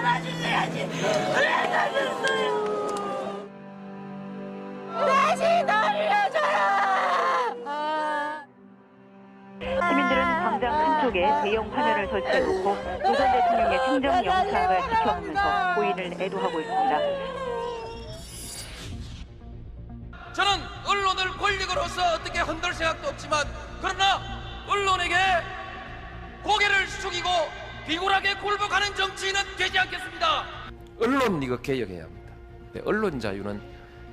알아주셔야지. 왜 나셨어요? 다시 날려줘라. 시민들은 광장 한쪽에 대형 화면을 설치해놓고 노 전 대통령의 생전 영상을 지켜보면서 고인을 애도하고 있습니다. 저는 언론을 권력으로서 어떻게 흔들 생각도 없지만, 그러나 언론에게 고개를 숙이고 비굴하게 굴복하는 정치인은 되지 않겠습니다. 언론 이거 개혁해야 합니다. 언론 자유는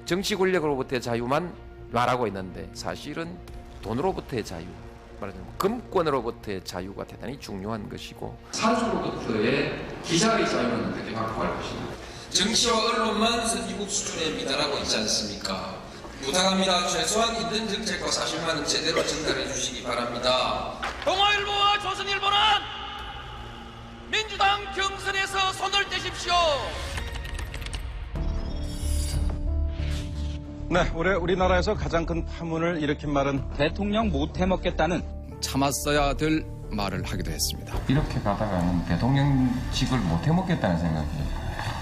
정치 권력으로부터의 자유만 말하고 있는데 사실은 돈으로부터의 자유, 말하자면 금권으로부터의 자유가 대단히 중요한 것이고, 사주로부터의 기자의 자유는 어떻게 확보할 것인가. 정치와 언론만 선진국 수준에 미달하고 있지 않습니까? 부탁합니다. 최소한 있는 정책과 사실만은 제대로 전달해 주시기 바랍니다. 동아일보와 조선일보는 민주당 경선에서 손을 떼십시오. 네, 올해 우리나라에서 가장 큰 파문을 일으킨 말은 대통령 못 해먹겠다는 참았어야 될 말을 하기도 했습니다. 이렇게 가다가는 대통령직을 못 해먹겠다는 생각이,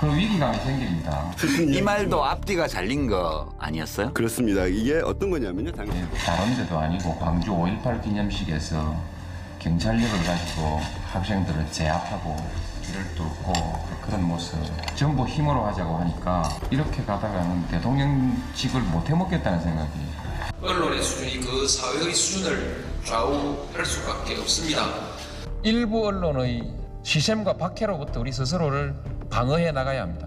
그런 위기감이 생깁니다. 이 말도 앞뒤가 잘린 거 아니었어요? 그렇습니다. 이게 어떤 거냐면요. 다른 데도 아니고 광주 5.18 기념식에서 경찰력을 가지고 학생들을 제압하고 길을 뚫고 그런 모습 전부 힘으로 하자고 하니까 이렇게 가다가는 대통령직을 못 해먹겠다는 생각이. 언론의 수준이 그 사회의 수준을 좌우할 수밖에 없습니다. 일부 언론의 시샘과 박해로부터 우리 스스로를 방어해 나가야 합니다.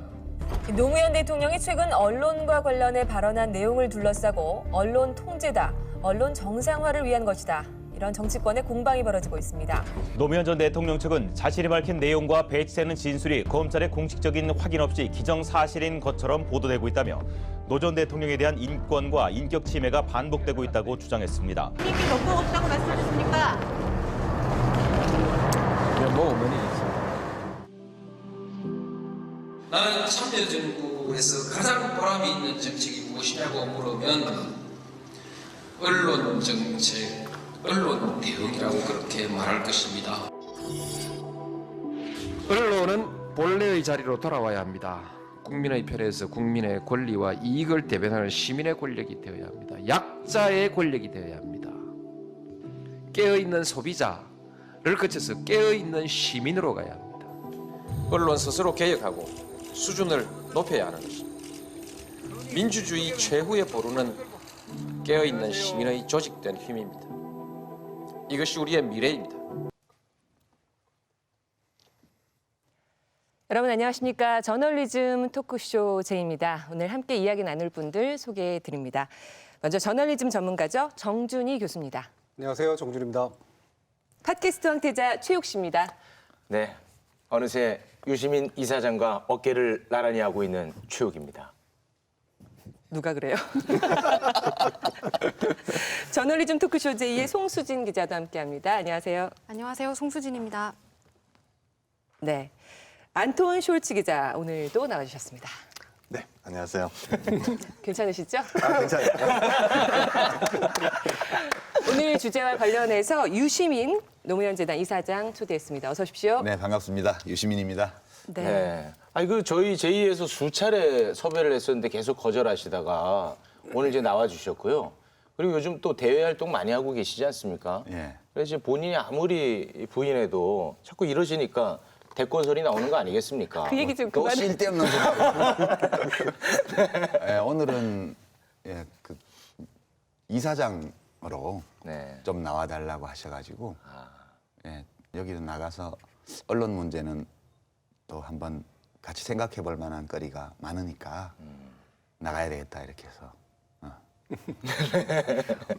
노무현 대통령이 최근 언론과 관련해 발언한 내용을 둘러싸고 언론 통제다, 언론 정상화를 위한 것이다, 이런 정치권의 공방이 벌어지고 있습니다. 노무현 전 대통령 측은 자신이 밝힌 내용과 배치되는 진술이 검찰의 공식적인 확인 없이 기정사실인 것처럼 보도되고 있다며 노 전 대통령에 대한 인권과 인격 침해가 반복되고 있다고 주장했습니다. 이미 놓고 없다고 말씀하셨습니까? 뭐 어머니겠어요. 나는 참여정부에서 가장 보람이 있는 정책이 무엇이냐고 물으면 언론 정책, 언론 대응이라고 그렇게 말할 것입니다. 언론은 본래의 자리로 돌아와야 합니다. 국민의 편에서 국민의 권리와 이익을 대변하는 시민의 권력이 되어야 합니다. 약자의 권력이 되어야 합니다. 깨어있는 소비자를 거쳐서 깨어있는 시민으로 가야 합니다. 언론 스스로 개혁하고 수준을 높여야 하는 것입니다. 민주주의 최후의 보루는 깨어있는 시민의 조직된 힘입니다. 이것이 우리의 미래입니다. 여러분 안녕하십니까? 저널리즘 토크쇼 제이입니다. 오늘 함께 이야기 나눌 분들 소개해 드립니다. 먼저 저널리즘 전문가죠. 정준희 교수입니다. 안녕하세요. 정준입니다. 팟캐스트 황태자 최욱 씨입니다. 네, 어느새 유시민 이사장과 어깨를 나란히 하고 있는 최욱입니다. 누가 그래요? 저널리즘 토크쇼 제2의 송수진 기자도 함께합니다. 안녕하세요. 안녕하세요. 송수진입니다. 네, 안톤 숄츠 기자 오늘도 나와주셨습니다. 네, 안녕하세요. 괜찮으시죠? 괜찮아요. 오늘 주제와 관련해서 유시민 노무현 재단 이사장 초대했습니다. 어서 오십시오. 네, 반갑습니다. 유시민입니다. 네. 네. 아니 그 저희 제2에서 수차례 섭외를 했었는데 계속 거절하시다가 오늘 이제 나와 주셨고요. 그리고 요즘 또 대외 활동 많이 하고 계시지 않습니까? 예. 그래서 본인이 아무리 부인해도 자꾸 이러시니까 대권설이 나오는 거 아니겠습니까? 그 얘기 좀 또 그만해. 쓸데없는 소리. 예, 오늘은 그 이사장으로 네. 좀 나와달라고 하셔가지고 여기는 나가서 언론 문제는 또 한번 같이 생각해 볼 만한 거리가 많으니까 나가야 되겠다 이렇게 해서.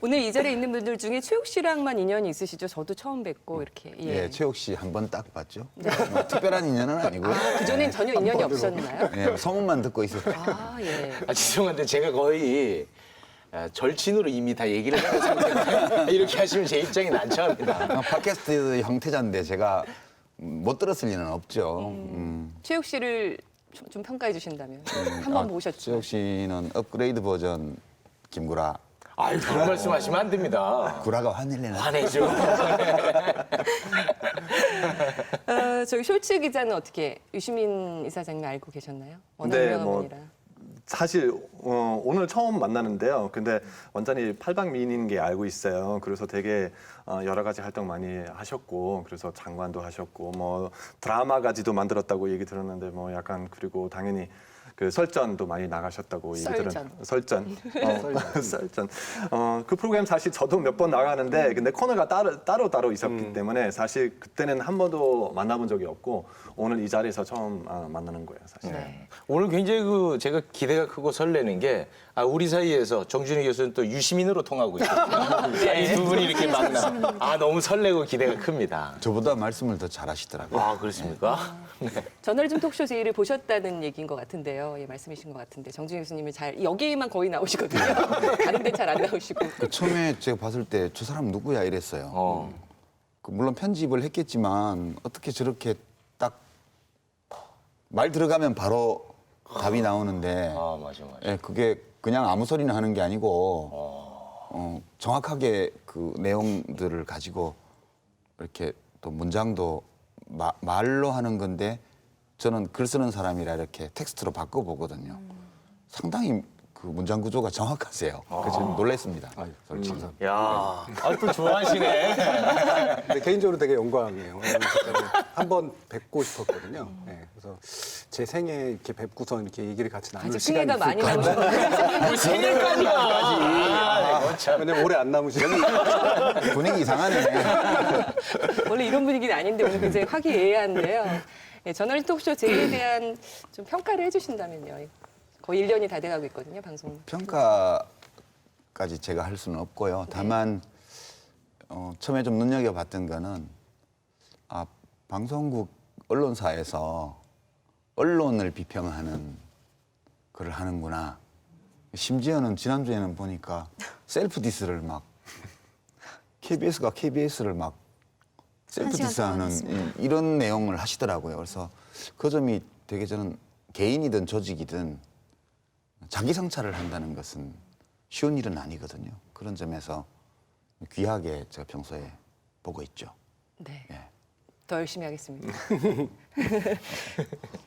오늘 이 자리에 있는 분들 중에 최욱 씨랑만 인연이 있으시죠? 저도 처음 뵙고 이렇게. 예, 최욱 씨 한 번 딱 봤죠. 뭐 특별한 인연은 아니고요. 그전엔 전혀 인연이 없었나요? 예, 소문만 듣고 있었어요. 아, 예. 아, 죄송한데 제가 거의 절친으로 이미 다 얘기를 하는 상태인데 이렇게 하시면 제 입장이 난처합니다. 팟캐스트 형태자인데 제가 못 들었을 리는 없죠. 최욱 씨를 좀 평가해 주신다면 한번 모셨죠. 최욱 씨는 업그레이드 버전 김구라. 아유, 그런 말씀하시면 안 됩니다. 구라가 화내려나? 화내죠. 저기 숄츠 기자는 어떻게 유시민 이사장님 알고 계셨나요? 워낙 네, 유명한 뭐 분이라. 사실 오늘 처음 만나는데요. 근데 완전히 팔방미인인 게 알고 있어요. 그래서 되게 여러 가지 활동 많이 하셨고, 그래서 장관도 하셨고, 뭐 드라마까지도 만들었다고 얘기 들었는데, 뭐 약간 그리고 당연히 그 설전도 많이 나가셨다고 얘기 들었는데, 설전. 설전. 그 프로그램 사실 저도 몇 번 나가는데, 근데 코너가 따로 있었기 때문에 사실 그때는 한 번도 만나본 적이 없고, 오늘 이 자리에서 처음 만나는 거예요, 사실. 네. 오늘 굉장히 제가 기대가 크고 설레는 게 우리 사이에서 정준희 교수는 또 유시민으로 통하고 있거든요. 이 두 분이 이렇게 만나. 너무 설레고 기대가 큽니다. 저보다 말씀을 더 잘하시더라고요. 그렇습니까? 네. 저널리즘 토크쇼 제1을 보셨다는 얘기인 것 같은데요. 예, 말씀이신 것 같은데 정준희 교수님은 여기만 거의 나오시거든요. 다른 데 잘 안 나오시고. 처음에 제가 봤을 때 저 사람 누구야 이랬어요. 물론 편집을 했겠지만 어떻게 저렇게 딱 말 들어가면 바로 답이 나오는데 맞아. 예, 그게 그냥 아무 소리나 하는 게 아니고 정확하게 그 내용들을 가지고 이렇게 또 문장도 말로 하는 건데 저는 글 쓰는 사람이라 이렇게 텍스트로 바꿔보거든요. 상당히 그 문장 구조가 정확하세요. 그래서 좀 놀랐습니다. 솔직히. 야, 또 좋아하시네. 근데 개인적으로 되게 영광이에요. 한번 뵙고 싶었거든요. 네, 그래서 제 생에 이렇게 뵙고서 이렇게 얘기를 같이 나눌 시간이 생애가 많이 남으셨는데. 생일까지야. 왜냐면 오래 안 남으시는 분위기 이상하네. 원래 이런 분위기는 아닌데 오늘 굉장히 화기애애한데요. 예, 저널리즘 토크쇼 제1에 대한 좀 평가를 해주신다면요. 거의 1년이 다 돼가고 있거든요, 방송. 평가까지 제가 할 수는 없고요. 다만 처음에 좀 눈여겨봤던 거는 방송국 언론사에서 언론을 비평하는 걸 하는구나. 심지어는 지난주에는 보니까 셀프 디스를 막 KBS가 KBS를 막 셀프 디스하는 이런 내용을 하시더라고요. 그래서 그 점이 되게 저는 개인이든 조직이든 자기 성찰을 한다는 것은 쉬운 일은 아니거든요. 그런 점에서 귀하게 제가 평소에 보고 있죠. 네. 예. 더 열심히 하겠습니다.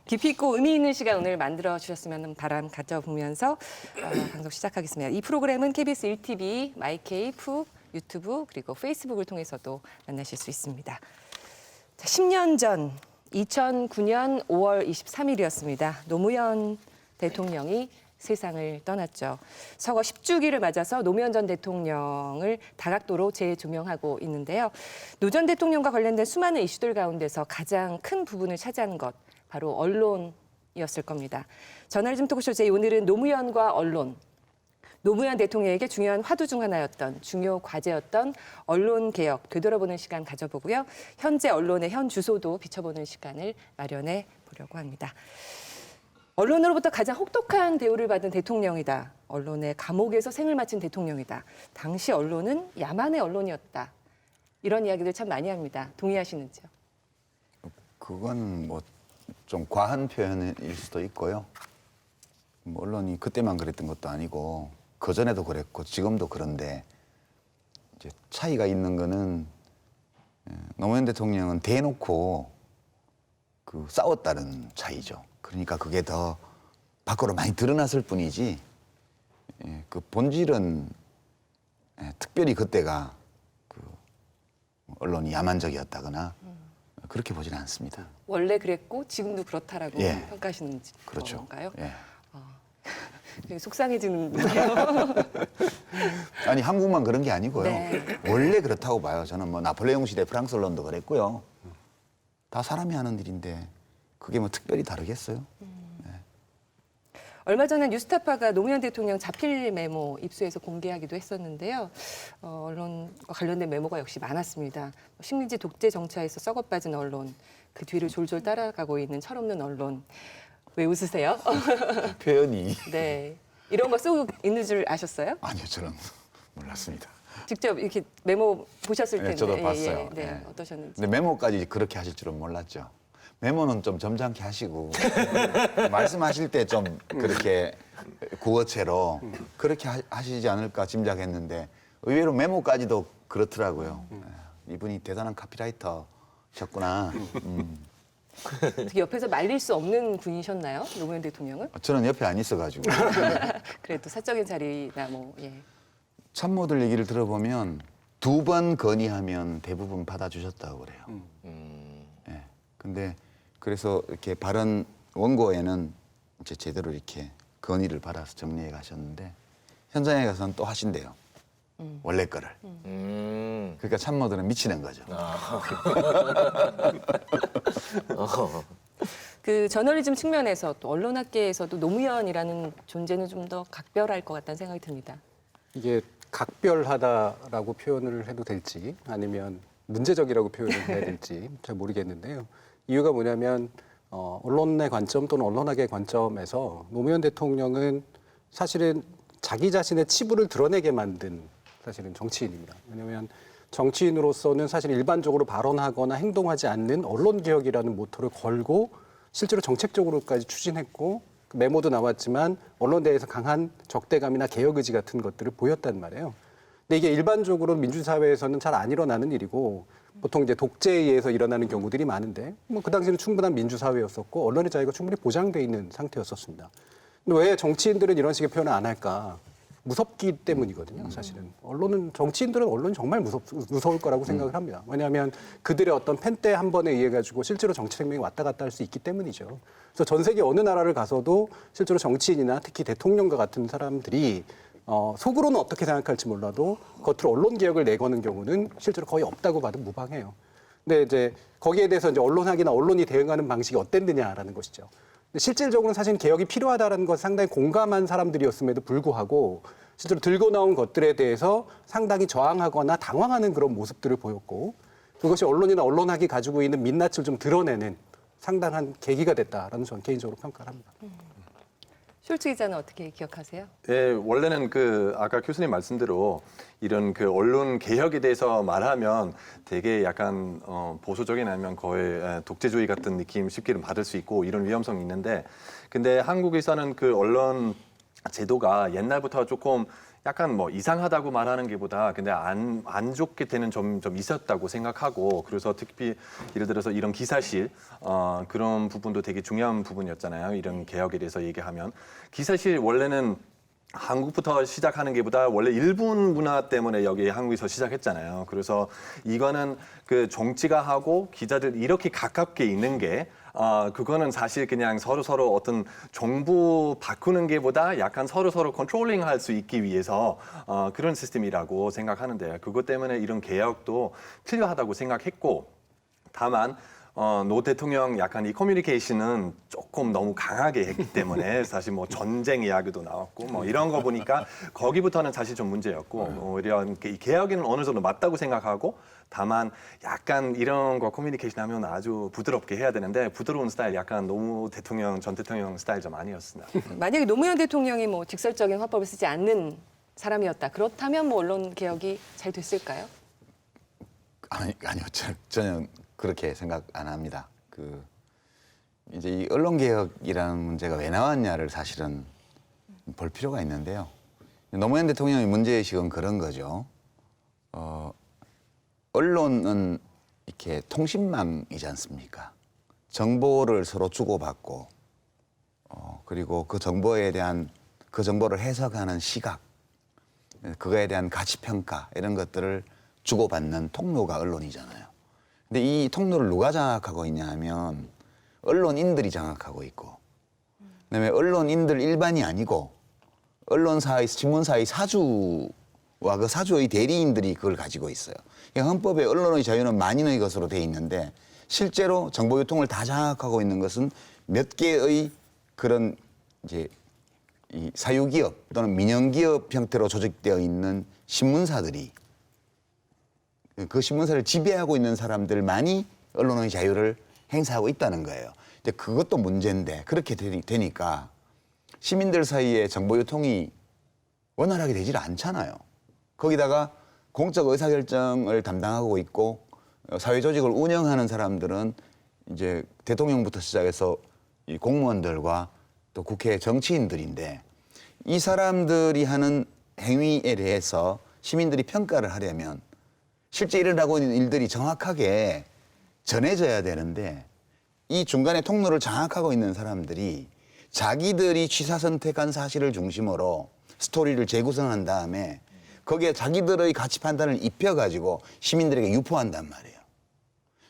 깊이 있고 의미 있는 시간 오늘 만들어 주셨으면 바람 가져보면서 방송 시작하겠습니다. 이 프로그램은 KBS 1TV, 마이케이, 푹, 유튜브 그리고 페이스북을 통해서도 만나실 수 있습니다. 자, 10년 전 2009년 5월 23일이었습니다. 노무현 대통령이 세상을 떠났죠. 서거 10주기를 맞아서 노무현 전 대통령을 다각도로 재조명하고 있는데요. 노 전 대통령과 관련된 수많은 이슈들 가운데서 가장 큰 부분을 차지하는 것, 바로 언론이었을 겁니다. 저널리즘 토크쇼 오늘은 노무현과 언론, 노무현 대통령에게 중요한 화두 중 하나였던 중요 과제였던 언론개혁 되돌아보는 시간 가져보고요. 현재 언론의 현 주소도 비춰보는 시간을 마련해 보려고 합니다. 언론으로부터 가장 혹독한 대우를 받은 대통령이다. 언론의 감옥에서 생을 마친 대통령이다. 당시 언론은 야만의 언론이었다. 이런 이야기들 참 많이 합니다. 동의하시는지요? 그건 뭐 좀 과한 표현일 수도 있고요. 뭐 언론이 그때만 그랬던 것도 아니고 그전에도 그랬고 지금도 그런데 이제 차이가 있는 거는 노무현 대통령은 대놓고 그 싸웠다는 차이죠. 그러니까 그게 더 밖으로 많이 드러났을 뿐이지 그 본질은 특별히 그때가 그 언론이 야만적이었다거나 그렇게 보지는 않습니다. 원래 그랬고 지금도 그렇다라고 평가하시는 그렇죠. 건가요? 예. 되게 속상해지는데요. 아니 한국만 그런 게 아니고요. 네. 원래 그렇다고 봐요. 저는 뭐 나폴레옹 시대 프랑스 언론도 그랬고요. 다 사람이 하는 일인데 그게 뭐 특별히 다르겠어요? 얼마 전에 뉴스타파가 노무현 대통령 자필 메모 입수해서 공개하기도 했었는데요. 언론과 관련된 메모가 역시 많았습니다. 식민지 독재 정치하에서 썩어빠진 언론, 그 뒤를 졸졸 따라가고 있는 철없는 언론. 왜 웃으세요? 표현이. 네. 이런 거 쓰고 있는 줄 아셨어요? 아니요, 저는 몰랐습니다. 직접 이렇게 메모 보셨을 텐데. 네, 저도 봤어요. 네, 네. 어떠셨는지. 근데 메모까지 그렇게 하실 줄은 몰랐죠. 메모는 좀 점잖게 하시고 말씀하실 때 좀 그렇게 구어체로 그렇게 하시지 않을까 짐작했는데 의외로 메모까지도 그렇더라고요. 이분이 대단한 카피라이터셨구나. 어떻게 옆에서 말릴 수 없는 분이셨나요? 노무현 대통령은? 저는 옆에 안 있어가지고. 그래도 사적인 자리나 뭐 예. 참모들 얘기를 들어보면 2번 건의하면 대부분 받아주셨다고 그래요. 예. 근데 그래서 이렇게 발언 원고에는 이제 제대로 이렇게 건의를 받아서 정리해 가셨는데 현장에 가서는 또 하신대요. 원래 거를. 그러니까 참모들은 미치는 거죠. 그 저널리즘 측면에서 또 언론학계에서도 노무현이라는 존재는 좀 더 각별할 것 같다는 생각이 듭니다. 이게 각별하다라고 표현을 해도 될지 아니면 문제적이라고 표현을 해야 될지 잘 모르겠는데요. 이유가 뭐냐면 언론의 관점 또는 언론학의 관점에서 노무현 대통령은 사실은 자기 자신의 치부를 드러내게 만든 사실은 정치인입니다. 왜냐하면 정치인으로서는 사실 일반적으로 발언하거나 행동하지 않는 언론개혁이라는 모토를 걸고 실제로 정책적으로까지 추진했고 그 메모도 나왔지만 언론대에서 강한 적대감이나 개혁 의지 같은 것들을 보였단 말이에요. 근데 이게 일반적으로 민주사회에서는 잘 안 일어나는 일이고 보통 이제 독재에 의해서 일어나는 경우들이 많은데 뭐 그 당시는 충분한 민주사회였었고 언론의 자유가 충분히 보장돼 있는 상태였었습니다. 근데 왜 정치인들은 이런 식의 표현을 안 할까? 무섭기 때문이거든요, 사실은. 정치인들은 언론이 정말 무서울 거라고 생각을 합니다. 왜냐하면 그들의 어떤 펜대 한 번에 의해 가지고 실제로 정치 생명이 왔다 갔다 할 수 있기 때문이죠. 그래서 전 세계 어느 나라를 가서도 실제로 정치인이나 특히 대통령과 같은 사람들이 속으로는 어떻게 생각할지 몰라도 겉으로 언론 개혁을 내거는 경우는 실제로 거의 없다고 봐도 무방해요. 근데 이제 거기에 대해서 이제 언론학이나 언론이 대응하는 방식이 어땠느냐라는 것이죠. 실질적으로는 사실 개혁이 필요하다는 것 상당히 공감한 사람들이었음에도 불구하고 실제로 들고 나온 것들에 대해서 상당히 저항하거나 당황하는 그런 모습들을 보였고 그것이 언론이나 언론학이 가지고 있는 민낯을 좀 드러내는 상당한 계기가 됐다라는 저는 개인적으로 평가를 합니다. 숄츠 기자는 어떻게 기억하세요? 예, 원래는 아까 교수님 말씀대로 이런 언론 개혁에 대해서 말하면 되게 약간 보수적인 아니면 거의 독재주의 같은 느낌 쉽게 받을 수 있고 이런 위험성이 있는데 근데 한국에서는 언론 제도가 옛날부터 조금 약간 뭐 이상하다고 말하는 게보다 근데 안 좋게 되는 좀 있었다고 생각하고 그래서 특히 예를 들어서 이런 기사실 그런 부분도 되게 중요한 부분이었잖아요. 이런 개혁에 대해서 얘기하면 기사실 원래는 한국부터 시작하는 게보다 원래 일본 문화 때문에 여기 한국에서 시작했잖아요. 그래서 이거는 정치가 하고 기자들 이렇게 가깝게 있는 게 그거는 사실 그냥 서로 어떤 정보 바꾸는 게보다 약간 서로 컨트롤링 할 수 있기 위해서 그런 시스템이라고 생각하는데 그것 때문에 이런 개혁도 필요하다고 생각했고 다만 노 대통령 약간 이 커뮤니케이션은 조금 너무 강하게 했기 때문에 사실 뭐 전쟁 이야기도 나왔고 뭐 이런 거 보니까 거기부터는 사실 좀 문제였고 오히려 이 개혁에는 어느 정도 맞다고 생각하고 다만 약간 이런 거 커뮤니케이션 하면 아주 부드럽게 해야 되는데 부드러운 스타일 약간 노 대통령 전 대통령 스타일 좀 아니었습니다. 만약에 노무현 대통령이 뭐 직설적인 화법을 쓰지 않는 사람이었다. 그렇다면 뭐 언론 개혁이 잘 됐을까요? 아니요. 전혀 그렇게 생각 안 합니다. 이제 이 언론 개혁이라는 문제가 왜 나왔냐를 사실은 볼 필요가 있는데요. 노무현 대통령의 문제의식은 그런 거죠. 언론은 이렇게 통신망이지 않습니까? 정보를 서로 주고받고, 그리고 그 정보에 대한 그 정보를 해석하는 시각, 그거에 대한 가치평가 이런 것들을 주고받는 통로가 언론이잖아요. 근데 이 통로를 누가 장악하고 있냐 하면 언론인들이 장악하고 있고 그다음에 언론인들 일반이 아니고 언론사의 신문사의 사주와 그 사주의 대리인들이 그걸 가지고 있어요. 헌법에 언론의 자유는 만인의 것으로 돼 있는데 실제로 정보 유통을 다 장악하고 있는 것은 몇 개의 그런 이제 이 사유기업 또는 민영기업 형태로 조직되어 있는 신문사들이 그 신문사를 지배하고 있는 사람들만이 언론의 자유를 행사하고 있다는 거예요. 이제 그것도 문제인데 그렇게 되니까 시민들 사이에 정보 유통이 원활하게 되질 않잖아요. 거기다가 공적 의사결정을 담당하고 있고 사회 조직을 운영하는 사람들은 이제 대통령부터 시작해서 이 공무원들과 또 국회 정치인들인데 이 사람들이 하는 행위에 대해서 시민들이 평가를 하려면 실제 일어나고 있는 일들이 정확하게 전해져야 되는데 이 중간에 통로를 장악하고 있는 사람들이 자기들이 취사 선택한 사실을 중심으로 스토리를 재구성한 다음에 거기에 자기들의 가치 판단을 입혀가지고 시민들에게 유포한단 말이에요.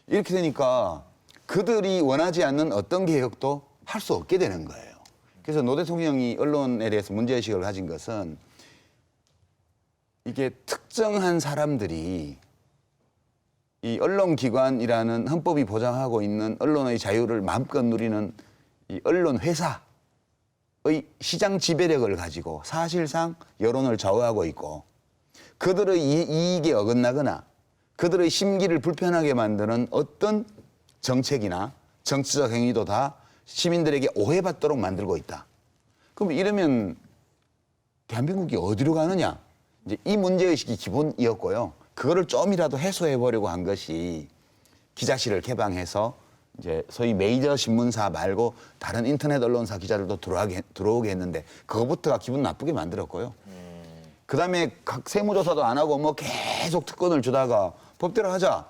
이렇게 되니까 그들이 원하지 않는 어떤 개혁도 할 수 없게 되는 거예요. 그래서 노 대통령이 언론에 대해서 문제의식을 가진 것은 이게 특정한 사람들이 이 언론기관이라는 헌법이 보장하고 있는 언론의 자유를 마음껏 누리는 이 언론 회사의 시장 지배력을 가지고 사실상 여론을 좌우하고 있고 그들의 이익에 어긋나거나 그들의 심기를 불편하게 만드는 어떤 정책이나 정치적 행위도 다 시민들에게 오해받도록 만들고 있다. 그럼 이러면 대한민국이 어디로 가느냐? 이제 이 문제의식이 기본이었고요. 그거를 좀이라도 해소해 보려고 한 것이 기자실을 개방해서 이제 소위 메이저 신문사 말고 다른 인터넷 언론사 기자들도 들어오게 했는데 그거부터가 기분 나쁘게 만들었고요. 그다음에 각 세무조사도 안 하고 뭐 계속 특권을 주다가 법대로 하자.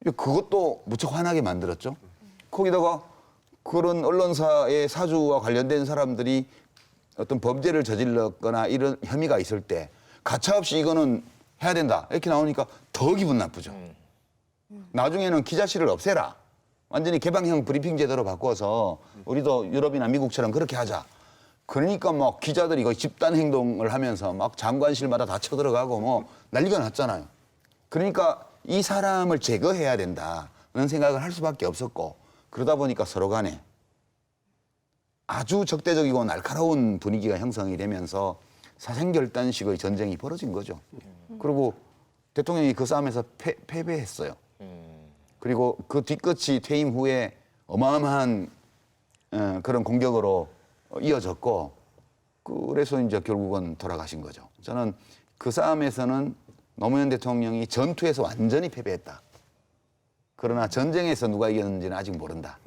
그것도 무척 화나게 만들었죠. 거기다가 그런 언론사의 사주와 관련된 사람들이 어떤 범죄를 저질렀거나 이런 혐의가 있을 때 가차없이 이거는 해야 된다 이렇게 나오니까 더 기분 나쁘죠. 나중에는 기자실을 없애라. 완전히 개방형 브리핑 제도로 바꿔서 우리도 유럽이나 미국처럼 그렇게 하자. 그러니까 막 기자들이 거의 집단 행동을 하면서 막 장관실마다 다 쳐들어가고 뭐 난리가 났잖아요. 그러니까 이 사람을 제거해야 된다는 생각을 할 수밖에 없었고 그러다 보니까 서로 간에 아주 적대적이고 날카로운 분위기가 형성이 되면서 사생결단식의 전쟁이 벌어진 거죠. 그리고 대통령이 그 싸움에서 패배했어요. 그리고 그 뒤끝이 퇴임 후에 어마어마한 그런 공격으로 이어졌고 그래서 이제 결국은 돌아가신 거죠. 저는 그 싸움에서는 노무현 대통령이 전투에서 완전히 패배했다. 그러나 전쟁에서 누가 이겼는지는 아직 모른다.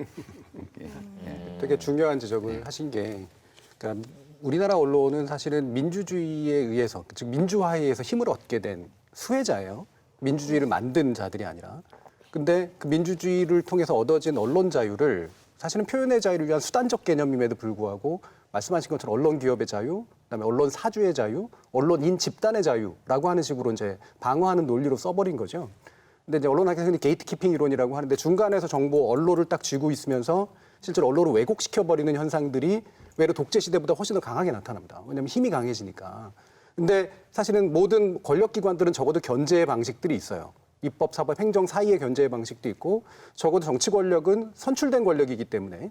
되게 중요한 지적을 하신 게 그러니까 우리나라 언론은 사실은 민주주의에 의해서 즉 민주화에 의해서 힘을 얻게 된 수혜자예요. 민주주의를 만든 자들이 아니라. 근데 그 민주주의를 통해서 얻어진 언론 자유를 사실은 표현의 자유를 위한 수단적 개념임에도 불구하고 말씀하신 것처럼 언론 기업의 자유, 그다음에 언론 사주의 자유, 언론인 집단의 자유라고 하는 식으로 이제 방어하는 논리로 써버린 거죠. 근데 이제 언론학에서 흔히 게이트키핑 이론이라고 하는데 중간에서 정보 언론을 딱 쥐고 있으면서 실제로 언론을 왜곡시켜버리는 현상들이 외로 독재 시대보다 훨씬 더 강하게 나타납니다. 왜냐하면 힘이 강해지니까. 근데 사실은 모든 권력기관들은 적어도 견제의 방식들이 있어요. 입법, 사법, 행정 사이의 견제의 방식도 있고 적어도 정치 권력은 선출된 권력이기 때문에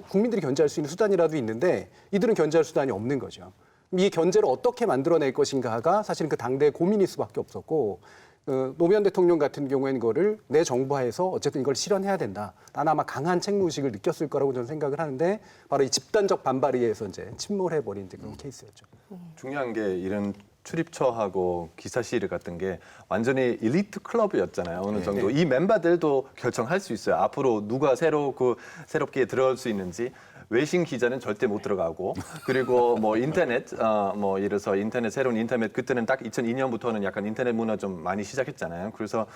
국민들이 견제할 수 있는 수단이라도 있는데 이들은 견제할 수단이 없는 거죠. 이 견제를 어떻게 만들어낼 것인가가 사실은 그 당대의 고민일 수밖에 없었고 노무현 대통령 같은 경우에는 이거를 내 정부하에서 어쨌든 이걸 실현해야 된다. 나는 아마 강한 책무의식을 느꼈을 거라고 저는 생각을 하는데 바로 이 집단적 반발에 의해서 이제 침몰해버린 그런 케이스였죠. 중요한 게 이런 출입처하고 기사실 같은 게 완전히 엘리트 클럽이었잖아요. 어느 정도 이 멤버들도 결정할 수 있어요. 앞으로 누가 새롭게 들어올 수 있는지. 외신 기자는 절대 못 들어가고 그리고 뭐 인터넷 뭐 예를 들어서 새로운 인터넷 그때는 딱 2002년부터는 약간 인터넷 문화 좀 많이 시작했잖아요. 그래서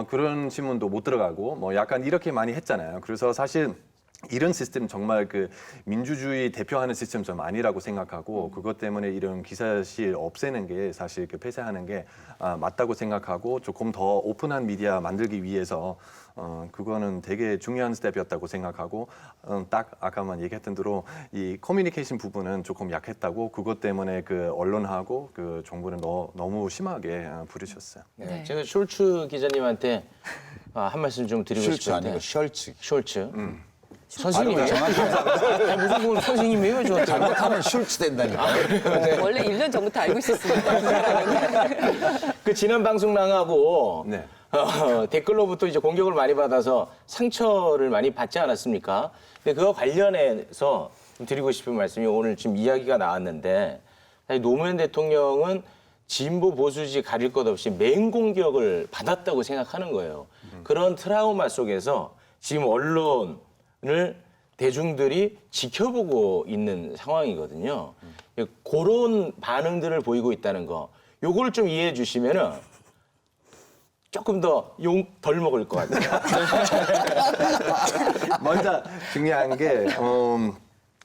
그런 신문도 못 들어가고 뭐 약간 이렇게 많이 했잖아요. 그래서 사실 이런 시스템 정말 그 민주주의 대표하는 시스템 좀 아니라고 생각하고 그것 때문에 이런 기사실 없애는 게 사실 그 폐쇄하는 게 맞다고 생각하고 조금 더 오픈한 미디어 만들기 위해서 그거는 되게 중요한 스텝이었다고 생각하고 딱 아까만 얘기했던 대로 이 커뮤니케이션 부분은 조금 약했다고 그것 때문에 그 언론하고 그 정부는 너무 심하게 부르셨어요. 네. 제가 숄츠 기자님한테 한 말씀 좀 드리고 싶은데. 숄츠. 선생님이에요? 무슨 뭐 선생님이에요? 저 잘못하면 슐츠 된다니까요. 원래 1년 전부터 알고 있었습니다. 그 지난 방송 나가고 댓글로부터 이제 공격을 많이 받아서 상처를 많이 받지 않았습니까? 근데 그거 관련해서 드리고 싶은 말씀이 오늘 지금 이야기가 나왔는데 사실 노무현 대통령은 진보 보수지 가릴 것 없이 맹공격을 받았다고 생각하는 거예요. 그런 트라우마 속에서 지금 언론을 대중들이 지켜보고 있는 상황이거든요. 그런 반응들을 보이고 있다는 거. 요걸 좀 이해해 주시면은 조금 더 욕 덜 먹을 것 같아요. 먼저 중요한 게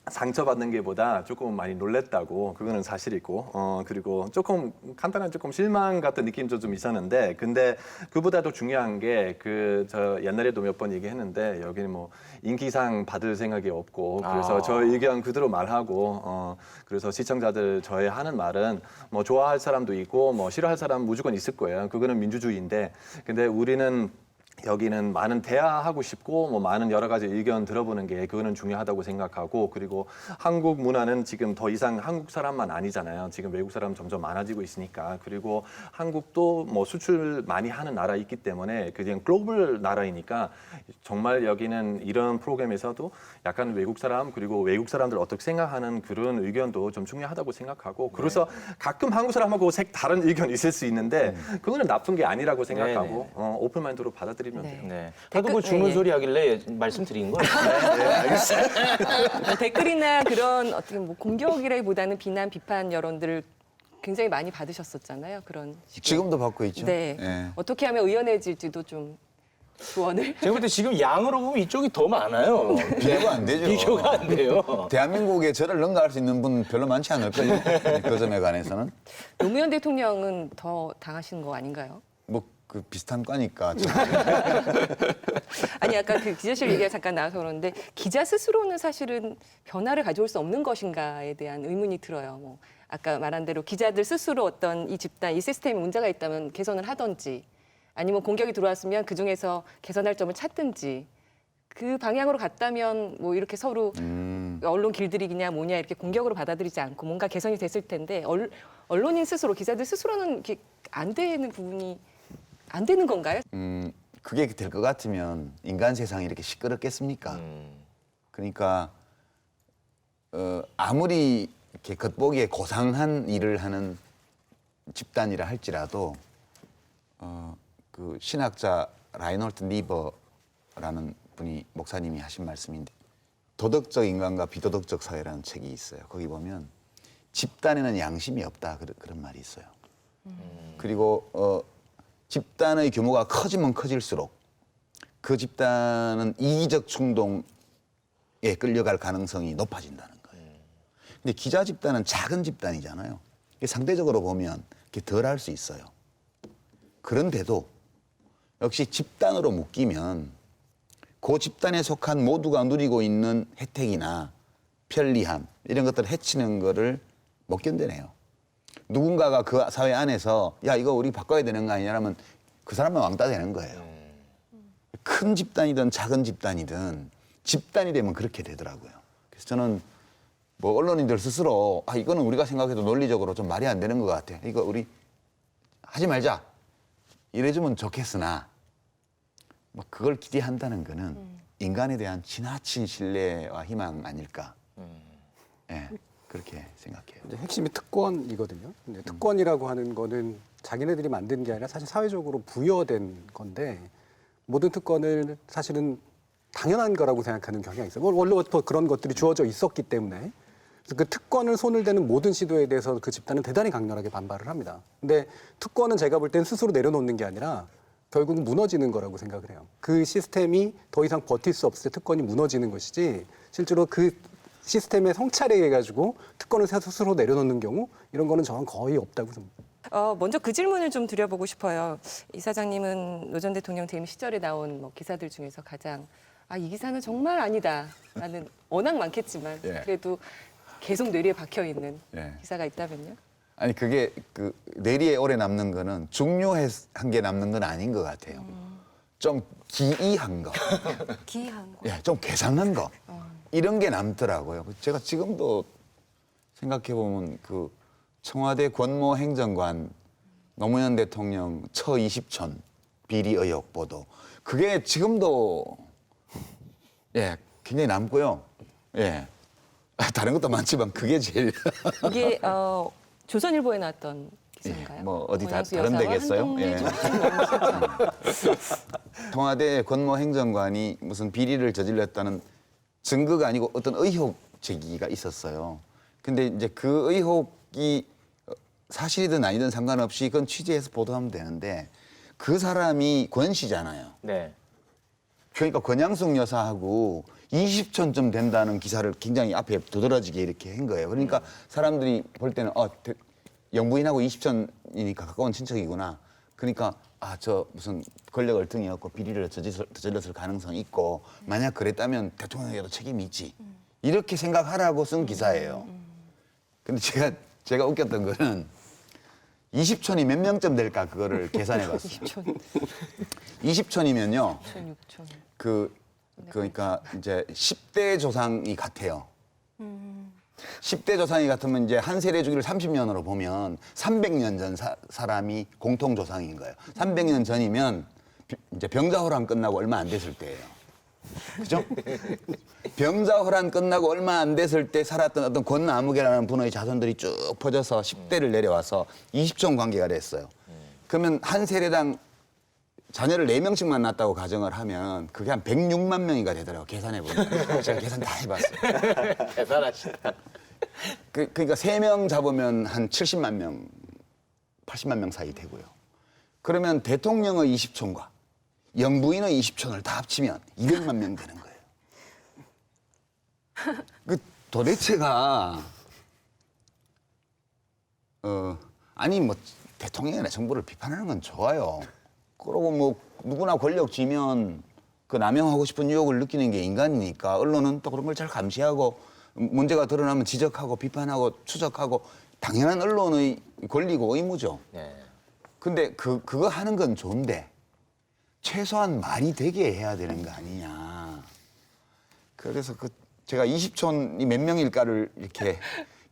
상처받는 게보다 조금 많이 놀랬다고 그거는 사실이고 그리고 조금 간단한 조금 실망 같은 느낌도 좀 있었는데 근데 그보다도 중요한 게 저 옛날에도 몇 번 얘기했는데 여기는 뭐 인기상 받을 생각이 없고 그래서 저 의견 그대로 말하고 그래서 시청자들 저의 하는 말은 뭐 좋아할 사람도 있고 뭐 싫어할 사람 무조건 있을 거예요. 그거는 민주주의인데 근데 우리는 여기는 많은 대화하고 싶고 뭐 많은 여러 가지 의견 들어보는 게 그거는 중요하다고 생각하고 그리고 한국 문화는 지금 더 이상 한국 사람만 아니잖아요. 지금 외국 사람 점점 많아지고 있으니까 그리고 한국도 뭐 수출 많이 하는 나라 있기 때문에 그냥 글로벌 나라이니까 정말 여기는 이런 프로그램에서도 약간 외국 사람 그리고 외국 사람들 어떻게 생각하는 그런 의견도 좀 중요하다고 생각하고 그래서 가끔 한국 사람하고 다른 의견 있을 수 있는데 그거는 나쁜 게 아니라고 생각하고 오픈 마인드로 받아들이면 돼요. 네. 저도 뭐 주문 소리 하길래 말씀드린 거예요. 네, 알겠어요. 댓글이나 그런 어떻게 뭐 공격이라기보다는 비난, 비판 여론들을 굉장히 많이 받으셨었잖아요. 그런 식으로. 지금도 받고 있죠. 네. 예. 어떻게 하면 의연해질지도 좀 조언을. 제가 볼 때 지금 양으로 보면 이쪽이 더 많아요. 비교가 안 되죠. 비교가 안 돼요. 대한민국에 저를 능가할 수 있는 분 별로 많지 않을걸요. 그 점에 관해서는. 노무현 대통령은 더 당하시는 거 아닌가요? 뭐 그 비슷한 과니까. 아니 아까 그 기자실 얘기가 잠깐 나와서 그러는데 기자 스스로는 사실은 변화를 가져올 수 없는 것인가에 대한 의문이 들어요. 뭐 아까 말한 대로 기자들 스스로 어떤 이 집단, 이 시스템에 문제가 있다면 개선을 하든지 아니면 공격이 들어왔으면 그 중에서 개선할 점을 찾든지 그 방향으로 갔다면 뭐 이렇게 서로 언론 길들이기냐 뭐냐 이렇게 공격으로 받아들이지 않고 뭔가 개선이 됐을 텐데 언론인 스스로 기자들 스스로는 이렇게 안 되는 부분이 안 되는 건가요? 그게 될 것 같으면 인간 세상이 이렇게 시끄럽겠습니까? 그러니까 아무리 이렇게 겉보기에 고상한 일을 하는 집단이라 할지라도 그 신학자 라이놀트 니버라는 분이 목사님이 하신 말씀인데 도덕적 인간과 비도덕적 사회라는 책이 있어요. 거기 보면 집단에는 양심이 없다 그런 말이 있어요. 그리고 집단의 규모가 커지면 커질수록 그 집단은 이기적 충동에 끌려갈 가능성이 높아진다는 거예요. 근데 기자 집단은 작은 집단이잖아요. 상대적으로 보면 덜 할 수 있어요. 그런데도 역시 집단으로 묶이면 그 집단에 속한 모두가 누리고 있는 혜택이나 편리함 이런 것들을 해치는 거를 못 견뎌내요. 누군가가 그 사회 안에서 야 이거 우리 바꿔야 되는 거 아니냐면 그 사람만 왕따 되는 거예요. 큰 집단이든 작은 집단이든 집단이 되면 그렇게 되더라고요. 그래서 저는 뭐 언론인들 스스로 이거는 우리가 생각해도 논리적으로 좀 말이 안 되는 것 같아. 이거 우리 하지 말자. 이래주면 좋겠으나 뭐 그걸 기대한다는 거는 인간에 대한 지나친 신뢰와 희망 아닐까. 예, 그렇게 생각해요. 이제 핵심이 특권이거든요. 근데 특권이라고 하는 거는 자기네들이 만든 게 아니라 사실 사회적으로 부여된 건데 모든 특권을 사실은 당연한 거라고 생각하는 경향이 있어요. 원래부터 그런 것들이 주어져 있었기 때문에 그래서 그 특권을 손을 대는 모든 시도에 대해서 그 집단은 대단히 강렬하게 반발을 합니다. 근데 특권은 제가 볼 땐 스스로 내려놓는 게 아니라 결국 무너지는 거라고 생각을 해요. 그 시스템이 더 이상 버틸 수 없을 때 특권이 무너지는 것이지 실제로 그 시스템에 성찰해가지고 특권을 스스로 내려놓는 경우 이런 거는 저는 거의 없다고 생각합니다. 먼저 그 질문을 좀 드려보고 싶어요. 이사장님은 노 전 대통령 재임 시절에 나온 뭐 기사들 중에서 가장 이 기사는 정말 아니다라는 워낙 많겠지만 그래도 계속 뇌리에 박혀 있는 기사가 있다면요? 아니 그게 그 뇌리에 오래 남는 거는 중요한 게 남는 건 아닌 것 같아요. 좀 기이한 거, 기이한 거. 예, 좀 괴상한 거 이런 게 남더라고요. 제가 지금도 생각해 보면 그 청와대 권모 행정관 노무현 대통령 처 20촌 비리 의혹 보도 그게 지금도 굉장히 남고요. 예. 다른 것도 많지만 그게 제일 이게 조선일보에 나왔던 기사인가요? 뭐 어디 다른 데겠어요? 예. 청와대 권모 행정관이 무슨 비리를 저질렀다는 증거가 아니고 어떤 의혹 제기가 있었어요. 근데 이제 그 의혹이 사실이든 아니든 상관없이 그건 취재해서 보도하면 되는데 그 사람이 권 씨잖아요. 네. 그러니까 권양숙 여사하고 20촌쯤 된다는 기사를 굉장히 앞에 두드러지게 이렇게 한 거예요. 그러니까 사람들이 볼 때는 영부인하고 20촌이니까 가까운 친척이구나. 그러니까 저 무슨 권력을 등에 업고 비리를 저질렀을 가능성이 있고 만약 그랬다면 대통령에게도 책임이 있지. 이렇게 생각하라고 쓴 기사예요. 근데 제가 웃겼던 거는 20촌이 몇 명쯤 될까 그거를 계산해 봤어요. 20촌이면요. 6촌. 그러니까 이제 10대 조상이 같아요. 10대 조상이 같으면 이제 한 세대 주기를 30년으로 보면 300년 전 사람이 공통 조상인 거예요. 300년 전이면 이제 병자호란 끝나고 얼마 안 됐을 때예요. 그죠? 병자호란 끝나고 얼마 안 됐을 때 살았던 어떤 권나무계라는 분의 자손들이 쭉 퍼져서 10대를 내려와서 20촌 관계가 됐어요. 그러면 한 세대당 자녀를 4명씩만 낳았다고 가정을 하면 그게 한 106만 명이가 되더라고요. 계산해 보니까. 제가 계산 다 해봤어요. 대단하시다. 그러니까 3명 잡으면 한 70만 명, 80만 명 사이 되고요. 그러면 대통령의 20촌과 영부인의 20촌을 다 합치면 200만 명 되는 거예요. 도대체가 아니 뭐 대통령이나 정부를 비판하는 건 좋아요. 그러고 뭐 누구나 권력 쥐면 그 남용하고 싶은 유혹을 느끼는 게 인간이니까 언론은 또 그런 걸 잘 감시하고 문제가 드러나면 지적하고 비판하고 추적하고 당연한 언론의 권리고 의무죠. 근데 그거 하는 건 좋은데 최소한 말이 되게 해야 되는 거 아니냐. 그래서 제가 20촌이 몇 명일까를 이렇게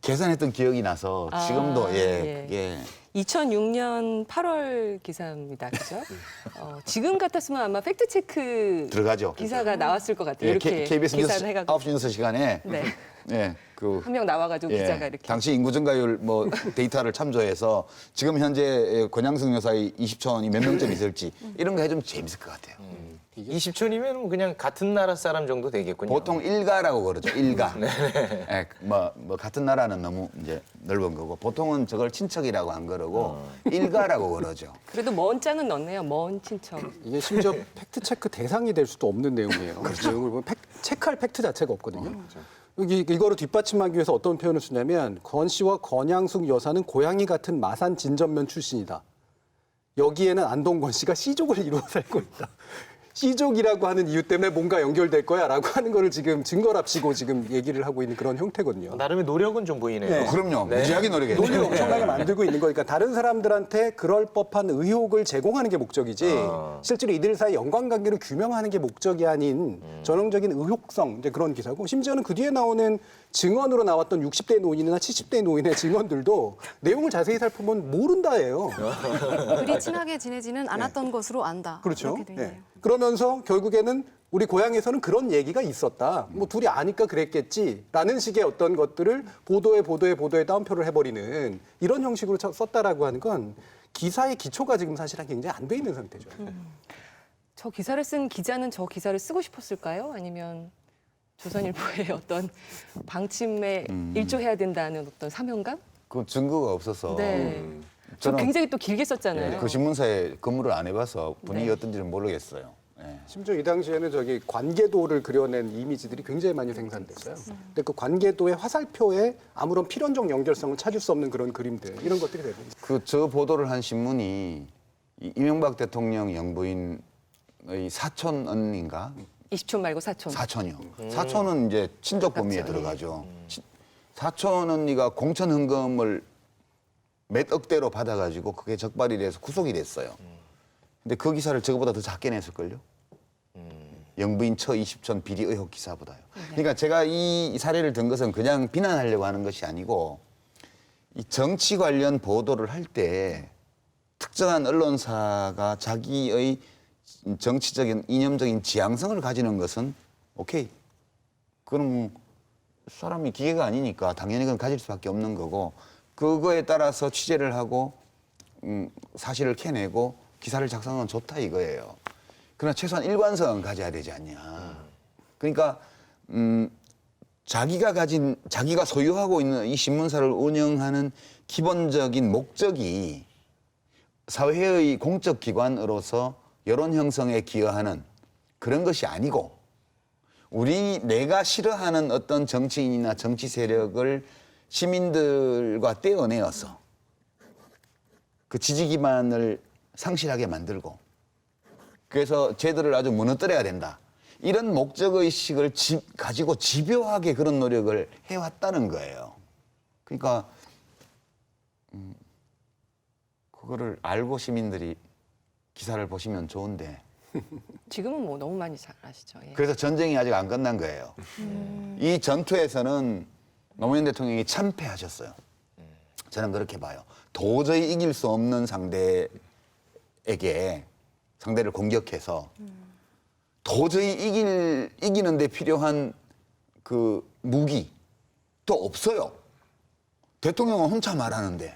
계산했던 기억이 나서 지금도 그게 2006년 8월 기사입니다. 그죠? 지금 같았으면 아마 팩트체크 들어가죠. 기사가 나왔을 것 같아요. 이렇게 KBS 계산을 뉴스 해가지고. 9시 뉴스 시간에 한 명 나와가지고 기자가 이렇게. 당시 인구 증가율 뭐 데이터를 참조해서 지금 현재 권양숙 여사의 20촌이 몇 명쯤 있을지 이런 거 해주면 재밌을 것 같아요. 20촌이면 그냥 같은 나라 사람 정도 되겠군요. 보통 일가라고 그러죠. 일가. 뭐 같은 나라는 너무 이제 넓은 거고 보통은 저걸 친척이라고 안 그러고 일가라고 그러죠. 그래도 먼 짱은 넣네요. 먼 친척. 이게 심지어 팩트 체크 대상이 될 수도 없는 내용이에요. 그렇죠. 내용을 보면 체크할 팩트 자체가 없거든요. 여기 이거를 뒷받침하기 위해서 어떤 표현을 쓰냐면 권 씨와 권양숙 여사는 고양이 같은 마산 진전면 출신이다. 여기에는 안동권 씨가 C족을 이루어 살고 있다. C족이라고 하는 이유 때문에 뭔가 연결될 거야라고 하는 거를 지금 증거랍시고 지금 얘기를 하고 있는 그런 형태거든요. 나름의 노력은 좀 보이네요. 그럼요. 무지하게 노력했죠. 논리를 엄청나게 만들고 있는 거니까 다른 사람들한테 그럴 법한 의혹을 제공하는 게 목적이지 실제로 이들 사이 연관관계를 규명하는 게 목적이 아닌 전형적인 의혹성 이제 그런 기사고 심지어는 그 뒤에 나오는 증언으로 나왔던 60대 노인이나 70대 노인의 증언들도 내용을 자세히 살펴보면 모른다예요. 그리 친하게 지내지는 않았던 것으로 안다. 그렇죠. 이렇게 돼 있네요. 그러면서 결국에는 우리 고향에서는 그런 얘기가 있었다. 뭐 둘이 아니까 그랬겠지라는 식의 어떤 것들을 보도에 따옴표를 해버리는 이런 형식으로 썼다라고 하는 건 기사의 기초가 지금 사실은 굉장히 안 돼 있는 상태죠. 저 기사를 쓴 기자는 저 기사를 쓰고 싶었을까요? 아니면 조선일보의 어떤 방침에 일조해야 된다는 어떤 사명감? 그 증거가 없어서. 저 굉장히 또 길게 썼잖아요. 그 신문사에 근무를 안 해봐서 분위기가 어떤지는 모르겠어요. 심지어 이 당시에는 저기 관계도를 그려낸 이미지들이 굉장히 많이 생산됐어요. 근데 그 관계도의 화살표에 아무런 필연적 연결성을 찾을 수 없는 그런 그림들 이런 것들이 되고 있어요. 저 보도를 한 신문이 이명박 대통령 영부인의 사촌 언니인가? 20촌 말고 사촌. 사촌이요. 사촌은 이제 친족 범위에 들어가죠. 사촌 언니가 공천 헌금을 몇 억대로 받아가지고 그게 적발이 돼서 구속이 됐어요. 근데 그 기사를 저거보다 더 작게 냈을걸요? 영부인 처 20촌 비리 의혹 기사보다요. 그러니까 제가 이 사례를 든 것은 그냥 비난하려고 하는 것이 아니고 이 정치 관련 보도를 할 때 특정한 언론사가 자기의 정치적인 이념적인 지향성을 가지는 것은 오케이. 그럼 사람이 기계가 아니니까 당연히 그건 가질 수밖에 없는 거고 그거에 따라서 취재를 하고 사실을 캐내고 기사를 작성하면 좋다 이거예요. 그러나 최소한 일관성은 가져야 되지 않냐. 그러니까 자기가 소유하고 있는 이 신문사를 운영하는 기본적인 목적이 사회의 공적 기관으로서 여론 형성에 기여하는 그런 것이 아니고 내가 싫어하는 어떤 정치인이나 정치 세력을 시민들과 떼어내어서 그 지지 기반을 상실하게 만들고 그래서 쟤들을 아주 무너뜨려야 된다. 이런 목적의식을 가지고 집요하게 그런 노력을 해왔다는 거예요. 그러니까 그거를 알고 시민들이 기사를 보시면 좋은데 지금은 뭐 너무 많이 잘 아시죠. 예. 그래서 전쟁이 아직 안 끝난 거예요. 이 전투에서는 노무현 대통령이 참패하셨어요. 저는 그렇게 봐요. 도저히 이길 수 없는 상대를 공격해서 도저히 이기는 데 필요한 그 무기도 없어요. 대통령은 혼자 말하는데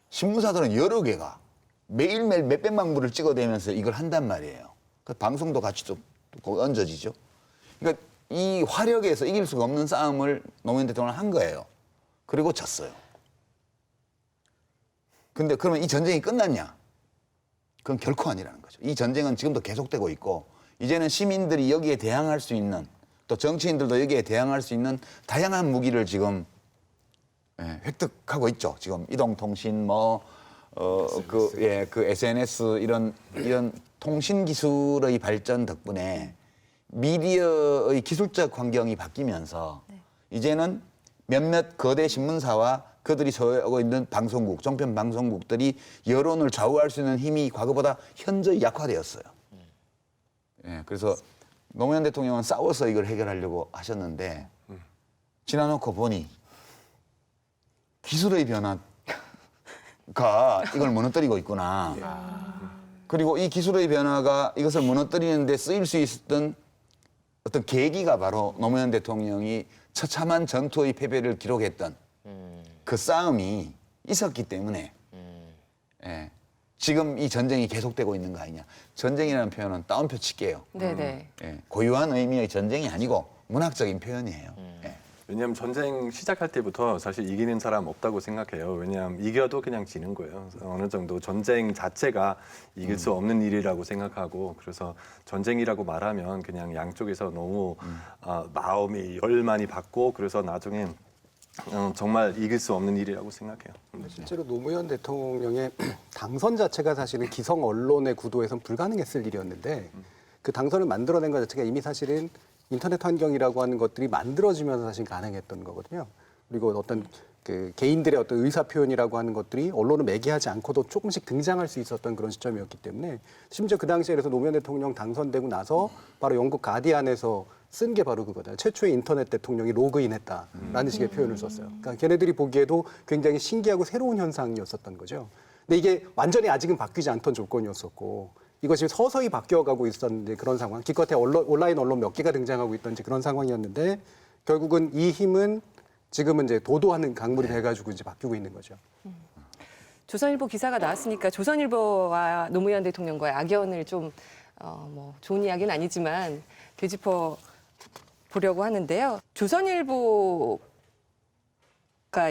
신문사들은 여러 개가 매일매일 몇백만 부를 찍어대면서 이걸 한단 말이에요. 그 방송도 같이 좀 얹어지죠. 그러니까 이 화력에서 이길 수가 없는 싸움을 노무현 대통령은 한 거예요. 그리고 졌어요. 근데 그러면 이 전쟁이 끝났냐? 그건 결코 아니라는 거죠. 이 전쟁은 지금도 계속되고 있고 이제는 시민들이 여기에 대항할 수 있는 또 정치인들도 여기에 대항할 수 있는 다양한 무기를 지금 획득하고 있죠. 지금 이동통신 그 SNS 이런 통신 기술의 발전 덕분에 미디어의 기술적 환경이 바뀌면서 이제는 몇몇 거대 신문사와 그들이 소유하고 있는 방송국, 종편 방송국들이 여론을 좌우할 수 있는 힘이 과거보다 현저히 약화되었어요. 그래서 노무현 대통령은 싸워서 이걸 해결하려고 하셨는데 지나놓고 보니 기술의 변화가 이걸 무너뜨리고 있구나. 그리고 이 기술의 변화가 이것을 무너뜨리는 데 쓰일 수 있었던 어떤 계기가 바로 노무현 대통령이 처참한 전투의 패배를 기록했던 그 싸움이 있었기 때문에 지금 이 전쟁이 계속되고 있는 거 아니냐. 전쟁이라는 표현은 따옴표 칠게요. 네네. 고유한 의미의 전쟁이 아니고 문학적인 표현이에요. 왜냐하면 전쟁 시작할 때부터 사실 이기는 사람 없다고 생각해요. 왜냐하면 이겨도 그냥 지는 거예요. 어느 정도 전쟁 자체가 이길 수 없는 일이라고 생각하고 그래서 전쟁이라고 말하면 그냥 양쪽에서 너무 마음이 열 많이 받고 그래서 나중에 정말 이길 수 없는 일이라고 생각해요. 실제로 노무현 대통령의 당선 자체가 사실은 기성 언론의 구도에선 불가능했을 일이었는데 그 당선을 만들어낸 것 자체가 이미 사실은 인터넷 환경이라고 하는 것들이 만들어지면서 사실 가능했던 거거든요. 그리고 어떤 그 개인들의 어떤 의사 표현이라고 하는 것들이 언론을 매개하지 않고도 조금씩 등장할 수 있었던 그런 시점이었기 때문에 심지어 그 당시에 그래서 노무현 대통령 당선되고 나서 바로 영국 가디안에서 쓴 게 바로 그거다. 최초의 인터넷 대통령이 로그인했다라는 식의 표현을 썼어요. 그러니까 걔네들이 보기에도 굉장히 신기하고 새로운 현상이었었던 거죠. 근데 이게 완전히 아직은 바뀌지 않던 조건이었었고 이것이 서서히 바뀌어가고 있었는데 그런 상황. 기껏해 온라인 언론 몇 개가 등장하고 있던지 그런 상황이었는데 결국은 이 힘은 지금은 이제 도도하는 강물이 돼가지고 이제 바뀌고 있는 거죠. 조선일보 기사가 나왔으니까 조선일보와 노무현 대통령과의 악연을 좀 뭐 좋은 이야기는 아니지만 되짚어 보려고 하는데요. 조선일보가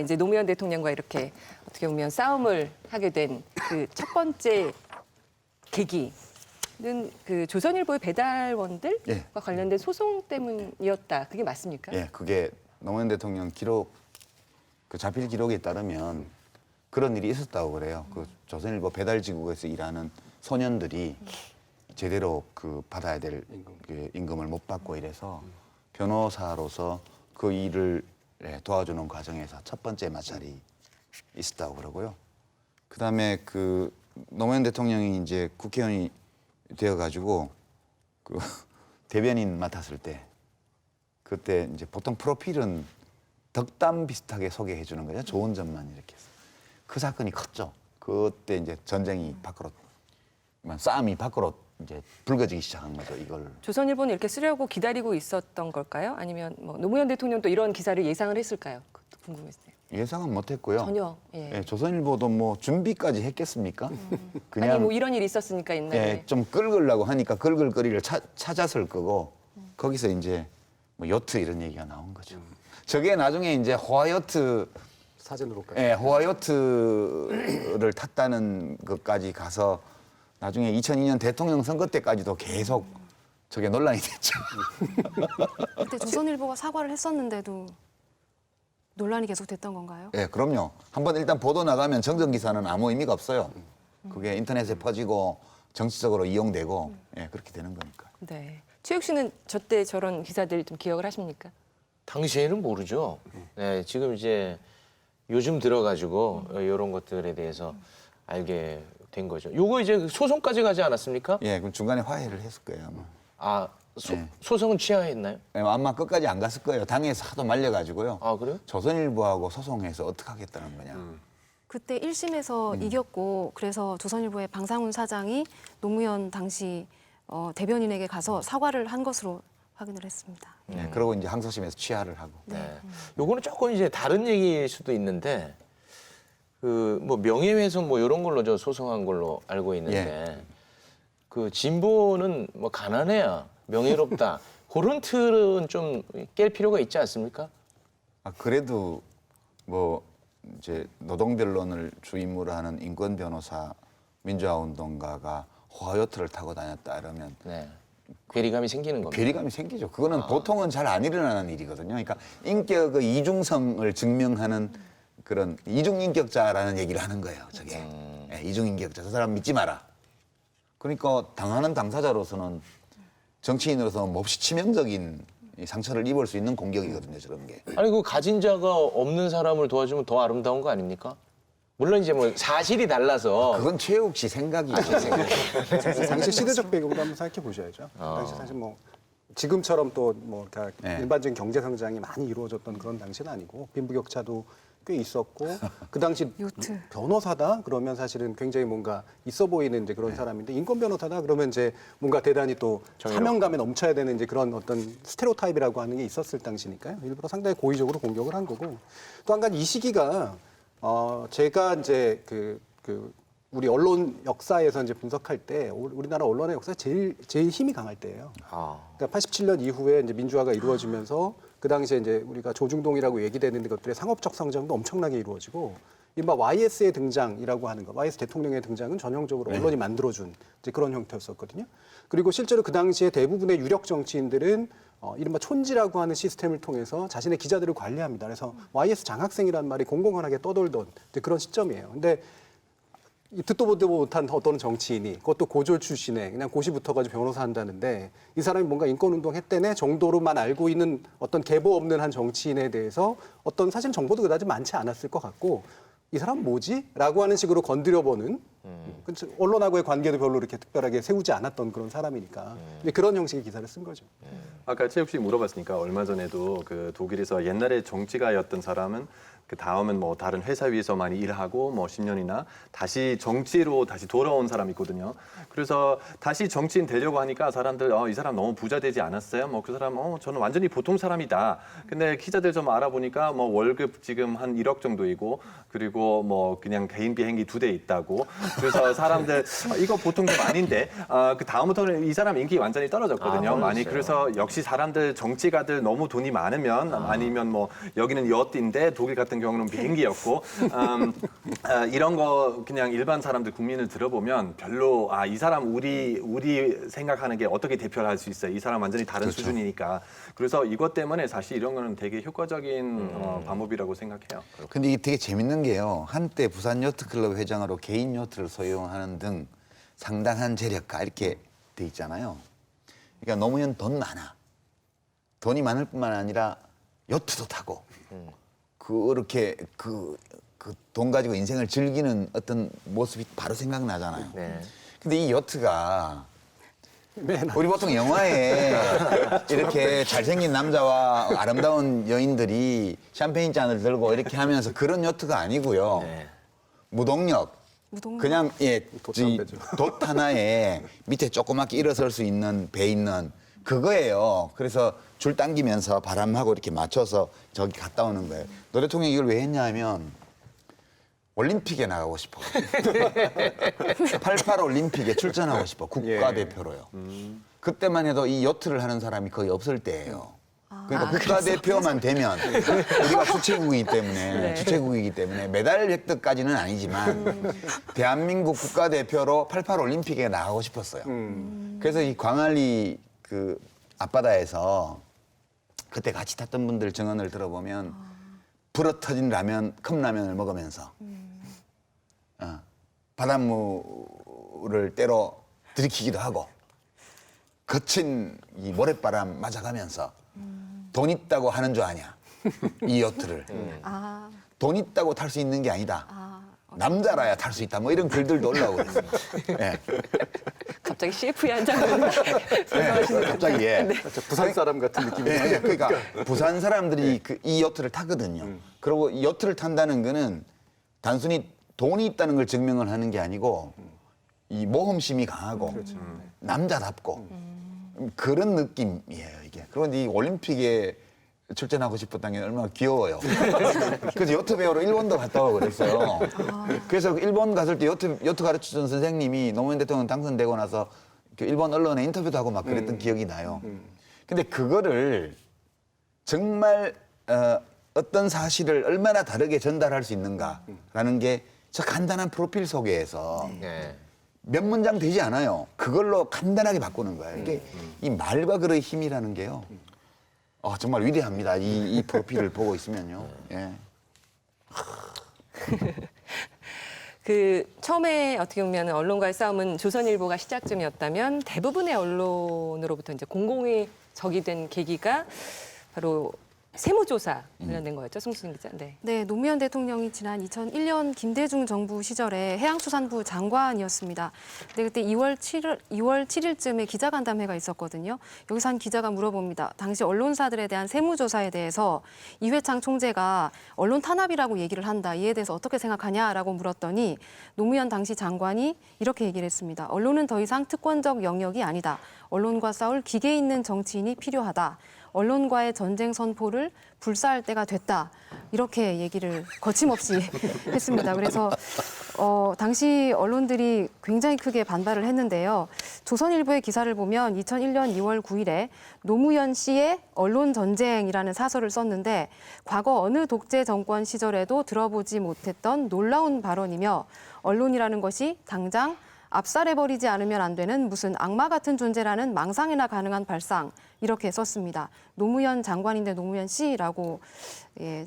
이제 노무현 대통령과 이렇게 어떻게 보면 싸움을 하게 된 그 첫 번째 계기는 그 조선일보의 배달원들과 관련된 소송 때문이었다. 그게 맞습니까? 예, 그게 노무현 대통령 기록, 그 자필 기록에 따르면 그런 일이 있었다고 그래요. 그 조선일보 배달지국에서 일하는 소년들이 제대로 그 받아야 될 임금을 못 받고 이래서 변호사로서 그 일을 도와주는 과정에서 첫 번째 마찰이 있었다고 그러고요. 그다음에 그 노무현 대통령이 이제 국회의원이 되어가지고 그 대변인 맡았을 때 그때 이제 보통 프로필은 덕담 비슷하게 소개해 주는 거죠. 좋은 점만 이렇게 해서. 그 사건이 컸죠. 그때 이제 전쟁이 밖으로, 싸움이 밖으로 이제 불거지기 시작한 거죠. 이걸. 조선일보는 이렇게 쓰려고 기다리고 있었던 걸까요? 아니면 뭐 노무현 대통령도 이런 기사를 예상을 했을까요? 그것도 궁금했어요. 예상은 못했고요. 전혀. 예, 조선일보도 뭐 준비까지 했겠습니까? 그냥 아니 뭐 이런 일이 있었으니까 옛날에. 좀 끌으려고 하니까 끌끌거리를 찾았을 거고 거기서 이제 뭐 요트 이런 얘기가 나온 거죠. 저게 나중에 이제 호화요트 사진으로까지. 예, 호화요트를 탔다는 것까지 가서 나중에 2002년 대통령 선거 때까지도 계속 저게 논란이 됐죠. 그때 조선일보가 사과를 했었는데도 논란이 계속됐던 건가요? 예, 그럼요. 한번 일단 보도 나가면 정정 기사는 아무 의미가 없어요. 그게 인터넷에 퍼지고 정치적으로 이용되고 예, 그렇게 되는 거니까. 네. 최욱 씨는 저 때 저런 기사들 좀 기억을 하십니까? 당시에는 모르죠. 네, 지금 이제 요즘 들어가지고 이런 것들에 대해서 알게 된 거죠. 요거 이제 소송까지 가지 않았습니까? 예, 그럼 중간에 화해를 했을 거예요, 아마. 아, 소송은 취하했나요? 예, 아마 끝까지 안 갔을 거예요. 당에서 하도 말려가지고요. 아, 그래요? 조선일보하고 소송해서 어떻게 하겠다는 거냐. 그때 1심에서 이겼고 그래서 조선일보의 방상훈 사장이 노무현 당시 대변인에게 가서 사과를 한 것으로 확인을 했습니다. 네, 그러고 이제 항소심에서 취하를 하고. 네. 요거는 조금 이제 다른 얘기일 수도 있는데 그 뭐 명예훼손 뭐 이런 걸로 저 소송한 걸로 알고 있는데 그 진보는 뭐 가난해야 명예롭다 그런 틀은 좀 깰 필요가 있지 않습니까? 아, 그래도 뭐 이제 노동변론을 주임무로 하는 인권 변호사 민주화운동가가 호화요트를 타고 다녔다 이러면 네. 괴리감이 생기는 겁니다. 괴리감이 생기죠. 그거는 보통은 잘 안 일어나는 일이거든요. 그러니까 인격의 이중성을 증명하는 그런 이중인격자라는 얘기를 하는 거예요. 저게 예, 이중인격자. 저 사람 믿지 마라. 그러니까 당하는 당사자로서는 정치인으로서는 몹시 치명적인 상처를 입을 수 있는 공격이거든요. 저런 게. 아니 그 가진 자가 없는 사람을 도와주면 더 아름다운 거 아닙니까? 물론 이제 뭐 사실이 달라서 그건 최욱 씨 생각이죠. 당시 시대적 배경도 한번 생각해 보셔야죠. 당시 사실 뭐 지금처럼 또 뭐 네. 일반적인 경제 성장이 많이 이루어졌던 그런 당시는 아니고 빈부격차도 꽤 있었고 그 당시 요트. 변호사다 그러면 사실은 굉장히 뭔가 있어 보이는 이제 그런 사람인데 인권 변호사다 그러면 이제 뭔가 대단히 또 사명감에 넘쳐야 되는 이제 그런 어떤 스테레오타입이라고 하는 게 있었을 당시니까요. 일부러 상당히 고의적으로 공격을 한 거고 또 한 가지 이 시기가 제가 이제 우리 언론 역사에서 이제 분석할 때 우리나라 언론의 역사 제일 힘이 강할 때예요. 그러니까 87년 이후에 이제 민주화가 이루어지면서 그 당시에 이제 우리가 조중동이라고 얘기되는 것들의 상업적 성장도 엄청나게 이루어지고 이른바 YS의 등장이라고 하는 거, YS 대통령의 등장은 전형적으로 언론이 만들어준 이제 그런 형태였었거든요. 그리고 실제로 그 당시에 대부분의 유력 정치인들은 이른바 촌지라고 하는 시스템을 통해서 자신의 기자들을 관리합니다. 그래서 YS 장학생이라는 말이 공공연하게 떠돌던 이제 그런 시점이에요. 근데 듣도 보도 못한 어떤 정치인이 그것도 고졸 출신에 그냥 고시 붙어가지고 변호사 한다는데 이 사람이 뭔가 인권운동 했대네 정도로만 알고 있는 어떤 계보 없는 한 정치인에 대해서 어떤 사실 정보도 그다지 많지 않았을 것 같고 이 사람 뭐지? 라고 하는 식으로 건드려보는 언론하고의 관계도 별로 이렇게 특별하게 세우지 않았던 그런 사람이니까 그런 형식의 기사를 쓴 거죠. 아까 최욱 씨 물어봤으니까 얼마 전에도 그 독일에서 옛날에 정치가였던 사람은 그 다음은 뭐 다른 회사 위에서 많이 일하고 뭐 10년이나 다시 정치로 다시 돌아온 사람이 있거든요. 그래서 다시 정치인 되려고 하니까 사람들 이 사람 너무 부자 되지 않았어요? 뭐 그 사람 저는 완전히 보통 사람이다. 근데 기자들 좀 알아보니까 뭐 월급 지금 한 1억 정도이고 그리고 뭐 그냥 개인 비행기 2대 있다고. 그래서 사람들 이거 보통 좀 아닌데 그 다음부터는 이 사람 인기 완전히 떨어졌거든요. 많이. 그래서 역시 사람들 정치가들 너무 돈이 많으면 아니면 뭐 여기는 여트인데 독일 같은 경우는 비행기였고 이런 거 그냥 일반 사람들 국민을 들어보면 별로 이 사람 우리 생각하는 게 어떻게 대표를 할 수 있어요. 이 사람 완전히 다른 수준이니까. 그래서 이것 때문에 사실 이런 거는 되게 효과적인 방법이라고 생각해요. 근데 이게 되게 재밌는 게요. 한때 부산 요트클럽 회장으로 개인 요트를 소유하는 등 상당한 재력가 이렇게 돼 있잖아요. 그러니까 노무현 돈 많아. 돈이 많을 뿐만 아니라 요트도 타고 그렇게 그 돈 가지고 인생을 즐기는 어떤 모습이 바로 생각나잖아요. 근데 이 요트가 우리 보통 영화에 이렇게 잘생긴 남자와 아름다운 여인들이 샴페인 잔을 들고 이렇게 하면서 그런 요트가 아니고요. 무동력. 그냥 돛 하나에 밑에 조그맣게 일어설 수 있는 배 있는 그거예요. 그래서 줄 당기면서 바람하고 이렇게 맞춰서 저기 갔다 오는 거예요. 노 대통령이 이걸 왜 했냐 하면 올림픽에 나가고 싶어. 88 올림픽에 출전하고 싶어. 국가대표로요. 그때만 해도 이 요트를 하는 사람이 거의 없을 때예요. 그러니까 국가대표만 되면 우리가 주최국이기 때문에 메달 획득까지는 아니지만 대한민국 국가대표로 88 올림픽에 나가고 싶었어요. 그래서 이 광안리 그 앞바다에서 그때 같이 탔던 분들 증언을 들어보면 불어터진 라면, 컵라면을 먹으면서 바닷물을 때로 들이키기도 하고 거친 이 모래바람 맞아가면서 돈 있다고 하는 줄 아냐, 이 요트를. 돈 있다고 탈 수 있는 게 아니다. 남자라야 탈 수 있다. 뭐 이런 글들도 올라오고 그랬어요. 예. 갑자기 CF의 한 장면을 네, 갑자기 예. 부산 사람 같은 느낌이. 예, 그러니까 부산 사람들이 이 요트를 타거든요. 그리고 이 요트를 탄다는 거는 단순히 돈이 있다는 걸 증명을 하는 게 아니고 이 모험심이 강하고 남자답고 그런 느낌이에요, 이게. 그런데 이 올림픽에 출전하고 싶었다는 게 얼마나 귀여워요. 그래서 요트 배우러 일본도 갔다 오고 그랬어요. 그래서 일본 갔을 때 요트 가르쳐준 선생님이 노무현 대통령 당선되고 나서 일본 언론에 인터뷰도 하고 막 그랬던 기억이 나요. 근데 그거를 정말 어떤 사실을 얼마나 다르게 전달할 수 있는가라는 게 저 간단한 프로필 소개에서 몇 문장 되지 않아요. 그걸로 간단하게 바꾸는 거예요. 이게 이 말과 글의 힘이라는 게요. 정말 위대합니다. 이 프로필을 보고 있으면요. 예. 그 처음에 어떻게 보면 언론과의 싸움은 조선일보가 시작점이었다면 대부분의 언론으로부터 이제 공공의 적이 된 계기가 바로 세무조사 관련된 거였죠, 송수진 기자. 네, 노무현 대통령이 지난 2001년 김대중 정부 시절에 해양수산부 장관이었습니다. 근데 그때 2월 7일쯤에 기자간담회가 있었거든요. 여기서 한 기자가 물어봅니다. 당시 언론사들에 대한 세무조사에 대해서 이회창 총재가 언론 탄압이라고 얘기를 한다. 이에 대해서 어떻게 생각하냐라고 물었더니 노무현 당시 장관이 이렇게 얘기를 했습니다. 언론은 더 이상 특권적 영역이 아니다. 언론과 싸울 기계 있는 정치인이 필요하다. 언론과의 전쟁 선포를 불사할 때가 됐다. 이렇게 얘기를 거침없이 했습니다. 그래서 당시 언론들이 굉장히 크게 반발을 했는데요. 조선일보의 기사를 보면 2001년 2월 9일에 노무현 씨의 언론 전쟁이라는 사설을 썼는데 과거 어느 독재 정권 시절에도 들어보지 못했던 놀라운 발언이며 언론이라는 것이 당장 압살해버리지 않으면 안 되는 무슨 악마 같은 존재라는 망상이나 가능한 발상 이렇게 썼습니다. 노무현 장관인데 노무현 씨라고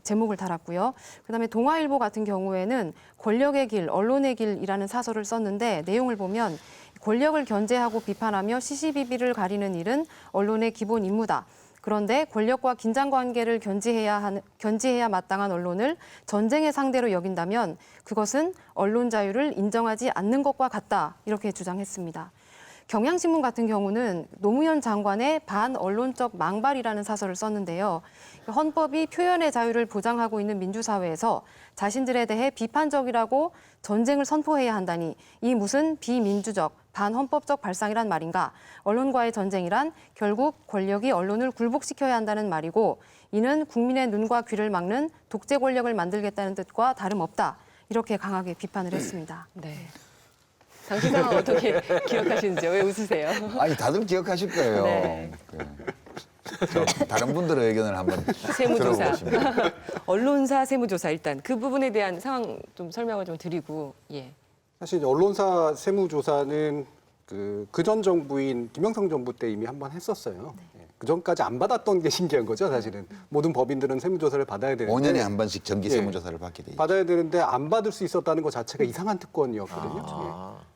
제목을 달았고요. 그다음에 동아일보 같은 경우에는 권력의 길, 언론의 길이라는 사설을 썼는데 내용을 보면 권력을 견제하고 비판하며 시시비비를 가리는 일은 언론의 기본 임무다. 그런데 권력과 긴장관계를 견지해야 마땅한 언론을 전쟁의 상대로 여긴다면 그것은 언론 자유를 인정하지 않는 것과 같다. 이렇게 주장했습니다. 경향신문 같은 경우는 노무현 장관의 반언론적 망발이라는 사설을 썼는데요. 헌법이 표현의 자유를 보장하고 있는 민주사회에서 자신들에 대해 비판적이라고 전쟁을 선포해야 한다니 이 무슨 비민주적, 반헌법적 발상이란 말인가. 언론과의 전쟁이란 결국 권력이 언론을 굴복시켜야 한다는 말이고 이는 국민의 눈과 귀를 막는 독재 권력을 만들겠다는 뜻과 다름없다. 이렇게 강하게 비판을 했습니다. 네. 당시 상황 어떻게 기억하시는지요? 왜 웃으세요? 아니 다들 기억하실 거예요. 네. 다른 분들의 의견을 한번 세무조사. 들어보겠습니다. 언론사 세무조사 일단 그 부분에 대한 상황 좀 설명을 좀 드리고 사실 이제 언론사 세무조사는 그 전 정부인 김영삼 정부 때 이미 한번 했었어요. 그 전까지 안 받았던 게 신기한 거죠, 사실은. 모든 법인들은 세무조사를 받아야 되는데 5년에 한 번씩 정기 세무조사를 받게 돼 있죠. 받아야 되는데 안 받을 수 있었다는 것 자체가 이상한 특권이었거든요.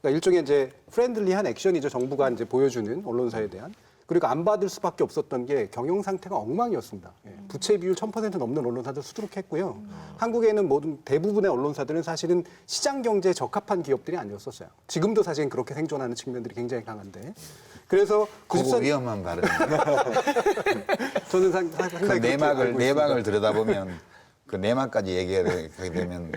그러니까 일종의 이제 프렌들리한 액션이죠, 정부가 이제 보여주는 언론사에 대한. 그리고 안 받을 수밖에 없었던 게 경영 상태가 엉망이었습니다. 부채 비율 1000% 넘는 언론사들 수두룩했고요. 한국에는 모든 대부분의 언론사들은 사실은 시장 경제에 적합한 기업들이 아니었었어요. 지금도 사실은 그렇게 생존하는 측면들이 굉장히 강한데. 그래서 그거 위험한 발언. 저는 상당히 내막을 들여다보면 그 내막까지 얘기하게 되면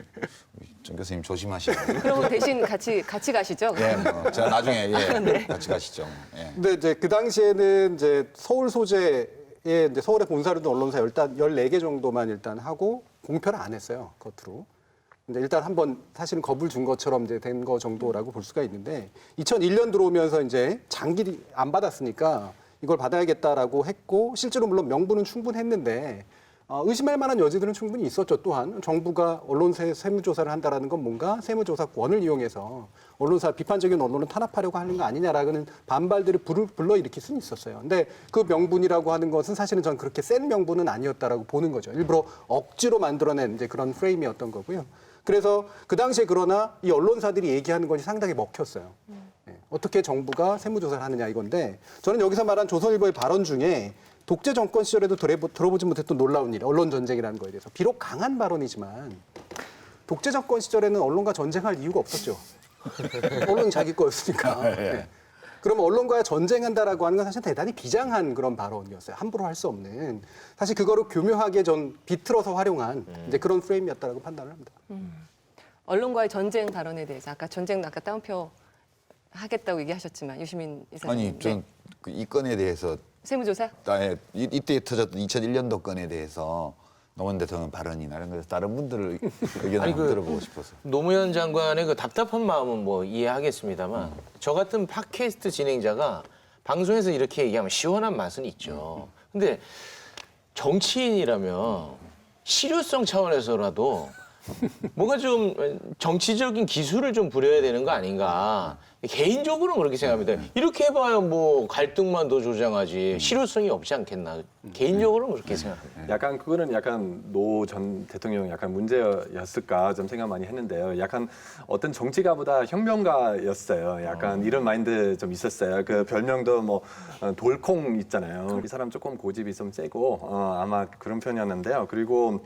정 교수님 조심하시고. 그럼 대신 같이 가시죠. 예, 뭐 제가 나중에 네. 같이 가시죠. 예. 근데 이제 그 당시에는 이제 서울 소재에 이제 서울에 본사를 둔 언론사 일단 14개 정도만 일단 하고 공표를 안 했어요, 겉으로. 근데 일단 한번 사실은 겁을 준 것처럼 이제 된 거 정도라고 볼 수가 있는데 2001년 들어오면서 이제 장기 안 받았으니까 이걸 받아야겠다라고 했고 실제로 물론 명분은 충분했는데 의심할 만한 여지들은 충분히 있었죠. 또한 정부가 언론사 세무조사를 한다라는 건 뭔가 세무조사권을 이용해서 언론사 비판적인 언론을 탄압하려고 하는 거 아니냐라는 반발들을 불러일으킬 수는 있었어요. 근데 그 명분이라고 하는 것은 사실은 전 그렇게 센 명분은 아니었다라고 보는 거죠. 일부러 억지로 만들어낸 이제 그런 프레임이었던 거고요. 그래서 그 당시에 그러나 이 언론사들이 얘기하는 것이 상당히 먹혔어요. 어떻게 정부가 세무조사를 하느냐 이건데 저는 여기서 말한 조선일보의 발언 중에 독재 정권 시절에도 들어보지 못했던 놀라운 일, 언론 전쟁이라는 거에 대해서 비록 강한 발언이지만 독재 정권 시절에는 언론과 전쟁할 이유가 없었죠. 언론이 자기 거였으니까. 네. 그러면 언론과 전쟁한다라고 하는 건 사실 대단히 비장한 그런 발언이었어요. 함부로 할 수 없는. 사실 그거를 교묘하게 전 비틀어서 활용한 이제 그런 프레임이었다고 판단을 합니다. 언론과의 전쟁 발언에 대해서 아까 따옴표 하겠다고 얘기하셨지만 유시민 이사장님. 아니, 전 이 건에 대해서 세무조사? 이때 터졌던 2001년도 건에 대해서 노무현 대통령 발언이나 이런 거에서 다른 분들의 의견을 한번 들어보고 싶어서. 노무현 장관의 그 답답한 마음은 뭐 이해하겠습니다만 저 같은 팟캐스트 진행자가 방송에서 이렇게 얘기하면 시원한 맛은 있죠. 근데 정치인이라면 실효성 차원에서라도 뭔가 좀 정치적인 기술을 좀 부려야 되는 거 아닌가. 개인적으로는 그렇게 생각합니다. 이렇게 해봐야 뭐 갈등만 더 조장하지 실효성이 없지 않겠나. 개인적으로는 그렇게 생각합니다. 약간 그거는 약간 노 전 대통령 약간 문제였을까 좀 생각 많이 했는데요. 약간 어떤 정치가보다 혁명가였어요. 약간 이런 마인드 좀 있었어요. 그 별명도 뭐 돌콩 있잖아요. 이 사람 조금 고집이 좀 세고 아마 그런 편이었는데요. 그리고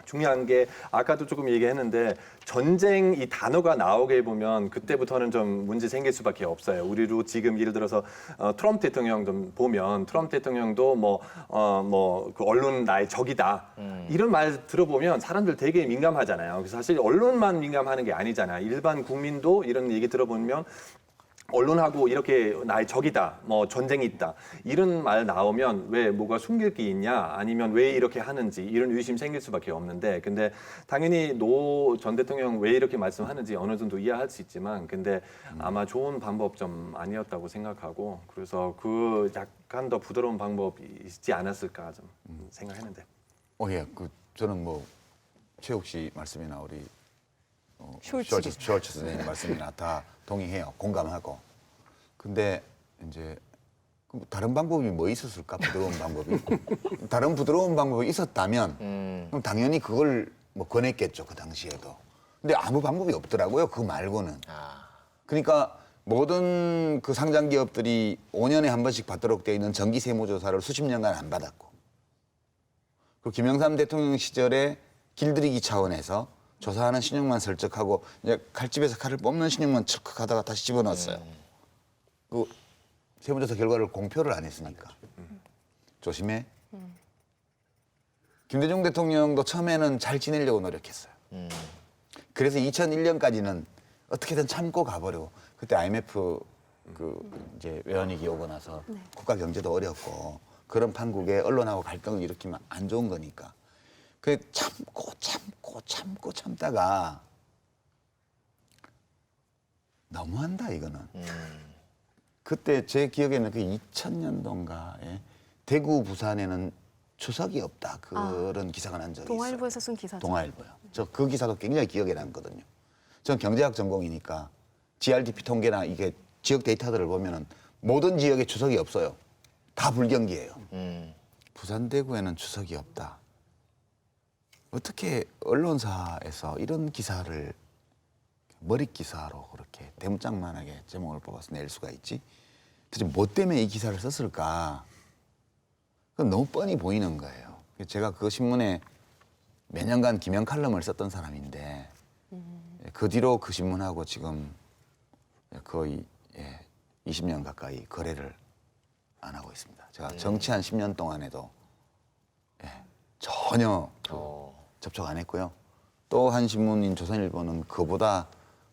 중요한 게 아까도 조금 얘기했는데 전쟁 이 단어가 나오게 보면 그때부터는 좀 문제 생길 수밖에 없어요. 우리도 지금 예를 들어서 트럼프 대통령 좀 보면 트럼프 대통령도 그 언론 나의 적이다 이런 말 들어보면 사람들 되게 민감하잖아요. 그래서 사실 언론만 민감하는 게 아니잖아요. 일반 국민도 이런 얘기 들어보면 언론하고 이렇게 나의 적이다, 뭐 전쟁이 있다 이런 말 나오면 왜 뭐가 숨길 게 있냐 아니면 왜 이렇게 하는지 이런 의심 생길 수밖에 없는데 근데 당연히 노 전 대통령 왜 이렇게 말씀하는지 어느 정도 이해할 수 있지만 근데 아마 좋은 방법 좀 아니었다고 생각하고 그래서 그 약간 더 부드러운 방법이 있지 않았을까 좀 생각했는데. 예, 저는 뭐 최욱 씨 말씀이나 우리 숄츠 선생님 말씀이나 다 동의해요. 공감하고. 근데 이제 다른 방법이 뭐 있었을까? 부드러운 방법이. 다른 부드러운 방법이 있었다면 그럼 당연히 그걸 뭐 권했겠죠. 그 당시에도. 근데 아무 방법이 없더라고요. 그거 말고는. 그러니까 모든 그 상장 기업들이 5년에 한 번씩 받도록 되어 있는 정기 세무조사를 수십 년간 안 받았고 그리고 김영삼 대통령 시절에 길들이기 차원에서 조사하는 신용만 설적하고 이제 칼집에서 칼을 뽑는 신용만 척하다가 다시 집어넣었어요. 그 세무조사 결과를 공표를 안 했으니까. 조심해. 김대중 대통령도 처음에는 잘 지내려고 노력했어요. 그래서 2001년까지는 어떻게든 참고 가버리고 그때 IMF 이제 외환위기 오고 나서 국가 경제도 어렵고 그런 판국에 언론하고 갈등을 일으키면 안 좋은 거니까. 그 참다가 너무한다 이거는. 그때 제 기억에는 그 2000년도인가에 대구 부산에는 추석이 없다 그런 기사가 난 적이 있어요. 동아일보에서 쓴 기사죠. 동아일보요. 저 그 기사도 굉장히 기억에 남거든요. 전 경제학 전공이니까 GRDP 통계나 이게 지역 데이터들을 보면은 모든 지역에 추석이 없어요. 다 불경기예요. 부산 대구에는 추석이 없다. 어떻게 언론사에서 이런 기사를 머릿 기사로 그렇게 대문짝만하게 제목을 뽑아서 낼 수가 있지? 도대체 뭐 때문에 이 기사를 썼을까? 그건 너무 뻔히 보이는 거예요. 제가 그 신문에 몇 년간 기명 칼럼을 썼던 사람인데 그 뒤로 그 신문하고 지금 거의 20년 가까이 거래를 안 하고 있습니다. 제가 정치 한 10년 동안에도 전혀 접촉 안 했고요. 또 한 신문인 조선일보는 그보다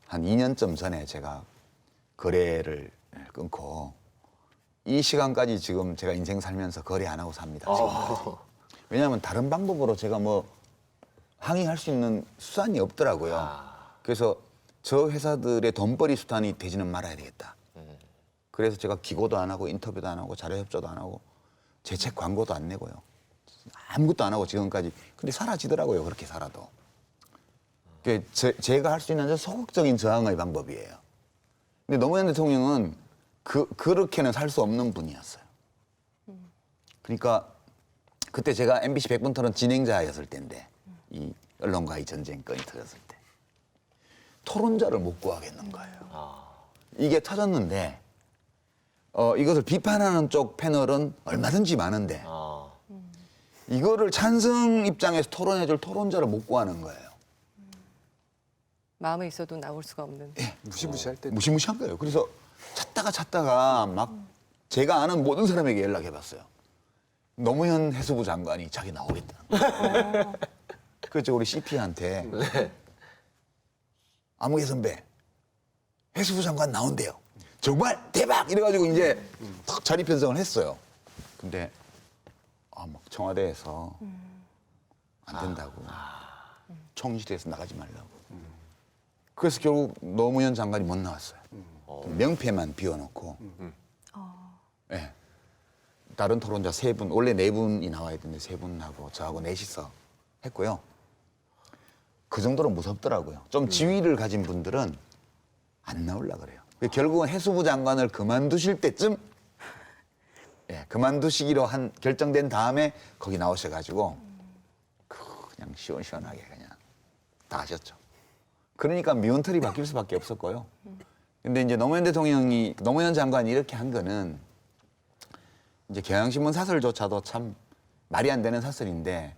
한 2년쯤 전에 제가 거래를 끊고 이 시간까지 지금 제가 인생 살면서 거래 안 하고 삽니다. 왜냐하면 다른 방법으로 제가 뭐 항의할 수 있는 수단이 없더라고요. 그래서 저 회사들의 돈벌이 수단이 되지는 말아야 되겠다. 그래서 제가 기고도 안 하고 인터뷰도 안 하고 자료 협조도 안 하고 제 책 광고도 안 내고요. 아무것도 안 하고 지금까지. 근데 사라지더라고요. 그렇게 살아도. 제가 할 수 있는 아주 소극적인 저항의 방법이에요. 근데 노무현 대통령은 그렇게는 살 수 없는 분이었어요. 그러니까 그때 제가 MBC 100분 토론 진행자였을 때인데 이 언론과의 전쟁 건이 터졌을 때 토론자를 못 구하겠는 거예요. 이게 터졌는데 이것을 비판하는 쪽 패널은 얼마든지 많은데 이거를 찬성 입장에서 토론해줄 토론자를 못 구하는 거예요. 마음에 있어도 나올 수가 없는. 무시무시할 때. 무시무시한 거예요. 그래서 찾다가 막 제가 아는 모든 사람에게 연락해봤어요. 노무현 해수부 장관이 자기 나오겠다. 그래서 우리 CP한테 아무개 선배 해수부 장관 나온대요. 정말 대박! 이래가지고 이제 탁 자리 편성을 했어요. 근데 막 청와대에서 안 된다고. 총리실에서 나가지 말라고. 그래서 결국 노무현 장관이 못 나왔어요. 명패만 비워놓고. 네. 다른 토론자 3분, 원래 4분이 나와야 되는데 3분하고 저하고 넷이서 했고요. 그 정도로 무섭더라고요. 좀 지위를 가진 분들은 안 나오려고 그래요. 결국은 해수부 장관을 그만두실 때쯤 그만두시기로 결정된 다음에 거기 나오셔가지고 그냥 시원시원하게 그냥 다 하셨죠. 그러니까 미운털이 바뀔 수밖에 없었고요. 근데 이제 노무현 장관이 이렇게 한 거는 이제 경향신문 사설조차도 참 말이 안 되는 사설인데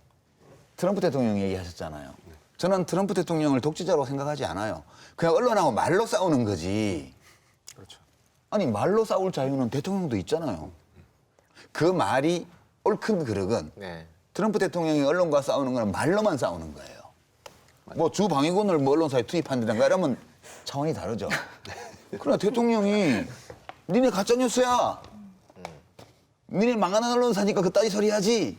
트럼프 대통령 얘기하셨잖아요. 저는 트럼프 대통령을 독재자로 생각하지 않아요. 그냥 언론하고 말로 싸우는 거지. 그렇죠. 아니 말로 싸울 자유는 대통령도 있잖아요. 그 말이 옳든 그르건 트럼프 대통령이 언론과 싸우는 건 말로만 싸우는 거예요. 뭐 주 방위군을 뭐 언론사에 투입한다든가 이러면 차원이 다르죠. 그러나 대통령이 니네 가짜뉴스야. 니네 망하는 언론사니까 그따위 소리 하지.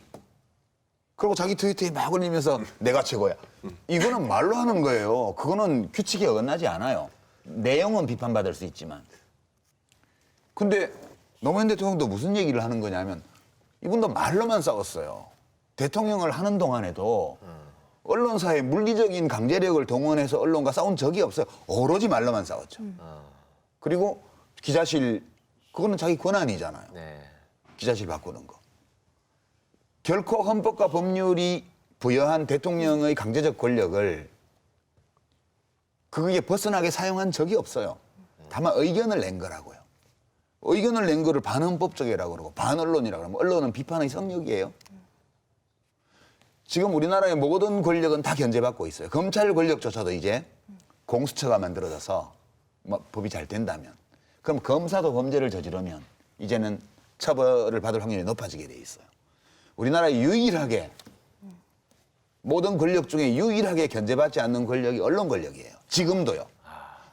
그리고 자기 트위터에 막 올리면서 내가 최고야. 이거는 말로 하는 거예요. 그거는 규칙에 어긋나지 않아요. 내용은 비판받을 수 있지만. 근데 노무현 대통령도 무슨 얘기를 하는 거냐면 이분도 말로만 싸웠어요. 대통령을 하는 동안에도 언론사의 물리적인 강제력을 동원해서 언론과 싸운 적이 없어요. 오로지 말로만 싸웠죠. 그리고 기자실, 그거는 자기 권한이잖아요. 기자실 바꾸는 거. 결코 헌법과 법률이 부여한 대통령의 강제적 권력을 그게 벗어나게 사용한 적이 없어요. 다만 의견을 낸 거라고요. 의견을 낸 거를 반헌법적이라고 그러고 반언론이라고 그러면 언론은 비판의 성역이에요. 지금 우리나라의 모든 권력은 다 견제받고 있어요. 검찰 권력조차도 이제 공수처가 만들어져서 뭐 법이 잘 된다면 그럼 검사도 범죄를 저지르면 이제는 처벌을 받을 확률이 높아지게 돼 있어요. 우리나라에 유일하게 모든 권력 중에 유일하게 견제받지 않는 권력이 언론 권력이에요. 지금도요.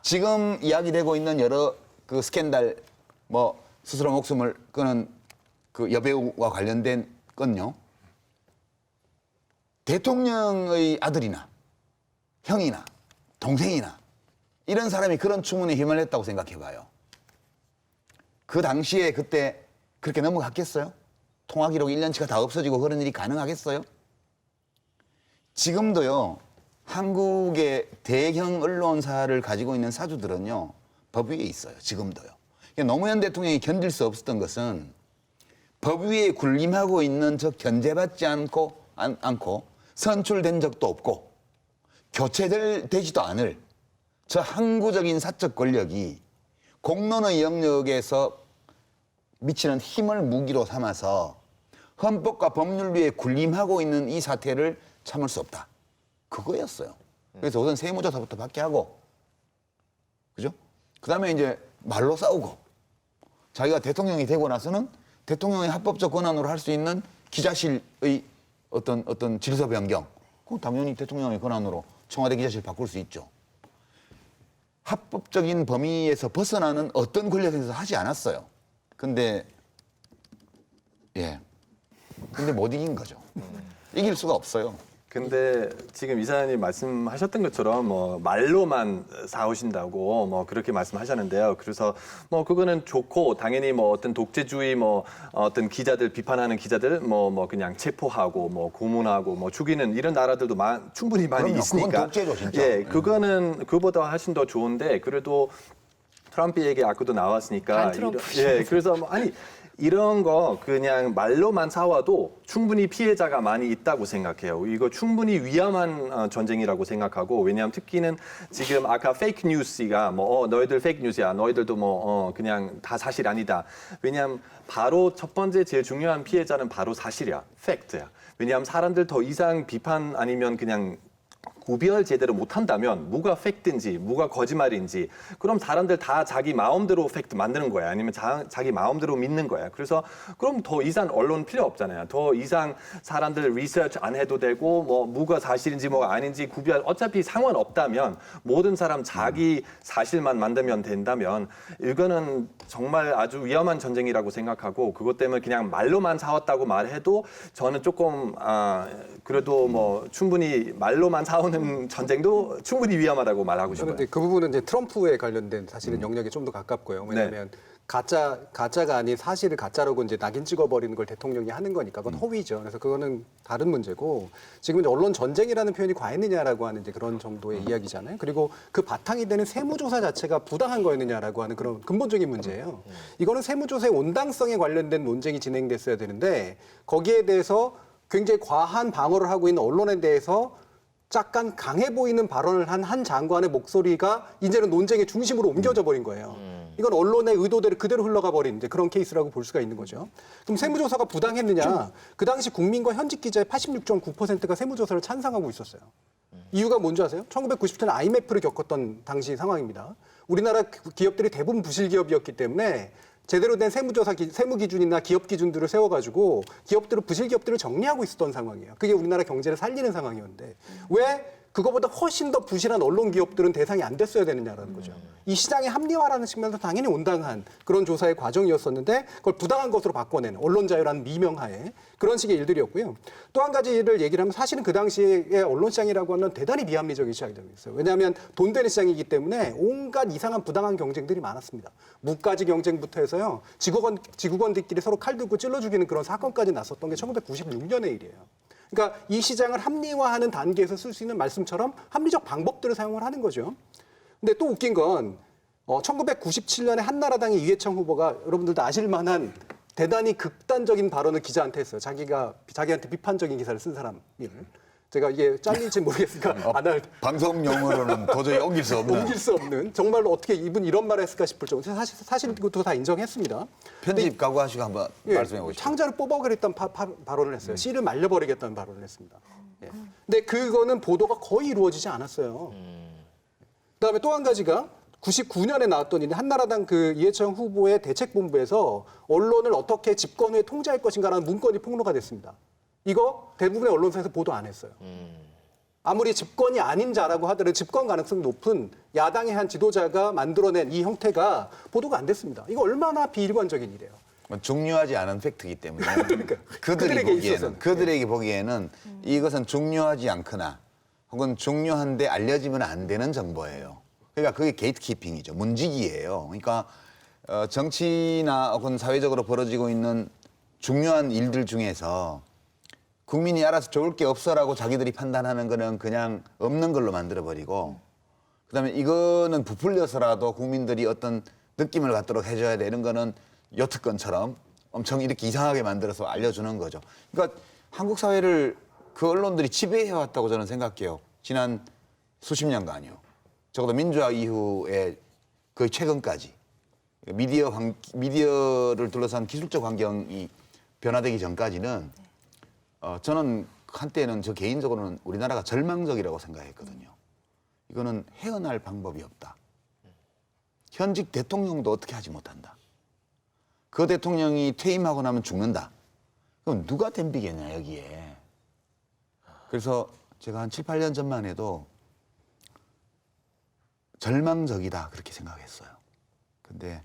지금 이야기되고 있는 여러 그 스캔들 뭐 스스로 목숨을 끊은 그 여배우와 관련된 건요. 대통령의 아들이나 형이나 동생이나 이런 사람이 그런 추문에 휘말렸다고 생각해봐요. 그 당시에 그때 그렇게 넘어갔겠어요? 통화 기록 1년치가 다 없어지고 그런 일이 가능하겠어요? 지금도요. 한국의 대형 언론사를 가지고 있는 사주들은요. 법 위에 있어요. 지금도요. 노무현 대통령이 견딜 수 없었던 것은 법 위에 군림하고 있는 저 견제받지 않고 선출된 적도 없고 교체되지도 않을 저 항구적인 사적 권력이 공론의 영역에서 미치는 힘을 무기로 삼아서 헌법과 법률 위에 군림하고 있는 이 사태를 참을 수 없다. 그거였어요. 그래서 우선 세무조사부터 받게 하고, 그죠? 그 다음에 이제 말로 싸우고, 자기가 대통령이 되고 나서는 대통령의 합법적 권한으로 할 수 있는 기자실의 어떤 질서 변경, 그건 당연히 대통령의 권한으로 청와대 기자실 바꿀 수 있죠. 합법적인 범위에서 벗어나는 어떤 권력에서 하지 않았어요. 근데 못 이긴 거죠. 이길 수가 없어요. 근데 지금 이사장님 말씀하셨던 것처럼 뭐 말로만 싸우신다고 뭐 그렇게 말씀하셨는데요. 그래서 뭐 그거는 좋고 당연히 뭐 어떤 독재주의 뭐 어떤 기자들 비판하는 기자들 뭐 그냥 체포하고 뭐 고문하고 뭐 죽이는 이런 나라들도 충분히 많이 그럼요. 있으니까. 그건 독재죠, 진짜. 예, 그거는 그보다 훨씬 더 좋은데 그래도 트럼프 얘기 아까도 나왔으니까. 반트럼프. 예, 그래서 뭐 아니. 이런 거 그냥 말로만 싸워도 충분히 피해자가 많이 있다고 생각해요. 이거 충분히 위험한 전쟁이라고 생각하고 왜냐하면 특히는 지금 아까 페이크 뉴스가 뭐 너희들 페이크 뉴스야. 너희들도 뭐 그냥 다 사실 아니다. 왜냐하면 바로 첫 번째 제일 중요한 피해자는 바로 사실이야. 팩트야. 왜냐하면 사람들 더 이상 비판 아니면 그냥 구별 제대로 못한다면 뭐가 팩트인지 뭐가 거짓말인지 그럼 사람들 다 자기 마음대로 팩트 만드는 거야 아니면 자기 마음대로 믿는 거야. 그래서 그럼 더 이상 언론 필요 없잖아요. 더 이상 사람들 리서치 안 해도 되고 뭐 뭐가 사실인지 뭐가 아닌지 구별 어차피 상관없다면 모든 사람 자기 사실만 만들면 된다면 이거는 정말 아주 위험한 전쟁이라고 생각하고 그것 때문에 그냥 말로만 싸웠다고 말해도 저는 조금 그래도 뭐 충분히 말로만 싸우는 전쟁도 충분히 위험하다고 말하고 싶어요. 그런데 그 부분은 이제 트럼프에 관련된 사실은 영역에 좀 더 가깝고요. 왜냐하면 가짜가 아닌 사실을 가짜라고 이제 낙인 찍어버리는 걸 대통령이 하는 거니까 그건 허위죠. 그래서 그거는 다른 문제고 지금 이제 언론 전쟁이라는 표현이 과했느냐라고 하는 이제 그런 정도의 이야기잖아요. 그리고 그 바탕이 되는 세무조사 자체가 부당한 거였느냐라고 하는 그런 근본적인 문제예요. 이거는 세무조사의 온당성에 관련된 논쟁이 진행됐어야 되는데 거기에 대해서 굉장히 과한 방어를 하고 있는 언론에 대해서 약간 강해 보이는 발언을 한 장관의 목소리가 이제는 논쟁의 중심으로 옮겨져 버린 거예요. 이건 언론의 의도대로 그대로 흘러가 버린 이제 그런 케이스라고 볼 수가 있는 거죠. 그럼 세무조사가 부당했느냐? 그 당시 국민과 현직 기자의 86.9%가 세무조사를 찬성하고 있었어요. 이유가 뭔지 아세요? 1997년 IMF를 겪었던 당시 상황입니다. 우리나라 기업들이 대부분 부실 기업이었기 때문에 제대로 된 세무조사 세무 기준이나 기업 기준들을 세워가지고 부실 기업들을 정리하고 있었던 상황이에요. 그게 우리나라 경제를 살리는 상황이었는데 왜 그거보다 훨씬 더 부실한 언론 기업들은 대상이 안 됐어야 되느냐라는 거죠. 이 시장의 합리화라는 측면에서 당연히 온당한 그런 조사의 과정이었었는데 그걸 부당한 것으로 바꿔내는 언론 자유라는 미명하에 그런 식의 일들이었고요. 또 한 가지를 얘기를 하면 사실은 그 당시에 언론 시장이라고 하면 대단히 비합리적인 시장이 되고 있어요. 왜냐하면 돈 되는 시장이기 때문에 온갖 이상한 부당한 경쟁들이 많았습니다. 무가지 경쟁부터 해서요. 지구건들끼리 서로 칼 들고 찔러 죽이는 그런 사건까지 났었던 게 1996년의 일이에요. 그러니까 이 시장을 합리화하는 단계에서 쓸 수 있는 말씀처럼 합리적 방법들을 사용을 하는 거죠. 근데 또 웃긴 건 1997년에 한나라당의 이해창 후보가 여러분들도 아실 만한 대단히 극단적인 발언을 기자한테 했어요. 자기한테 비판적인 기사를 쓴 사람을. 제가 이게 잘릴지 모르겠으니까 안 할. 방송용으로는 도저히 옮길 수 없는. 정말로 어떻게 이분 이런 말을 했을까 싶을 정도. 사실 그것도 다 인정했습니다. 편집 각오하시고 한번 말씀해 보시죠. 창자를 뽑아버리겠다는 발언을 했어요. 씨를 말려버리겠다는 발언을 했습니다. 근데 그거는 보도가 거의 이루어지지 않았어요. 그다음에 또 한 가지가 99년에 나왔던 일인데 한나라당 그 이해창 후보의 대책본부에서 언론을 어떻게 집권 후에 통제할 것인가라는 문건이 폭로가 됐습니다. 이거 대부분의 언론사에서 보도 안 했어요. 아무리 집권이 아닌 자라고 하더라도 집권 가능성이 높은 야당의 한 지도자가 만들어낸 이 형태가 보도가 안 됐습니다. 이거 얼마나 비일관적인 일이에요. 중요하지 않은 팩트이기 때문에 그러니까 그들에게 보기에는 이것은 중요하지 않거나 혹은 중요한데 알려지면 안 되는 정보예요. 그러니까 그게 게이트키핑이죠. 문지기예요. 그러니까 정치나 혹은 사회적으로 벌어지고 있는 중요한 일들 중에서 국민이 알아서 좋을 게 없어라고 자기들이 판단하는 거는 그냥 없는 걸로 만들어버리고 그다음에 이거는 부풀려서라도 국민들이 어떤 느낌을 갖도록 해줘야 돼. 이런 거는 여특권처럼 엄청 이렇게 이상하게 만들어서 알려주는 거죠. 그러니까 한국 사회를 그 언론들이 지배해왔다고 저는 생각해요. 지난 수십 년간요. 적어도 민주화 이후에 거의 최근까지 미디어를 둘러싼 기술적 환경이 변화되기 전까지는 저는 한때는 저 개인적으로는 우리나라가 절망적이라고 생각했거든요. 이거는 헤어날 방법이 없다. 현직 대통령도 어떻게 하지 못한다. 그 대통령이 퇴임하고 나면 죽는다. 그럼 누가 덤비겠냐 여기에. 그래서 제가 한 7, 8년 전만 해도 절망적이다 그렇게 생각했어요. 근데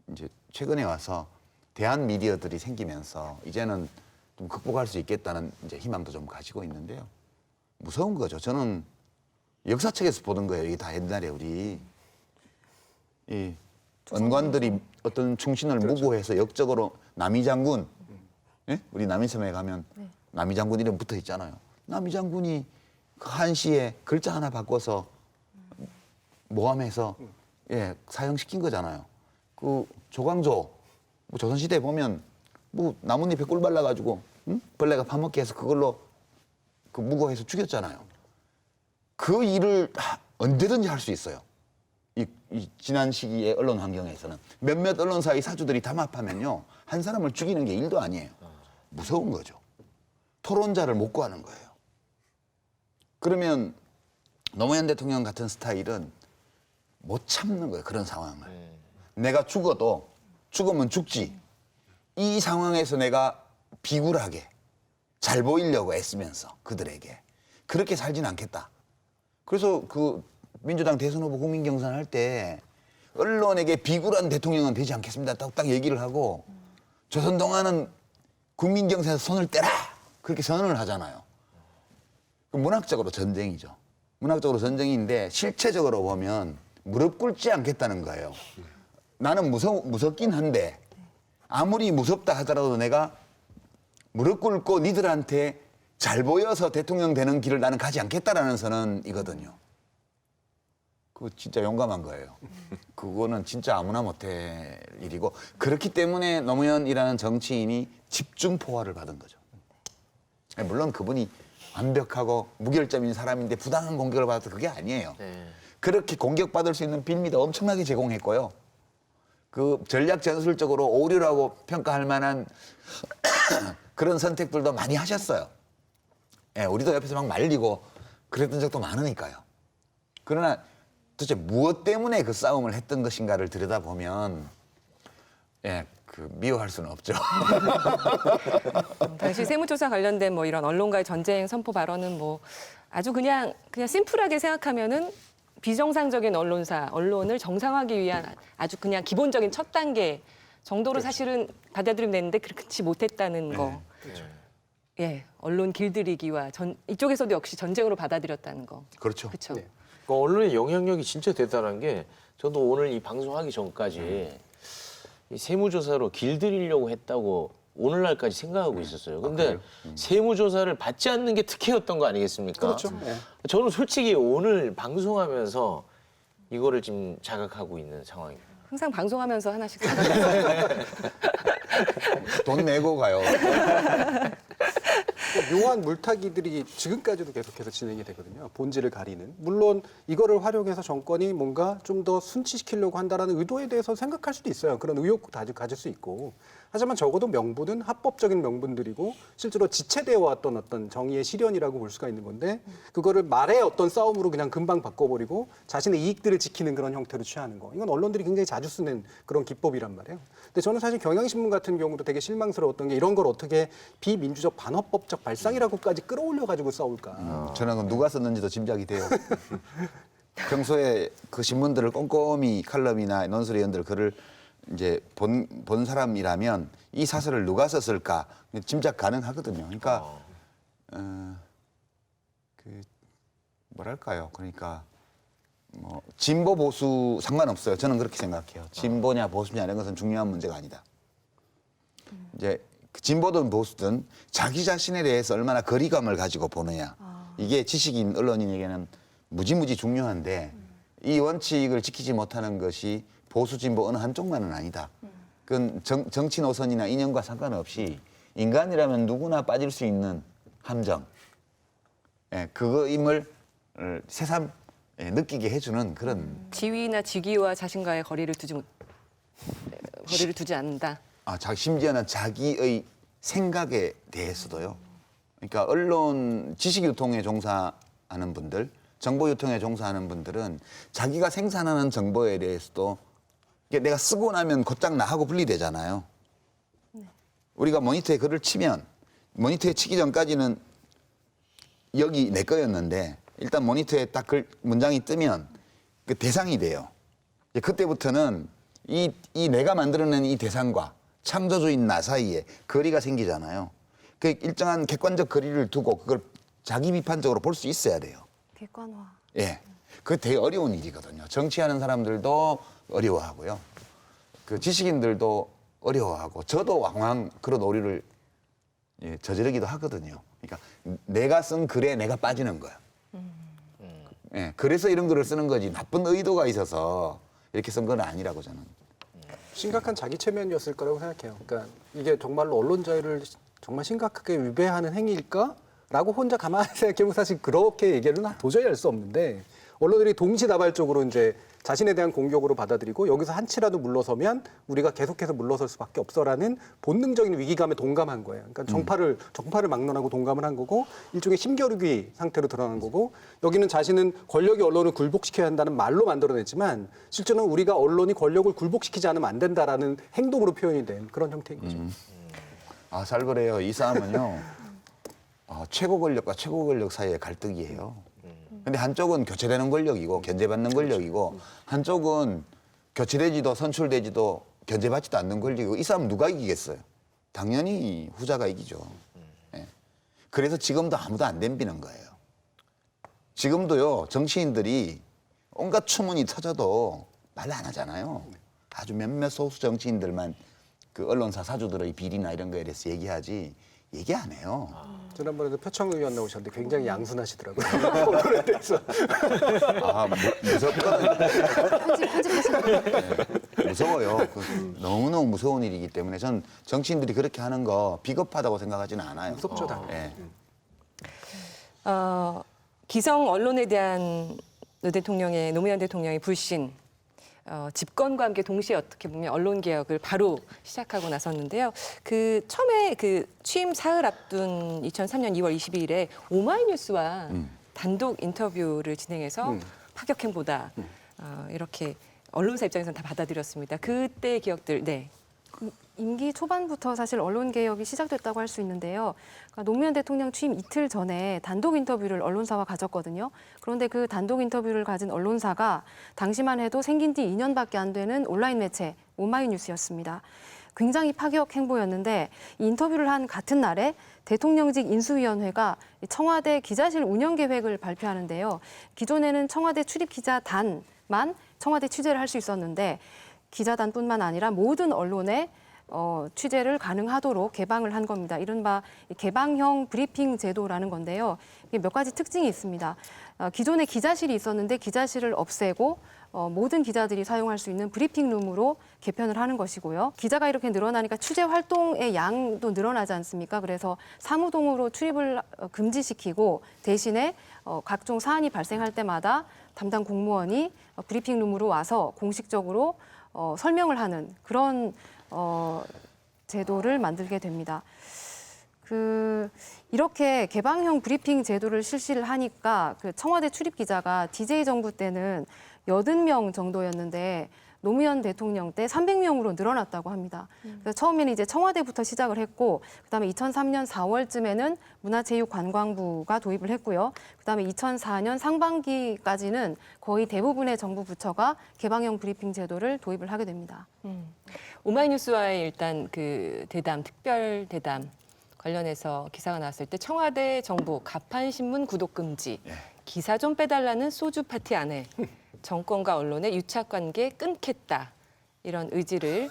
이제 최근에 와서 대한 미디어들이 생기면서 이제는 좀 극복할 수 있겠다는 이제 희망도 좀 가지고 있는데요. 무서운 거죠. 저는 역사책에서 보던 거예요. 이게 다 옛날에 우리 이 원관들이 어떤 충신을 무고해서 역적으로 남이장군, 예? 우리 남이섬에 가면 남이장군 이름 붙어 있잖아요. 남이장군이 그 한시에 글자 하나 바꿔서 모함해서 예, 사형시킨 거잖아요. 그 조광조 뭐 조선시대에 보면 뭐 나뭇잎에 꿀 발라가지고 벌레가 파먹게 해서 그걸로 그 무고해서 죽였잖아요. 그 일을 언제든지 할 수 있어요. 이 지난 시기의 언론 환경에서는 몇몇 언론사의 사주들이 담합하면요 한 사람을 죽이는 게 일도 아니에요. 무서운 거죠. 토론자를 못 구하는 거예요. 그러면 노무현 대통령 같은 스타일은 못 참는 거예요. 그런 상황을. 내가 죽어도 죽으면 죽지. 이 상황에서 내가 비굴하게 잘 보이려고 애쓰면서 그들에게 그렇게 살진 않겠다. 그래서 그 민주당 대선 후보 국민 경선할 때 언론에게 비굴한 대통령은 되지 않겠습니다. 딱 얘기를 하고 조선 동안은 국민 경선에서 손을 떼라 그렇게 선언을 하잖아요. 문학적으로 전쟁이죠. 문학적으로 전쟁인데 실체적으로 보면 무릎 꿇지 않겠다는 거예요. 나는 무섭긴 한데 아무리 무섭다 하더라도 내가 무릎 꿇고 니들한테 잘 보여서 대통령 되는 길을 나는 가지 않겠다라는 선언이거든요. 그거 진짜 용감한 거예요. 그거는 진짜 아무나 못할 일이고 그렇기 때문에 노무현이라는 정치인이 집중포화를 받은 거죠. 물론 그분이 완벽하고 무결점인 사람인데 부당한 공격을 받아서 그게 아니에요. 그렇게 공격받을 수 있는 빌미도 엄청나게 제공했고요. 그 전략 전술적으로 오류라고 평가할 만한 그런 선택들도 많이 하셨어요. 예, 우리도 옆에서 막 말리고 그랬던 적도 많으니까요. 그러나 도대체 무엇 때문에 그 싸움을 했던 것인가를 들여다보면 예, 그 미워할 수는 없죠. 당시 세무조사 관련된 뭐 이런 언론과의 전쟁 선포 발언은 뭐 아주 그냥 심플하게 생각하면은 비정상적인 언론을 정상화하기 위한 아주 그냥 기본적인 첫 단계 정도로 사실은 받아들이면 되는데 그렇지 못했다는 거. 그렇죠. 예, 언론 길들이기와 이쪽에서도 역시 전쟁으로 받아들였다는 거. 그렇죠. 그렇죠. 그러니까 언론의 영향력이 진짜 대단한 게 저도 오늘 이 방송하기 전까지 이 세무조사로 길들이려고 했다고 오늘날까지 생각하고 있었어요. 근데 세무조사를 받지 않는 게 특혜였던 거 아니겠습니까? 그렇죠. 저는 솔직히 오늘 방송하면서 이거를 지금 자각하고 있는 상황입니다. 항상 방송하면서 하나씩 돈 내고 가요. 묘한 물타기들이 지금까지도 계속해서 진행이 되거든요. 본질을 가리는. 물론 이거를 활용해서 정권이 뭔가 좀 더 순치시키려고 한다는 의도에 대해서 생각할 수도 있어요. 그런 의욕도 가질 수 있고. 하지만 적어도 명분은 합법적인 명분들이고 실제로 지체되어 왔던 어떤 정의의 실현이라고 볼 수가 있는 건데 그거를 말의 어떤 싸움으로 그냥 금방 바꿔버리고 자신의 이익들을 지키는 그런 형태로 취하는 거. 이건 언론들이 굉장히 자주 쓰는 그런 기법이란 말이에요. 근데 저는 사실 경향신문 같은 경우도 되게 실망스러웠던 게 이런 걸 어떻게 비민주적 반헌법적 발상이라고까지 끌어올려가지고 싸울까. 저는 그 누가 썼는지도 짐작이 돼요. 평소에 그 신문들을 꼼꼼히 칼럼이나 논설위원들 글을 이제 본 사람이라면 이 사설을 누가 썼을까 짐작 가능하거든요. 그러니까 그 뭐랄까요? 그러니까 뭐 진보 보수 상관없어요. 저는 그렇게 생각해요. 진보냐 보수냐 이런 것은 중요한 문제가 아니다. 이제 진보든 보수든 자기 자신에 대해서 얼마나 거리감을 가지고 보느냐. 이게 지식인 언론인에게는 무지무지 중요한데 이 원칙을 지키지 못하는 것이 보수 진보 어느 한쪽만은 아니다. 그건 정치 노선이나 인연과 상관없이 인간이라면 누구나 빠질 수 있는 함정. 예, 그거임을 새삼 느끼게 해주는 그런 지위나 직위와 자신과의 거리를 두지 않는다. 심지어는 자기의 생각에 대해서도요. 그러니까 언론 지식 유통에 종사하는 분들, 정보 유통에 종사하는 분들은 자기가 생산하는 정보에 대해서도 내가 쓰고 나면 곧장 나하고 분리되잖아요. 우리가 모니터에 글을 치면 모니터에 치기 전까지는 여기 내 거였는데 일단 모니터에 딱 문장이 뜨면 그 대상이 돼요. 그때부터는 이 내가 만들어낸 이 대상과 창조주인 나 사이에 거리가 생기잖아요. 그 일정한 객관적 거리를 두고 그걸 자기 비판적으로 볼 수 있어야 돼요. 객관화. 예. 그게 되게 어려운 일이거든요. 정치하는 사람들도 어려워하고요. 그 지식인들도 어려워하고 저도 왕왕 그런 오류를 저지르기도 하거든요. 그러니까 내가 쓴 글에 내가 빠지는 거야. 예. 그래서 이런 글을 쓰는 거지 나쁜 의도가 있어서 이렇게 쓴 건 아니라고 저는. 심각한 자기 체면이었을 거라고 생각해요. 그러니까 이게 정말로 언론 자유를 정말 심각하게 위배하는 행위일까라고 혼자 가만히 생각해보면 사실 그렇게 얘기는 도저히 할 수 없는데 언론들이 동시다발적으로 이제 자신에 대한 공격으로 받아들이고 여기서 한치라도 물러서면 우리가 계속해서 물러설 수밖에 없어라는 본능적인 위기감에 동감한 거예요. 그러니까 정파를 막론하고 동감을 한 거고 일종의 힘겨루기 상태로 드러난 거고 여기는 자신은 권력이 언론을 굴복시켜야 한다는 말로 만들어냈지만 실제로는 우리가 언론이 권력을 굴복시키지 않으면 안 된다라는 행동으로 표현이 된 그런 형태인 거죠. 아, 살벌해요. 이 싸움은요. 최고 권력과 최고 권력 사이의 갈등이에요. 근데 한쪽은 교체되는 권력이고 견제받는 권력이고 한쪽은 교체되지도 선출되지도 견제받지도 않는 권력이고 이 싸움 누가 이기겠어요? 당연히 후자가 이기죠. 예. 그래서 지금도 아무도 안 덤비는 거예요. 지금도요 정치인들이 온갖 추문이 터져도 말 안 하잖아요. 아주 몇몇 소수 정치인들만 그 언론사 사주들의 비리나 이런 거에 대해서 얘기하지 얘기 안 해요. 지난번에도 표창 의원 나오셨는데 굉장히 양순하시더라고요. 언론에 대해서. 무섭거든요. 네, 무서워요. 너무너무 무서운 일이기 때문에 전 정치인들이 그렇게 하는 거 비겁하다고 생각하지는 않아요. 무섭죠, 당연히. 기성 언론에 대한 노무현 대통령의 불신, 집권과 함께 동시에 어떻게 보면 언론 개혁을 바로 시작하고 나섰는데요. 그 처음에 그 취임 사흘 앞둔 2003년 2월 22일에 오마이뉴스와 단독 인터뷰를 진행해서 파격행보다 이렇게 언론사 입장에서는 다 받아들였습니다. 그때 기억들, 네. 임기 초반부터 사실 언론 개혁이 시작됐다고 할 수 있는데요. 그러니까 노무현 대통령 취임 이틀 전에 단독 인터뷰를 언론사와 가졌거든요. 그런데 그 단독 인터뷰를 가진 언론사가 당시만 해도 생긴 지 2년밖에 안 되는 온라인 매체 오마이뉴스였습니다. 굉장히 파격 행보였는데 이 인터뷰를 한 같은 날에 대통령직 인수위원회가 청와대 기자실 운영 계획을 발표하는데요. 기존에는 청와대 출입 기자단만 청와대 취재를 할 수 있었는데 기자단뿐만 아니라 모든 언론에 취재를 가능하도록 개방을 한 겁니다. 이른바 개방형 브리핑 제도라는 건데요. 이게 몇 가지 특징이 있습니다. 기존에 기자실이 있었는데 기자실을 없애고 모든 기자들이 사용할 수 있는 브리핑룸으로 개편을 하는 것이고요. 기자가 이렇게 늘어나니까 취재 활동의 양도 늘어나지 않습니까? 그래서 사무동으로 출입을 금지시키고 대신에 각종 사안이 발생할 때마다 담당 공무원이 브리핑룸으로 와서 공식적으로 설명을 하는 그런 제도를 만들게 됩니다. 이렇게 개방형 브리핑 제도를 실시를 하니까 그 청와대 출입 기자가 DJ 정부 때는 80명 정도였는데 노무현 대통령 때 300명으로 늘어났다고 합니다. 그래서 처음에는 이제 청와대부터 시작을 했고, 그다음에 2003년 4월쯤에는 문화체육관광부가 도입을 했고요. 그다음에 2004년 상반기까지는 거의 대부분의 정부 부처가 개방형 브리핑 제도를 도입을 하게 됩니다. 오마이뉴스와의 일단 그 대담, 특별 대담 관련해서 기사가 나왔을 때 청와대 정부 가판 신문 구독 금지, 기사 좀 빼달라는 소주 파티 안에 정권과 언론의 유착 관계 끊겠다 이런 의지를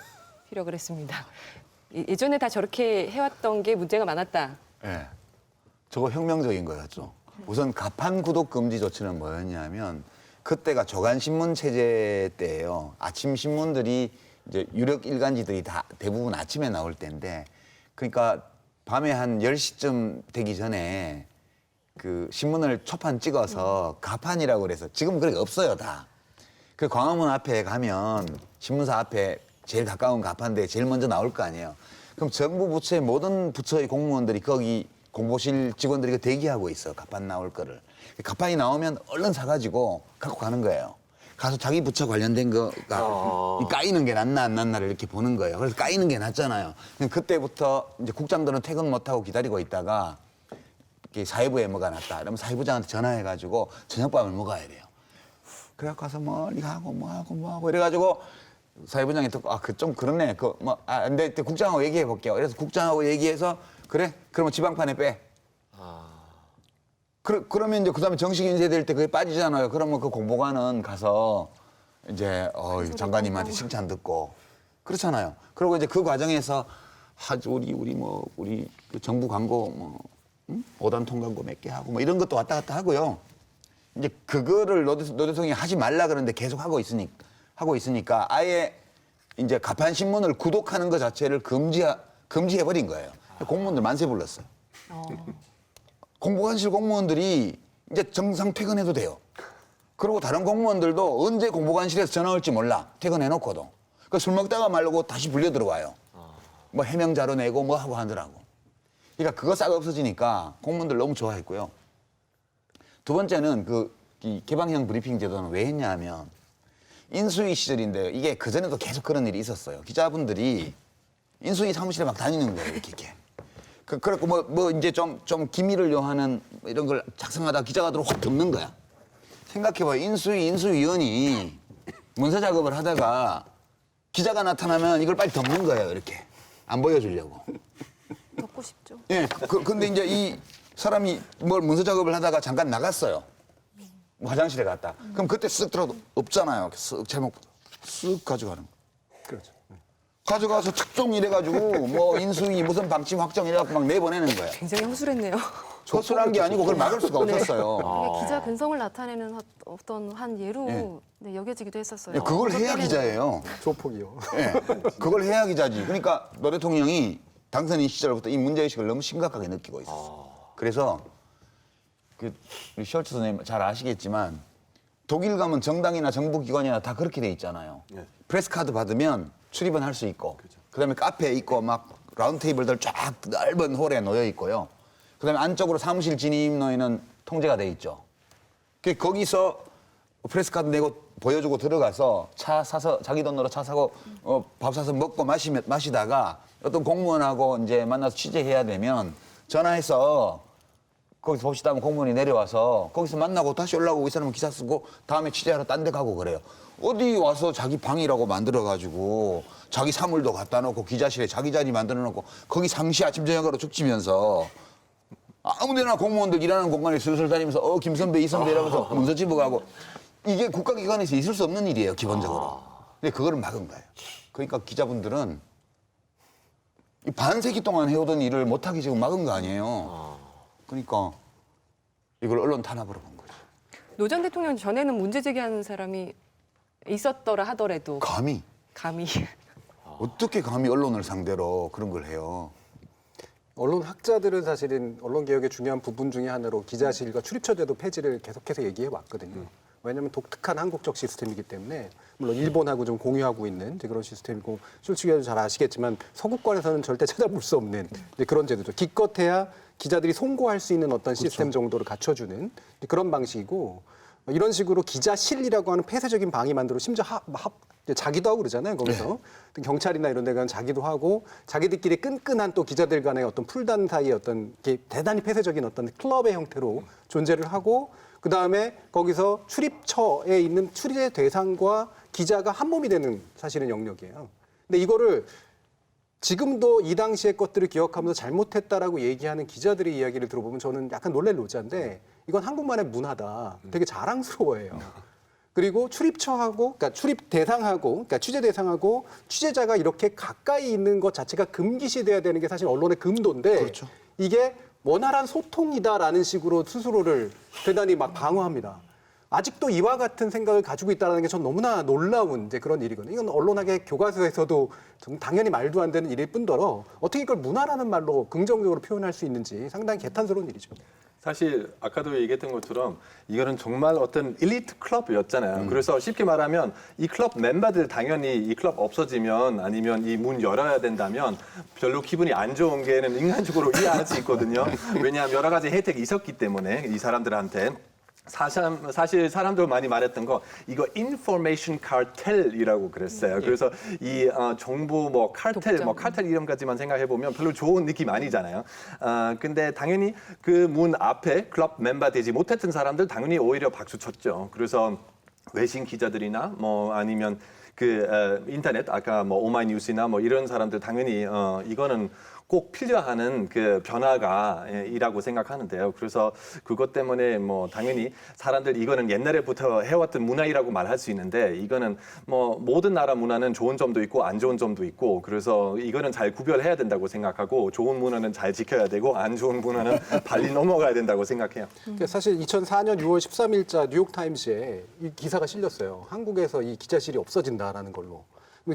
피력을 했습니다. 예전에 다 저렇게 해왔던 게 문제가 많았다. 네, 저거 혁명적인 거였죠. 우선 가판 구독 금지 조치는 뭐였냐면 그때가 조간 신문 체제 때예요. 아침 신문들이 이제 유력 일간지들이 다 대부분 아침에 나올 때인데, 그러니까 밤에 한 10시쯤 되기 전에 그 신문을 초판 찍어서 가판이라고 그래서 지금 그렇게 없어요, 다. 그 광화문 앞에 가면 신문사 앞에 제일 가까운 가판대 제일 먼저 나올 거 아니에요. 그럼 정부 부처의 모든 부처의 공무원들이 거기 공보실 직원들이 대기하고 있어, 가판 나올 거를. 가판이 나오면 얼른 사가지고 갖고 가는 거예요. 가서 자기 부처 관련된 거가 까이는 게 낫나 안 낫나를 이렇게 보는 거예요. 그래서 까이는 게 낫잖아요. 그때부터 이제 국장들은 퇴근 못하고 기다리고 있다가 사회부에 뭐가 났다. 그러면 사회부장한테 전화해가지고 저녁밥을 먹어야 돼요. 그래갖고 가서 멀리 가고 뭐하고 이래가지고 사회부장이 듣고 좀 그렇네. 근데 국장하고 얘기해 볼게요. 그래서 국장하고 얘기해서 그래? 그러면 지방판에 빼. 그러면 이제 그다음에 정식 인쇄될 때 그게 빠지잖아요. 그러면 그 공보관은 가서 이제 장관님한테 칭찬 듣고 그렇잖아요. 그리고 이제 그 과정에서 우리 그 정부 광고 뭐 5단통 광고 몇 개 하고 뭐 이런 것도 왔다 갔다 하고요. 이제 그거를 노대통령이 하지 말라 그러는데 계속 하고 있으니까 아예 이제 가판 신문을 구독하는 것 자체를 금지해 버린 거예요. 공무원들 만세 불렀어요. 공보관실 공무원들이 이제 정상 퇴근해도 돼요. 그리고 다른 공무원들도 언제 공보관실에서 전화 올지 몰라. 퇴근해놓고도. 그러니까 술 먹다가 말고 다시 불려 들어와요. 뭐 해명 자료 내고 뭐 하고 하더라고. 그러니까 그거 싹 없어지니까 공무원들 너무 좋아했고요. 두 번째는 이 개방형 브리핑 제도는 왜 했냐 하면 인수위 시절인데 이게 그전에도 계속 그런 일이 있었어요. 기자분들이 인수위 사무실에 막 다니는 거예요. 이렇게. 그래갖고 뭐 이제 좀 기밀을 요하는 이런 걸 작성하다 기자가 들어 확 덮는 거야. 생각해봐요. 인수위원이 문서 작업을 하다가 기자가 나타나면 이걸 빨리 덮는 거예요. 이렇게. 안 보여주려고. 덮고 싶죠. 예. 근데 이제 이 사람이 문서 작업을 하다가 잠깐 나갔어요. 화장실에 갔다. 그럼 그때 쓱 들어도 없잖아요. 쓱 제목부터. 쓱 가져가는 거. 그렇죠. 가져가서 특종 이래가지고 뭐 인수위 무슨 방침 확정 이래갖고 막 내보내는 거야. 굉장히 허술했네요. 허술한 게 아니고 그걸 막을 수가 없었어요. 이게 기자 근성을 나타내는 어떤 한 예로 네. 네, 여겨지기도 했었어요. 예, 그걸 해야 기자예요. 조폭이요. 예, 그걸 해야 기자지. 그러니까 노 대통령이 당선인 시절부터 이 문제의식을 너무 심각하게 느끼고 있었어요. 그래서 우리 숄츠 선생님 잘 아시겠지만 독일 가면 정당이나 정부기관이나 다 그렇게 돼 있잖아요. 프레스 카드 받으면 출입은 할 수 있고 그다음에 카페에 있고 막 라운드 테이블들 쫙 넓은 홀에 놓여 있고요. 그다음에 안쪽으로 사무실 진입로에는 통제가 돼 있죠. 거기서 프레스 카드 내고 보여주고 들어가서 차 사서 자기 돈으로 차 사고 밥 사서 먹고 마시다가 어떤 공무원하고 이제 만나서 취재해야 되면 전화해서 거기서 봅시다 하면 공무원이 내려와서 거기서 만나고 다시 올라오고 이 사람은 기사 쓰고 다음에 취재하러 딴 데 가고 그래요. 어디 와서 자기 방이라고 만들어가지고 자기 사물도 갖다 놓고 기자실에 자기 자리 만들어 놓고 거기 상시 아침 저녁으로 죽치면서 아무데나 공무원들 일하는 공간에 슬슬 다니면서 김 선배 이 선배 이러면서 문서 집어가고 이게 국가기관에서 있을 수 없는 일이에요 기본적으로. 근데 그거를 막은 거예요. 그러니까 기자분들은 이 반세기 동안 해오던 일을 못하게 지금 막은 거 아니에요. 그러니까 이걸 언론 탄압으로 본 거죠. 노 전 대통령 전에는 문제 제기하는 사람이 있었더라 하더라도 감히 어떻게 감히 언론을 상대로 그런 걸 해요. 언론 학자들은 사실은 언론 개혁의 중요한 부분 중에 하나로 기자실과 출입처 제도 폐지를 계속해서 얘기해 왔거든요. 왜냐하면 독특한 한국적 시스템이기 때문에 물론 일본하고 좀 공유하고 있는 그런 시스템이고 솔직히 잘 아시겠지만 서구권에서는 절대 찾아볼 수 없는 그런 제도죠. 기껏해야 기자들이 송고할 수 있는 어떤 시스템 정도를 갖춰주는 그런 방식이고 이런 식으로 기자실이라고 하는 폐쇄적인 방이 만들어 심지어 자기도 하고 그러잖아요. 거기서 경찰이나 이런 데 가면 자기도 하고 자기들끼리 끈끈한 또 기자들 간의 어떤 풀단 사이의 어떤 대단히 폐쇄적인 어떤 클럽의 형태로 존재를 하고 그다음에 거기서 출입처에 있는 취재 대상과 기자가 한 몸이 되는 사실은 영역이에요. 근데 이거를 지금도 이 당시의 것들을 기억하면서 잘못했다라고 얘기하는 기자들의 이야기를 들어보면 저는 약간 놀랄 노자인데 이건 한국만의 문화다. 되게 자랑스러워해요. 그리고 출입처하고, 그러니까 출입 대상하고, 그러니까 취재 대상하고 취재자가 이렇게 가까이 있는 것 자체가 금기시돼야 되는 게 사실 언론의 금도인데 그렇죠. 이게 원활한 소통이다라는 식으로 스스로를 대단히 막 방어합니다. 아직도 이와 같은 생각을 가지고 있다는 게 전 너무나 놀라운 이제 그런 일이거든요. 이건 언론학의 교과서에서도 좀 당연히 말도 안 되는 일일 뿐더러 어떻게 이걸 문화라는 말로 긍정적으로 표현할 수 있는지 상당히 개탄스러운 일이죠. 사실 아까도 얘기했던 것처럼 이거는 정말 어떤 엘리트 클럽이었잖아요. 그래서 쉽게 말하면 이 클럽 멤버들 당연히 이 클럽 없어지면 아니면 이 문 열어야 된다면 별로 기분이 안 좋은 게는 인간적으로 이해할 수 있거든요. 왜냐하면 여러 가지 혜택이 있었기 때문에 이 사람들한테. 사실 사람들 많이 말했던 거 이거 인포메이션 카텔이라고 그랬어요. 그래서 이 정부 뭐 카텔 이름까지만 생각해 보면 별로 좋은 느낌 아니잖아요. 근데 당연히 그 문 앞에 클럽 멤버 되지 못했던 사람들 당연히 오히려 박수 쳤죠. 그래서 외신 기자들이나 뭐 아니면 그 인터넷 아까 뭐 오마이뉴스나 뭐 이런 사람들 당연히 이거는 꼭 필요한 그 변화가 이라고 생각하는데요. 그래서 그것 때문에 뭐 당연히 사람들 이거는 옛날에부터 해왔던 문화이라고 말할 수 있는데 이거는 뭐 모든 나라 문화는 좋은 점도 있고 안 좋은 점도 있고 그래서 이거는 잘 구별해야 된다고 생각하고 좋은 문화는 잘 지켜야 되고 안 좋은 문화는 빨리 넘어가야 된다고 생각해요. 그러니까 사실 2004년 6월 13일자 뉴욕타임스에 이 기사가 실렸어요. 한국에서 이 기자실이 없어진다라는 걸로.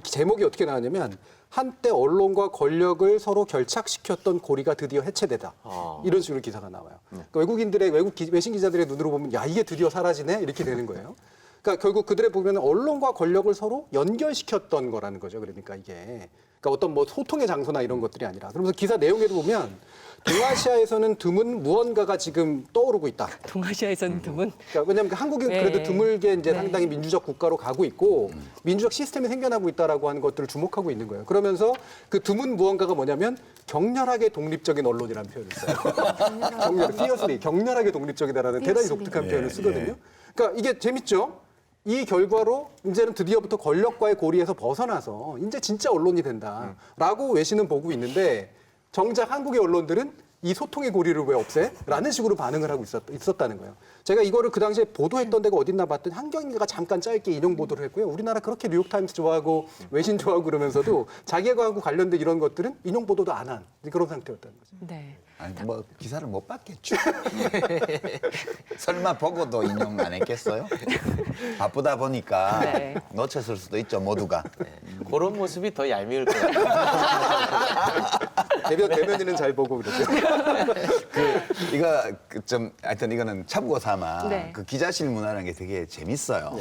제목이 어떻게 나왔냐면 한때 언론과 권력을 서로 결착시켰던 고리가 드디어 해체되다. 이런 식으로 기사가 나와요. 그러니까 외국인들의 외신 기자들의 눈으로 보면 야 이게 드디어 사라지네 이렇게 되는 거예요. 그러니까 결국 그들의 보면 언론과 권력을 서로 연결시켰던 거라는 거죠. 그러니까 이게 그러니까 어떤 뭐 소통의 장소나 이런 것들이 아니라 그러면서 기사 내용에도 보면 동아시아에서는 드문 무언가가 지금 떠오르고 있다. 동아시아에서는 드문. 그러니까 왜냐하면 한국은 그래도 드물게 이제 상당히 민주적 국가로 가고 있고 민주적 시스템이 생겨나고 있다라고 하는 것들을 주목하고 있는 거예요. 그러면서 그 드문 무언가가 뭐냐면 격렬하게 독립적인 언론이라는 표현을 써요. 격렬하게 독립적이다라는 대단히 독특한 표현을 쓰거든요. 그러니까 이게 재밌죠? 이 결과로 이제는 드디어부터 권력과의 고리에서 벗어나서 이제 진짜 언론이 된다라고 외신은 보고 있는데 정작 한국의 언론들은 이 소통의 고리를 왜 없애? 라는 식으로 반응을 하고 있었다는 거예요. 제가 이거를 그 당시에 보도했던 데가 어딨나 봤더니 한경인가가 잠깐 짧게 인용 보도를 했고요. 우리나라 그렇게 뉴욕타임스 좋아하고 외신 좋아하고 그러면서도 자기하고 관련된 이런 것들은 인용 보도도 안 한 그런 상태였다는 거죠. 네. 아니, 뭐 기사를 못 봤겠죠. 설마 보고도 인용 안 했겠어요? 바쁘다 보니까 놓쳤을 수도 있죠, 모두가. 그런 모습이 더 얄미울 것 같아요. 대변인은 잘 보고 그러죠. 이거 좀 하여튼 이거는 참고 삼아 그 기자실 문화라는 게 되게 재밌어요.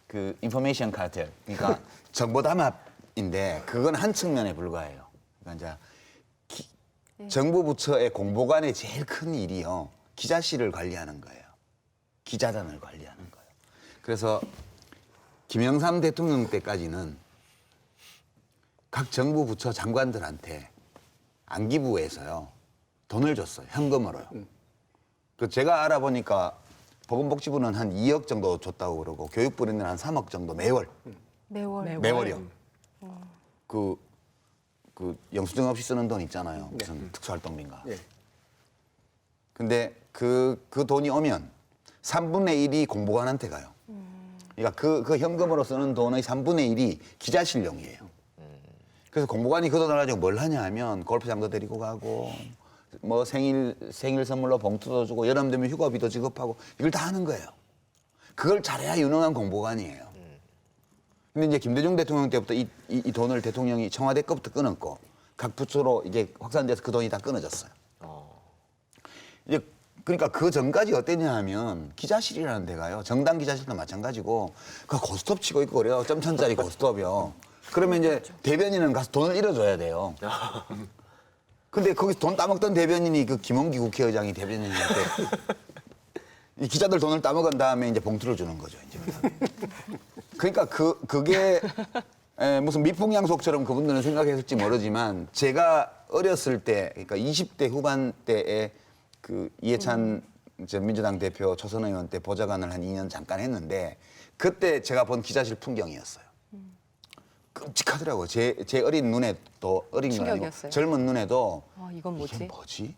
그 인포메이션 카르텔, 그러니까 정보 담합인데 그건 한 측면에 불과해요. 그러니까 이제 정부 부처의 공보관의 제일 큰 일이요. 기자실을 관리하는 거예요. 기자단을 관리하는 거예요. 그래서 김영삼 대통령 때까지는 각 정부 부처 장관들한테 안기부에서요. 돈을 줬어요. 현금으로요. 그 제가 알아보니까 보건복지부는 한 2억 정도 줬다고 그러고 교육부는 한 3억 정도 매월. 매월이요. 그 영수증 없이 쓰는 돈 있잖아요. 무슨 특수활동비인가. 근데 그 돈이 오면 3분의 1이 공보관한테 가요. 그러니까 그 현금으로 쓰는 돈의 3분의 1이 기자실용이에요. 그래서 공보관이 그 돈을 가지고 뭘 하냐 하면 골프장도 데리고 가고 뭐 생일 선물로 봉투도 주고 여름 되면 휴가비도 지급하고 이걸 다 하는 거예요. 그걸 잘해야 유능한 공보관이에요. 근데 이제 김대중 대통령 때부터 이 돈을 대통령이 청와대 거부터 끊었고 각 부처로 이게 확산돼서 그 돈이 다 끊어졌어요. 이제 그러니까 그 전까지 어땠냐 하면 기자실이라는 데가요. 정당 기자실도 마찬가지고 그 고스톱 치고 있고 그래요. 점천짜리 고스톱이요. 그러면 이제 대변인은 가서 돈을 잃어줘야 돼요. 근데 거기서 돈 따먹던 대변인이 그 김원기 국회의장이 대변인한테 이 기자들 돈을 따먹은 다음에 이제 봉투를 주는 거죠. 이제. 그러니까 그게 무슨 미풍양속처럼 그분들은 생각했을지 모르지만 제가 어렸을 때 그러니까 20대 후반 때에 그 이해찬 민주당 대표 초선 의원 때 보좌관을 한 2년 잠깐 했는데 그때 제가 본 기자실 풍경이었어요. 끔찍하더라고요. 제 어린 눈에도 어린 건 아니고 젊은 눈에도 이건 뭐지? 이게 뭐지?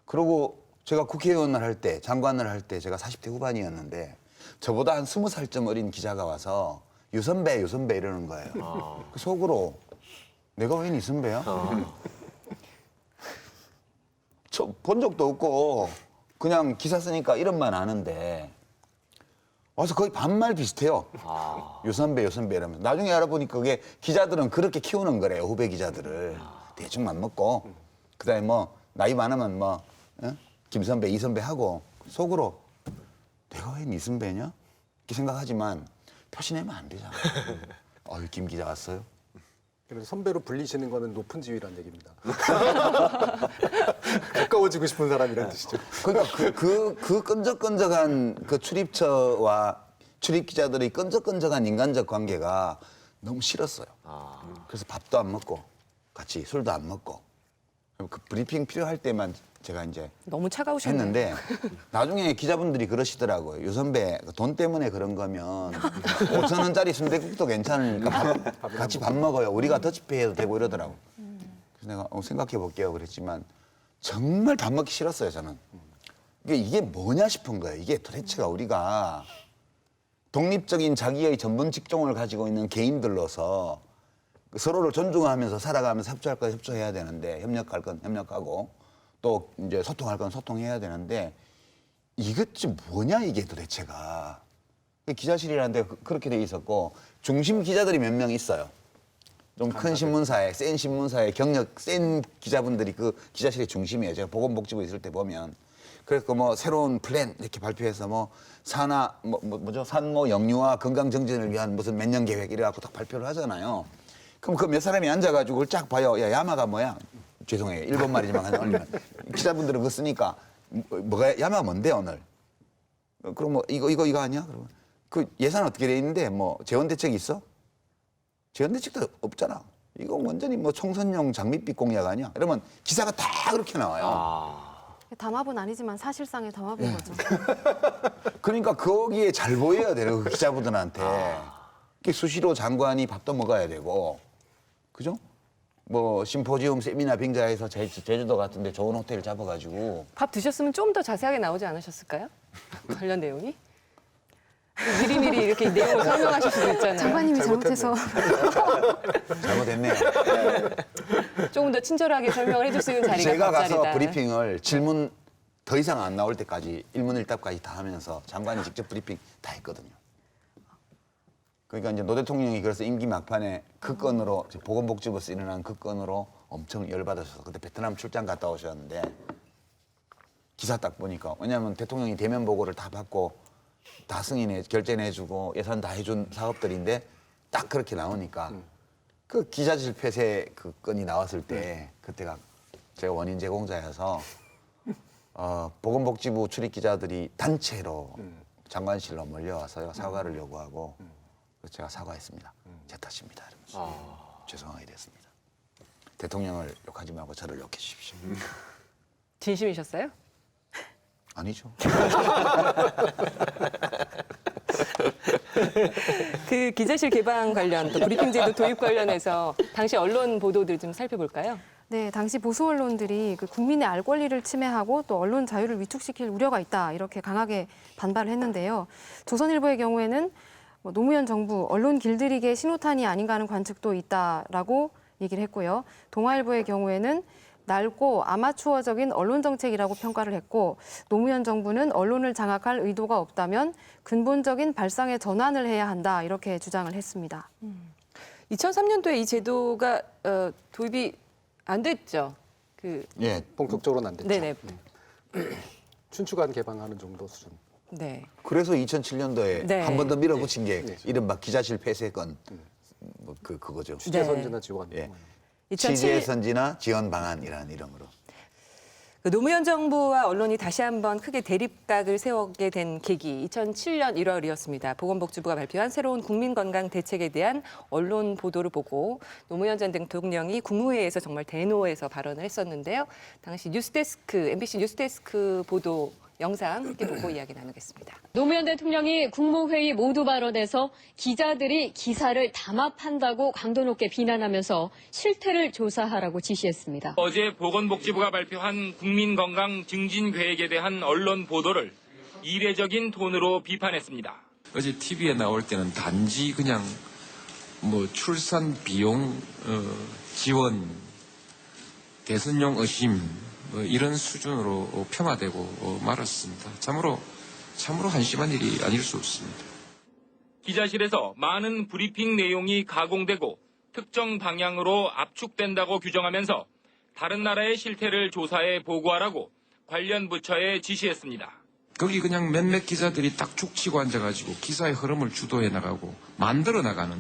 그리고 제가 국회의원을 할 때 장관을 할 때 제가 40대 후반이었는데 저보다 한 20살쯤 어린 기자가 와서 유선배 이러는 거예요. 그 속으로 내가 웬 이선배야? 본 적도 없고 그냥 기사 쓰니까 이름만 아는데 와서 거의 반말 비슷해요. 유선배 이러면 나중에 알아보니까 그게 기자들은 그렇게 키우는 거래요. 후배 기자들을 대충 맘먹고 그다음에 뭐 나이 많으면 뭐 김선배 이선배 하고 속으로 내가 웬 이선배냐? 이렇게 생각하지만 표시내면 안 되잖아. 김 기자 왔어요? 그래서 선배로 불리시는 거는 높은 지위란 얘기입니다. 가까워지고 싶은 사람이란 뜻이죠. 그러니까 그 끈적끈적한 그 출입처와 출입 기자들의 끈적끈적한 인간적 관계가 너무 싫었어요. 그래서 밥도 안 먹고 같이 술도 안 먹고 그 브리핑 필요할 때만 제가 이제 너무 차가우셨네요. 했는데 나중에 기자분들이 그러시더라고요. 유 선배 돈 때문에 그런 거면 5천 원짜리 순댓국도 괜찮으니까 같이 밥 먹어요. 우리가 더치페이해도 되고 이러더라고. 그래서 내가 생각해 볼게요 그랬지만 정말 밥 먹기 싫었어요 저는. 이게 뭐냐 싶은 거예요. 이게 도대체가 우리가 독립적인 자기의 전문 직종을 가지고 있는 개인들로서 서로를 존중하면서 살아가면서 협조할 건 협조해야 되는데 협력할 건 협력하고 또 이제 소통할 건 소통해야 되는데 이것이 뭐냐 이게 도대체가. 기자실이라는 데 그렇게 돼 있었고 중심 기자들이 몇 명 있어요. 좀 큰 신문사에 센 신문사에 경력 센 기자분들이 그 기자실의 중심이에요. 제가 보건복지부에 있을 때 보면. 그래서 뭐 새로운 플랜 이렇게 발표해서 뭐 산하 뭐죠 산모 영유아 건강 정진을 위한 무슨 몇 년 계획 이래 갖고 딱 발표를 하잖아요. 그럼 그 몇 사람이 앉아가지고 그걸 쫙 봐요. 야 야마가 뭐야? 죄송해요. 일본 말이지만 하나 올리면 기자분들은 그거 쓰니까 뭐가 야마 뭔데 오늘? 그럼 뭐 이거 아니야? 그러면 그 예산 어떻게 돼 있는데 뭐 재원 대책이 있어? 재원 대책도 없잖아. 이거 완전히 뭐 총선용 장밋빛 공약 아니야? 이러면 기사가 다 그렇게 나와요. 담합은 아니지만 사실상의 담합인 거죠. 그러니까 거기에 잘 보여야 돼요. 그 기자분들한테. 수시로 장관이 밥도 먹어야 되고, 그죠? 뭐 심포지움 세미나 빙자해서 제주도 같은데 좋은 호텔 잡아가지고 밥 드셨으면 좀 더 자세하게 나오지 않으셨을까요? 관련 내용이? 미리미리 이렇게 내용을 설명하실 수도 있잖아요. 장관님이 잘못해서. 잘못했네요. 조금 더 친절하게 설명을 해줄 수 있는 자리가 제가 밥자리다. 가서 브리핑을 질문 더 이상 안 나올 때까지 일문일답까지 다 하면서 장관이 직접 브리핑 다 했거든요. 그러니까 이제 노 대통령이 그래서 임기 막판에 그 건으로 보건복지부에서 일어난 그 건으로 엄청 열받으셔서 그때 베트남 출장 갔다 오셨는데 기사 딱 보니까 왜냐하면 대통령이 대면 보고를 다 받고 다 승인해 결재내주고 예산 다 해준 사업들인데 딱 그렇게 나오니까 그 기자실 폐쇄 그 건이 나왔을 때 그때가 제가 원인 제공자여서 보건복지부 출입 기자들이 단체로 장관실로 몰려와서요 사과를 요구하고 그래서 제가 사과했습니다. 제 탓입니다. 이러면서 죄송하게 됐습니다. 대통령을 욕하지 말고 저를 욕해 주십시오. 진심이셨어요? 아니죠. 그 기자실 개방 관련 또 브리핑제도 도입 관련해서 당시 언론 보도들 좀 살펴볼까요? 네, 당시 보수 언론들이 그 국민의 알 권리를 침해하고 또 언론 자유를 위축시킬 우려가 있다 이렇게 강하게 반발을 했는데요. 조선일보의 경우에는 노무현 정부 언론 길들이기의 신호탄이 아닌가 하는 관측도 있다라고 얘기를 했고요. 동아일보의 경우에는 낡고 아마추어적인 언론 정책이라고 평가를 했고 노무현 정부는 언론을 장악할 의도가 없다면 근본적인 발상의 전환을 해야 한다 이렇게 주장을 했습니다. 2003년도에 이 제도가 도입이 안 됐죠. 예, 본격적으로는 안 됐죠. 네네. 춘추관 개방하는 정도 수준. 네. 그래서 2007년도에 네. 한 번 더 밀어붙인 게 이른바 기자실 폐쇄 건 그거죠. 취재 선진화 지원. 예. 2007 취재 선진화 지원 방안이라는 이름으로. 노무현 정부와 언론이 다시 한번 크게 대립각을 세우게 된 계기 2007년 1월이었습니다. 보건복지부가 발표한 새로운 국민건강대책에 대한 언론 보도를 보고 노무현 전 대통령이 국무회의에서 정말 대노해서 발언을 했었는데요. 당시 MBC 뉴스데스크 보도 영상 함께 보고 이야기 나누겠습니다. 노무현 대통령이 국무회의 모두 발언에서 기자들이 기사를 담합한다고 강도 높게 비난하면서 실태를 조사하라고 지시했습니다. 어제 보건복지부가 발표한 국민건강 증진 계획에 대한 언론 보도를 이례적인 톤으로 비판했습니다. 어제 TV에 나올 때는 단지 그냥 뭐 출산 비용 지원, 대선용 의심 이런 수준으로 폄하되고 말았습니다. 참으로 한심한 일이 아닐 수 없습니다. 기자실에서 많은 브리핑 내용이 가공되고 특정 방향으로 압축된다고 규정하면서 다른 나라의 실태를 조사해 보고하라고 관련 부처에 지시했습니다. 거기 그냥 몇몇 기자들이 딱 축치고 앉아가지고 기사의 흐름을 주도해 나가고 만들어 나가는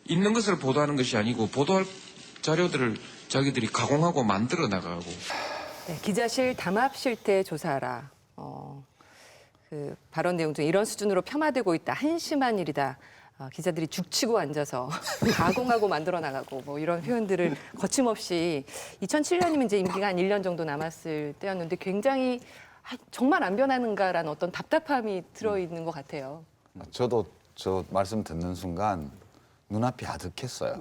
있는 것을 보도하는 것이 아니고 보도할 자료들을 자기들이 가공하고 만들어 나가고. 네, 기자실 담합 실태 조사하라. 그 발언 내용 중 이런 수준으로 폄하되고 있다. 한심한 일이다. 기자들이 죽치고 앉아서 가공하고 만들어 나가고 뭐 이런 표현들을 거침없이 2007년이면 이제 임기가 한 1년 정도 남았을 때였는데 굉장히 정말 안 변하는가라는 어떤 답답함이 들어있는 것 같아요. 저도 저 말씀 듣는 순간 눈앞이 아득했어요.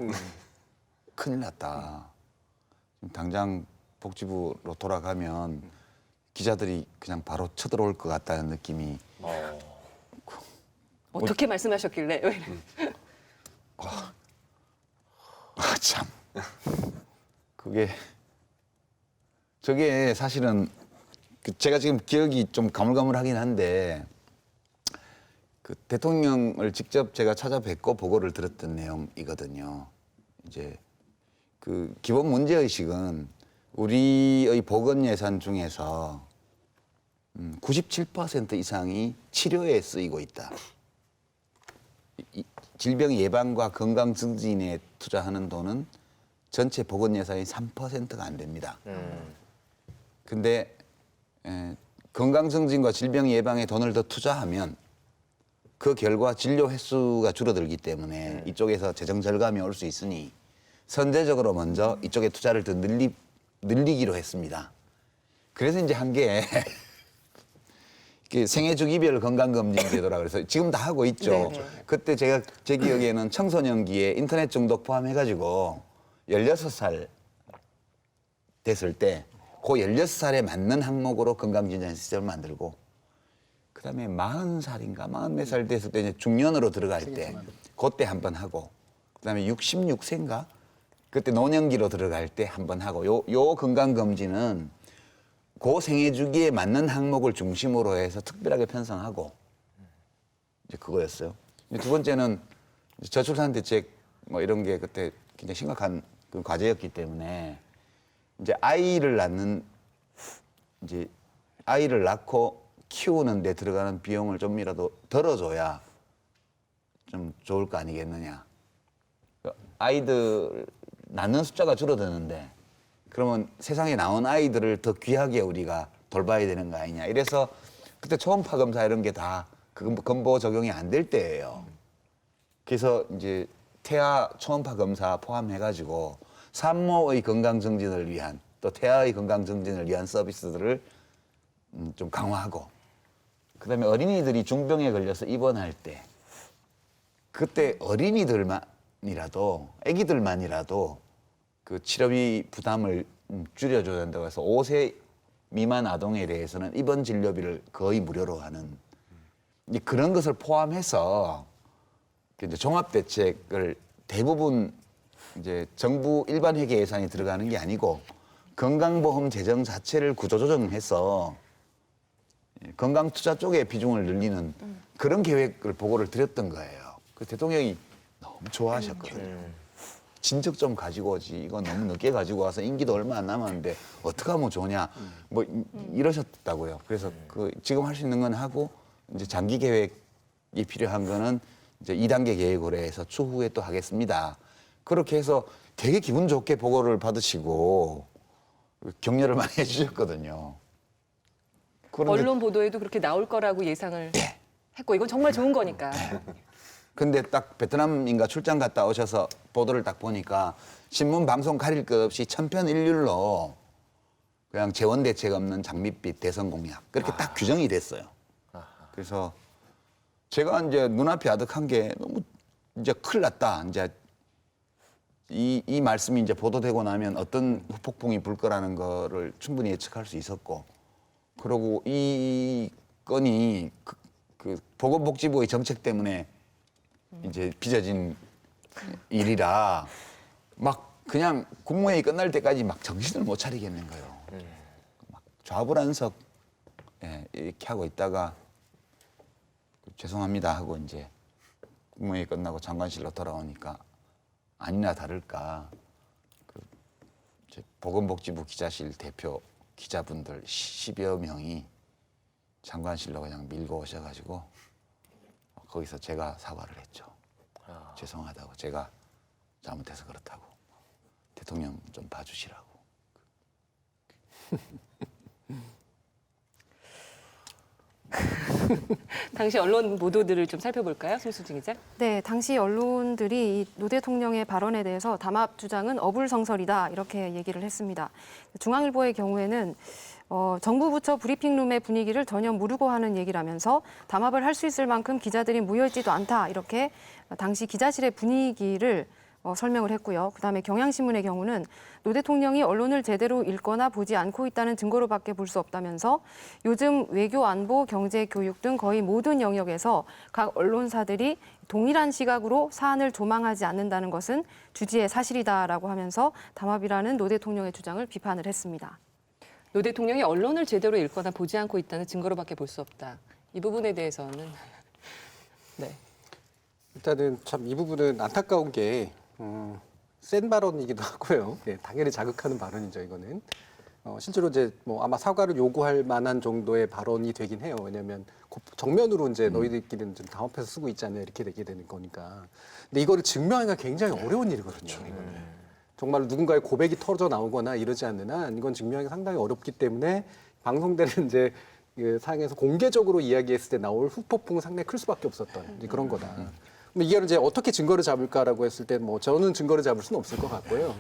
큰일 났다. 당장 복지부로 돌아가면 기자들이 그냥 바로 쳐들어올 것 같다는 느낌이. 어떻게 말씀하셨길래? 왜 이래? 참. 저게 사실은 제가 지금 기억이 좀 가물가물하긴 한데 그 대통령을 직접 제가 찾아뵙고 보고를 들었던 내용이거든요. 이제 그 기본 문제의식은 우리의 보건 예산 중에서 97% 이상이 치료에 쓰이고 있다. 질병 예방과 건강 증진에 투자하는 돈은 전체 보건 예산의 3%가 안 됩니다. 근데 건강 증진과 질병 예방에 돈을 더 투자하면 그 결과 진료 횟수가 줄어들기 때문에 이쪽에서 재정 절감이 올 수 있으니 선제적으로 먼저 이쪽에 투자를 더 늘리기로 했습니다. 그래서 이제 한 게 생애 주기별 건강검진 제도라 그래서 지금 다 하고 있죠. 네네. 그때 제 기억에는 청소년기에 인터넷 중독 포함해가지고 16살 됐을 때 그 16살에 맞는 항목으로 건강진단 시스템을 만들고 그다음에 40살인가 44살 됐을 때 이제 중년으로 들어갈 때 그때 한 번 하고 그다음에 66세인가 그때 노년기로 들어갈 때 한 번 하고 요 건강검진은 그 생애 주기에 맞는 항목을 중심으로 해서 특별하게 편성하고 이제 그거였어요. 두 번째는 저출산 대책 뭐 이런 게 그때 굉장히 심각한 그 과제였기 때문에 이제 아이를 낳고 키우는 데 들어가는 비용을 좀이라도 덜어줘야 좀 좋을 거 아니겠느냐. 아이들 낳는 숫자가 줄어드는데 그러면 세상에 나온 아이들을 더 귀하게 우리가 돌봐야 되는 거 아니냐. 이래서 그때 초음파 검사 이런 게 다 건보 적용이 안 될 때예요. 그래서 이제 태아 초음파 검사 포함해가지고 산모의 건강 증진을 위한 또 태아의 건강 증진을 위한 서비스들을 좀 강화하고 그다음에 어린이들이 중병에 걸려서 입원할 때 그때 어린이들만이라도 아기들만이라도 그 치료비 부담을 줄여줘야 된다고 해서 5세 미만 아동에 대해서는 입원 진료비를 거의 무료로 하는 이제 그런 것을 포함해서 이제 종합대책을 대부분 이제 정부 일반 회계 예산이 들어가는 게 아니고 건강보험 재정 자체를 구조조정해서 건강 투자 쪽에 비중을 늘리는 그런 계획을 보고를 드렸던 거예요. 그 대통령이 너무 좋아하셨거든요. 진즉 좀 가지고 오지. 이거 너무 늦게 가지고 와서 임기도 얼마 안 남았는데 어떻게 하면 좋냐. 뭐 이러셨다고요. 그래서 그 지금 할 수 있는 건 하고 이제 장기 계획이 필요한 거는 이제 2단계 계획으로 해서 추후에 또 하겠습니다. 그렇게 해서 되게 기분 좋게 보고를 받으시고 격려를 많이 해주셨거든요. 언론 보도에도 그렇게 나올 거라고 예상을 했고 이건 정말 좋은 거니까. 근데 딱 베트남인가 출장 갔다 오셔서 보도를 딱 보니까 신문 방송 가릴 것 없이 천편일률로 그냥 재원 대책 없는 장밋빛 대선 공약 그렇게 딱 규정이 됐어요. 그래서 제가 이제 눈앞이 아득한 게 너무 이제 큰일 났다. 이제 이 말씀이 이제 보도되고 나면 어떤 후폭풍이 불 거라는 거를 충분히 예측할 수 있었고 그리고 이 건이 그 보건복지부의 정책 때문에 이제 빚어진 일이라 막 그냥 국무회의 끝날 때까지 막 정신을 못 차리겠는 거예요. 막 좌불안석 이렇게 하고 있다가 죄송합니다 하고 이제 국무회의 끝나고 장관실로 돌아오니까 아니나 다를까 그 보건복지부 기자실 대표 기자분들 10여 명이 장관실로 그냥 밀고 오셔가지고 거기서 제가 사과를 했죠. 죄송하다고 제가 잘못해서 그렇다고 대통령 좀 봐주시라고. 당시 언론 보도들을 좀 살펴볼까요, 송수진 기자? 네, 당시 언론들이 이 노 대통령의 발언에 대해서 담합 주장은 어불성설이다 이렇게 얘기를 했습니다. 중앙일보의 경우에는 정부 부처 브리핑룸의 분위기를 전혀 모르고 하는 얘기라면서 담합을 할 수 있을 만큼 기자들이 모여있지도 않다 이렇게 당시 기자실의 분위기를 설명을 했고요. 그다음에 경향신문의 경우는 노 대통령이 언론을 제대로 읽거나 보지 않고 있다는 증거로밖에 볼 수 없다면서 요즘 외교, 안보, 경제, 교육 등 거의 모든 영역에서 각 언론사들이 동일한 시각으로 사안을 조망하지 않는다는 것은 주지의 사실이다라고 하면서 담합이라는 노 대통령의 주장을 비판을 했습니다. 노 대통령이 언론을 제대로 읽거나 보지 않고 있다는 증거로밖에 볼 수 없다. 이 부분에 대해서는 네. 일단은 참 이 부분은 안타까운 게 센 발언이기도 하고요. 예, 당연히 자극하는 발언이죠, 이거는. 실제로 이제 뭐 아마 사과를 요구할 만한 정도의 발언이 되긴 해요. 왜냐하면 정면으로 이제 너희들끼리는 좀 담합해서 쓰고 있지 않냐 이렇게 되게 되는 거니까. 근데 이거를 증명하기가 굉장히 어려운 일이거든요. 이거는. 정말 누군가의 고백이 터져 나오거나 이러지 않는 한 이건 증명하기 상당히 어렵기 때문에 방송되는 이제 그 상에서 공개적으로 이야기했을 때 나올 후폭풍은 상당히 클 수밖에 없었던 이제 그런 거다. 이게 이제 어떻게 증거를 잡을까라고 했을 때 뭐 저는 증거를 잡을 수는 없을 것 같고요.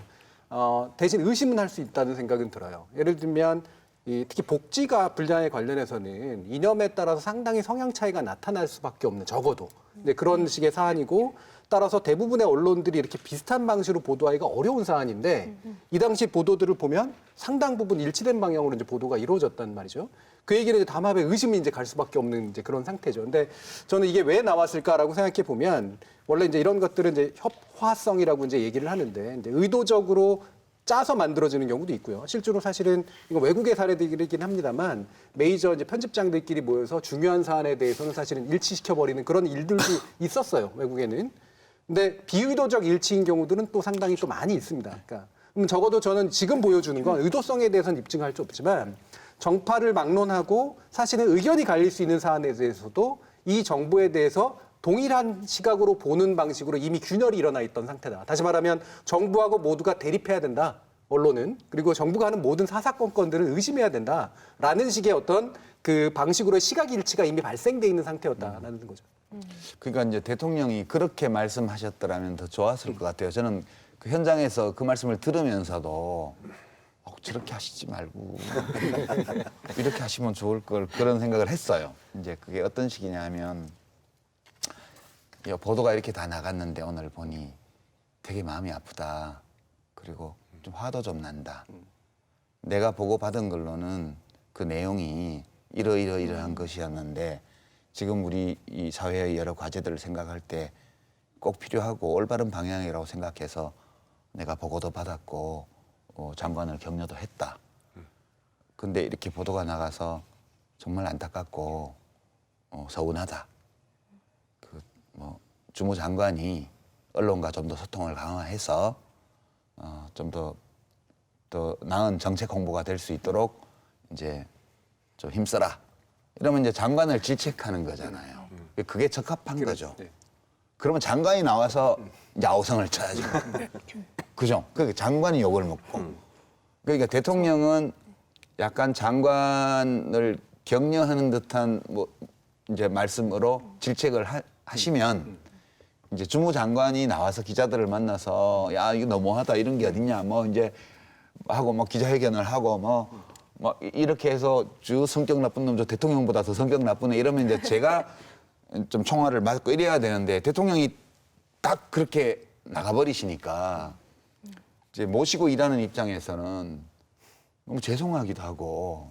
대신 의심은 할 수 있다는 생각은 들어요. 예를 들면 특히 복지가 분야에 관련해서는 이념에 따라서 상당히 성향 차이가 나타날 수밖에 없는 적어도 그런 식의 사안이고 따라서 대부분의 언론들이 이렇게 비슷한 방식으로 보도하기가 어려운 사안인데 이 당시 보도들을 보면 상당 부분 일치된 방향으로 이제 보도가 이루어졌단 말이죠. 그 얘기는 이제 담합에 의심이 이제 갈 수밖에 없는 이제 그런 상태죠. 근데 저는 이게 왜 나왔을까라고 생각해 보면 원래 이제 이런 것들은 이제 협화성이라고 이제 얘기를 하는데 이제 의도적으로 짜서 만들어지는 경우도 있고요. 실제로 사실은 이거 외국의 사례들이긴 합니다만 메이저 이제 편집장들끼리 모여서 중요한 사안에 대해서는 사실은 일치시켜버리는 그런 일들도 있었어요. 외국에는. 근데 비의도적 일치인 경우들은 또 상당히 또 많이 있습니다. 그러니까 적어도 저는 지금 보여주는 건 의도성에 대해서는 입증할 수 없지만 정파를 막론하고 사실은 의견이 갈릴 수 있는 사안에 대해서도 이 정부에 대해서 동일한 시각으로 보는 방식으로 이미 균열이 일어나 있던 상태다. 다시 말하면 정부하고 모두가 대립해야 된다. 언론은. 그리고 정부가 하는 모든 사사건건들을 의심해야 된다라는 식의 어떤 그 방식으로의 시각 일치가 이미 발생돼 있는 상태였다라는 거죠. 그러니까 이제 대통령이 그렇게 말씀하셨더라면 더 좋았을 것 같아요. 저는 그 현장에서 그 말씀을 들으면서도 저렇게 하시지 말고 이렇게 하시면 좋을 걸 그런 생각을 했어요. 이제 그게 어떤 식이냐면 보도가 이렇게 다 나갔는데 오늘 보니 되게 마음이 아프다. 그리고 좀 화도 좀 난다. 내가 보고받은 걸로는 그 내용이 이러이러한 것이었는데 지금 우리 이 사회의 여러 과제들을 생각할 때 꼭 필요하고 올바른 방향이라고 생각해서 내가 보고도 받았고 장관을 격려도 했다. 근데 이렇게 보도가 나가서 정말 안타깝고 서운하다. 주무 장관이 언론과 좀 더 소통을 강화해서 좀 더 나은 정책 홍보가 될 수 있도록 이제 좀 힘써라. 이러면 이제 장관을 질책하는 거잖아요. 그게 적합한 거죠. 그러면 장관이 나와서 이제 아우성을 쳐야죠. 그죠? 그러니까 장관이 욕을 먹고. 그러니까 대통령은 약간 장관을 격려하는 듯한 이제 말씀으로 질책을 하시면 이제 주무장관이 나와서 기자들을 만나서 야 이거 너무하다 이런 게 어딨냐 이제 하고 기자회견을 하고 이렇게 해서 주 성격 나쁜 놈 저 대통령보다 더 성격 나쁘네 이러면 이제 제가 좀 총알을 맞고 이래야 되는데 대통령이 딱 그렇게 나가버리시니까 이제 모시고 일하는 입장에서는 너무 죄송하기도 하고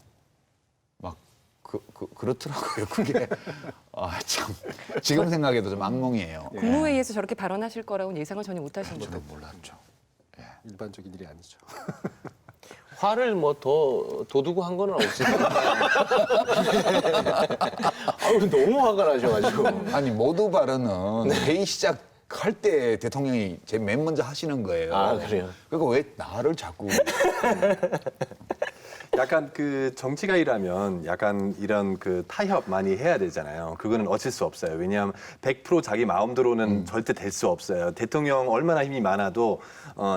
그렇더라고요. 그게 참 지금 생각해도 좀 악몽이에요. 국무회의에서 저렇게 발언하실 거라고는 예상을 전혀 못하신 거죠. 저는 몰랐죠. 일반적인 일이 아니죠. 화를 더 돋우고 한 건 없으세요? 너무 화가 나셔가지고. 아니 모두 발언은 회의 시작할 때 대통령이 제일 맨 먼저 하시는 거예요. 아 그래요? 그러니까 왜 나를 자꾸 약간 그 정치가이라면 약간 이런 그 타협 많이 해야 되잖아요. 그거는 어쩔 수 없어요. 왜냐하면 100% 자기 마음대로는 절대 될 수 없어요. 대통령 얼마나 힘이 많아도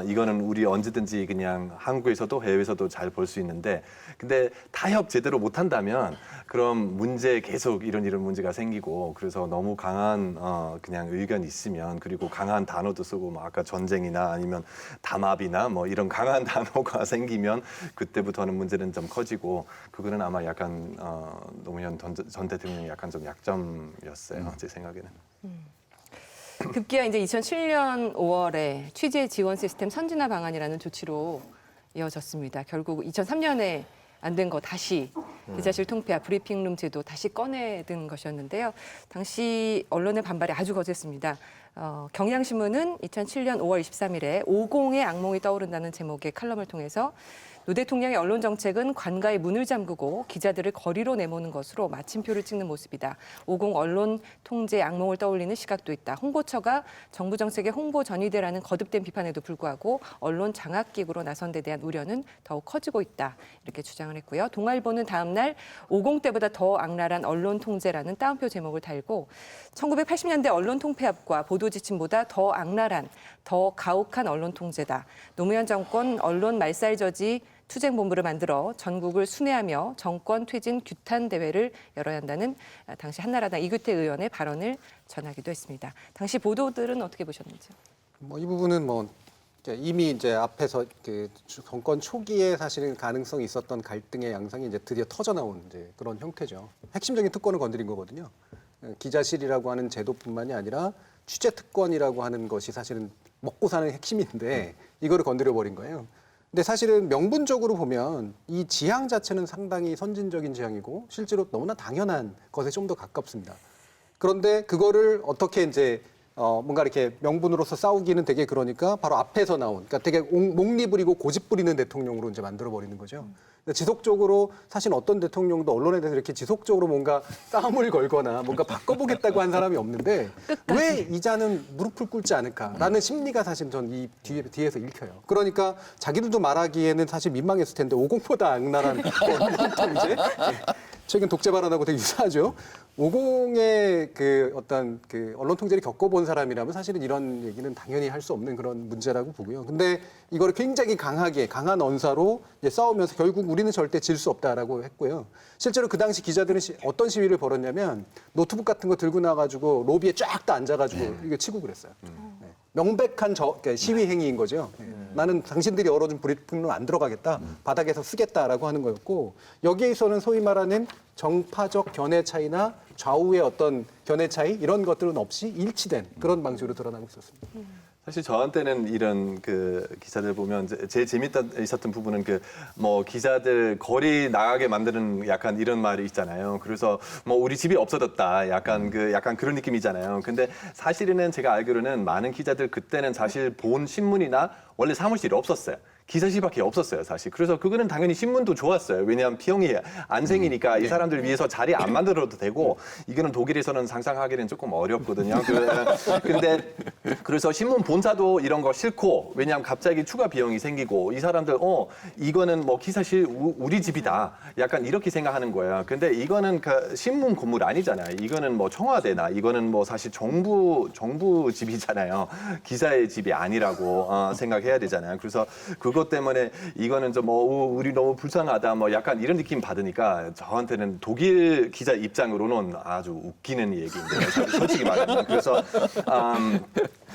이거는 우리 언제든지 그냥 한국에서도 해외에서도 잘 볼 수 있는데, 근데 타협 제대로 못한다면 그럼 문제 계속 이런 문제가 생기고, 그래서 너무 강한 그냥 의견이 있으면, 그리고 강한 단어도 쓰고 뭐 아까 전쟁이나 아니면 담합이나 뭐 이런 강한 단어가 생기면 그때부터는 문제는 좀 커지고, 그거는 아마 약간 노무현 전 대통령이 약간 좀 약점이었어요. 제 생각에는. 급기야 이제 2007년 5월에 취재 지원 시스템 선진화 방안이라는 조치로 이어졌습니다. 결국 2003년에 안 된 거 다시 기자실 통폐합, 브리핑룸 제도 다시 꺼내든 것이었는데요. 당시 언론의 반발이 아주 거셌습니다. 경향신문은 2007년 5월 23일에 50의 악몽이 떠오른다는 제목의 칼럼을 통해서 노 대통령의 언론 정책은 관가의 문을 잠그고 기자들을 거리로 내모는 것으로 마침표를 찍는 모습이다. 50 언론 통제 악몽을 떠올리는 시각도 있다. 홍보처가 정부 정책의 홍보 전위대라는 거듭된 비판에도 불구하고 언론 장악기구로 나선 데 대한 우려는 더욱 커지고 있다. 이렇게 주장을 했고요. 동아일보는 다음 날 50 때보다 더 악랄한 언론 통제라는 따옴표 제목을 달고 1980년대 언론 통폐합과 보도 지침보다 더 악랄한, 더 가혹한 언론 통제다. 노무현 정권 언론 말살저지 투쟁본부를 만들어 전국을 순회하며 정권 퇴진 규탄 대회를 열어야 한다는 당시 한나라당 이규태 의원의 발언을 전하기도 했습니다. 당시 보도들은 어떻게 보셨는지요? 뭐 이 부분은 뭐 이미 이제 앞에서 그 정권 초기에 사실은 가능성이 있었던 갈등의 양상이 이제 드디어 터져 나온 이제 그런 형태죠. 핵심적인 특권을 건드린 거거든요. 기자실이라고 하는 제도뿐만이 아니라 취재 특권이라고 하는 것이 사실은 먹고 사는 핵심인데 이거를 건드려 버린 거예요. 근데 사실은 명분적으로 보면 이 지향 자체는 상당히 선진적인 지향이고 실제로 너무나 당연한 것에 좀 더 가깝습니다. 그런데 그거를 어떻게 이제 뭔가 이렇게 명분으로서 싸우기는 되게 그러니까 바로 앞에서 나온, 그러니까 되게 목리 부리고 고집 부리는 대통령으로 이제 만들어 버리는 거죠. 지속적으로 사실 어떤 대통령도 언론에 대해서 이렇게 지속적으로 뭔가 싸움을 걸거나 뭔가 바꿔보겠다고 한 사람이 없는데 왜 이자는 무릎을 꿇지 않을까라는 심리가 사실 전 이 뒤에서 읽혀요. 그러니까 자기들도 말하기에는 사실 민망했을 텐데 50보다 악랄한 언론 통제. 최근 독재 발언하고 되게 유사하죠. 50의 그 어떤 그 언론 통제를 겪어본 사람이라면 사실은 이런 얘기는 당연히 할 수 없는 그런 문제라고 보고요. 근데 이거를 굉장히 강하게 강한 언사로 이제 싸우면서 결국 우리는 절대 질 수 없다라고 했고요. 실제로 그 당시 기자들은 어떤 시위를 벌였냐면 노트북 같은 거 들고 나가지고 로비에 쫙 다 앉아가지고 이거 치고 그랬어요. 네. 명백한 그러니까 시위 행위인 거죠. 나는 당신들이 열어준 브리핑룸 안 들어가겠다. 바닥에서 쓰겠다라고 하는 거였고 여기에서는 소위 말하는 정파적 견해 차이나 좌우의 어떤 견해 차이 이런 것들은 없이 일치된 그런 방식으로 드러나고 있었습니다. 사실 저한테는 이런 그 기사들 보면 제일 재밌다 있었던 부분은 그 뭐 기자들 거리 나가게 만드는 약간 이런 말이 있잖아요. 그래서 뭐 우리 집이 없어졌다. 약간 그런 느낌이잖아요. 근데 사실은 제가 알기로는 많은 기자들 그때는 사실 본 신문이나 원래 사무실이 없었어요. 기사실밖에 없었어요, 사실. 그래서 그거는 당연히 신문도 좋았어요. 왜냐하면 비용이 안 생기니까 이 사람들 위해서 자리 안 만들어도 되고 이거는 독일에서는 상상하기는 조금 어렵거든요. 근데 그래서 신문 본사도 이런 거 싫고 왜냐하면 갑자기 추가 비용이 생기고 이 사람들 이거는 뭐 기사실 우리 집이다. 약간 이렇게 생각하는 거예요. 근데 이거는 그 신문 건물 아니잖아요. 이거는 뭐 청와대나 이거는 뭐 사실 정부 집이잖아요. 기사의 집이 아니라고 생각해야 되잖아요. 그래서 그것 때문에 이거는 좀 우리 너무 불쌍하다 뭐 약간 이런 느낌 받으니까 저한테는 독일 기자 입장으로는 아주 웃기는 얘기인데요. 솔직히 말하면. 그래서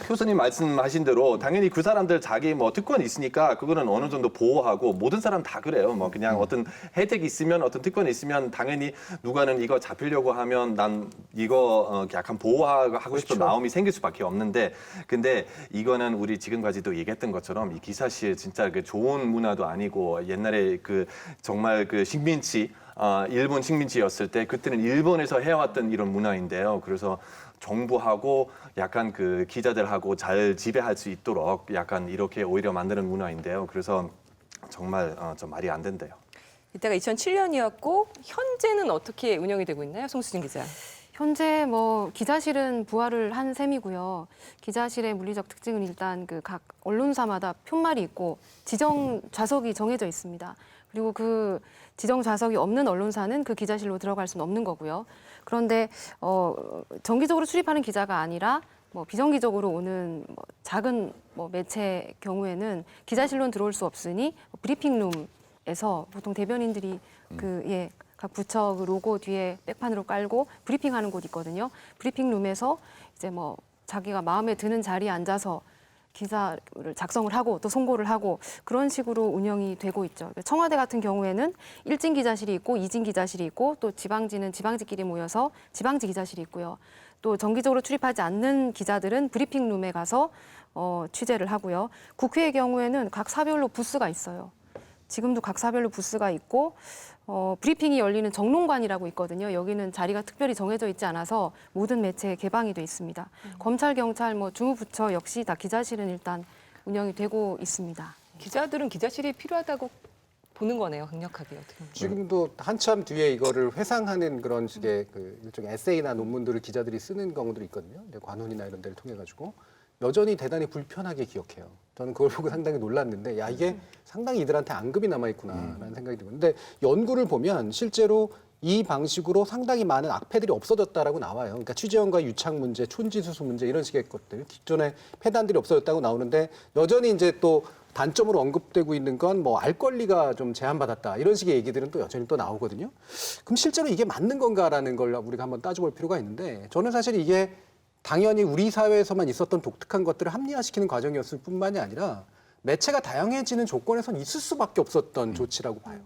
교수님 말씀하신 대로 당연히 그 사람들 자기 뭐 특권이 있으니까 그거는 어느 정도 보호하고 모든 사람 다 그래요. 뭐 그냥 어떤 혜택이 있으면 어떤 특권이 있으면 당연히 누가는 이거 잡히려고 하면 난 이거 약간 보호하고 싶은 마음이 생길 수밖에 없는데 근데 이거는 우리 지금까지도 얘기했던 것처럼 이 기사실 진짜 그 좋은 문화도 아니고 옛날에 그 정말 그 식민지 일본 식민지였을 때 그때는 일본에서 해왔던 이런 문화인데요. 그래서 정부하고 약간 그 기자들하고 잘 지배할 수 있도록 약간 이렇게 오히려 만드는 문화인데요. 그래서 정말 좀 말이 안 된대요. 이때가 2007년이었고 현재는 어떻게 운영이 되고 있나요, 송수진 기자? 현재 뭐 기자실은 부활을 한 셈이고요. 기자실의 물리적 특징은 일단 그 각 언론사마다 푯말이 있고 지정 좌석이 정해져 있습니다. 그리고 그 지정 좌석이 없는 언론사는 그 기자실로 들어갈 수는 없는 거고요. 그런데 정기적으로 출입하는 기자가 아니라 뭐 비정기적으로 오는 뭐 작은 뭐 매체 경우에는 기자실로는 들어올 수 없으니 브리핑룸에서 보통 대변인들이 각 부처 그 로고 뒤에 백판으로 깔고 브리핑하는 곳 있거든요. 브리핑룸에서 이제 뭐 자기가 마음에 드는 자리에 앉아서 기사를 작성을 하고 또 송고를 하고 그런 식으로 운영이 되고 있죠. 청와대 같은 경우에는 1진 기자실이 있고 2진 기자실이 있고 또 지방지는 지방지끼리 모여서 지방지 기자실이 있고요. 또 정기적으로 출입하지 않는 기자들은 브리핑룸에 가서 취재를 하고요. 국회의 경우에는 각 사별로 부스가 있어요. 지금도 각 사별로 부스가 있고 브리핑이 열리는 정론관이라고 있거든요. 여기는 자리가 특별히 정해져 있지 않아서 모든 매체에 개방이 돼 있습니다. 검찰, 경찰, 뭐 주무부처 역시 다 기자실은 일단 운영이 되고 있습니다. 기자들은 기자실이 필요하다고 보는 거네요, 강력하게 어떻게 보면. 지금도 한참 뒤에 이거를 회상하는 그런 식의 그 일종의 에세이나 논문들을 기자들이 쓰는 경우들이 있거든요. 관훈이나 이런 데를 통해 가지고 여전히 대단히 불편하게 기억해요. 저는 그걸 보고 상당히 놀랐는데 야 이게 상당히 이들한테 앙금이 남아있구나라는 생각이 들고 근데 연구를 보면 실제로 이 방식으로 상당히 많은 악패들이 없어졌다라고 나와요. 그러니까 취재원과 유착 문제, 촌지수수 문제 이런 식의 것들 기존에 폐단들이 없어졌다고 나오는데 여전히 이제 또 단점으로 언급되고 있는 건 뭐 알 권리가 좀 제한받았다 이런 식의 얘기들은 또 여전히 또 나오거든요. 그럼 실제로 이게 맞는 건가라는 걸 우리가 한번 따져볼 필요가 있는데 저는 사실 이게 당연히 우리 사회에서만 있었던 독특한 것들을 합리화시키는 과정이었을 뿐만이 아니라 매체가 다양해지는 조건에선 있을 수밖에 없었던 조치라고 봐요.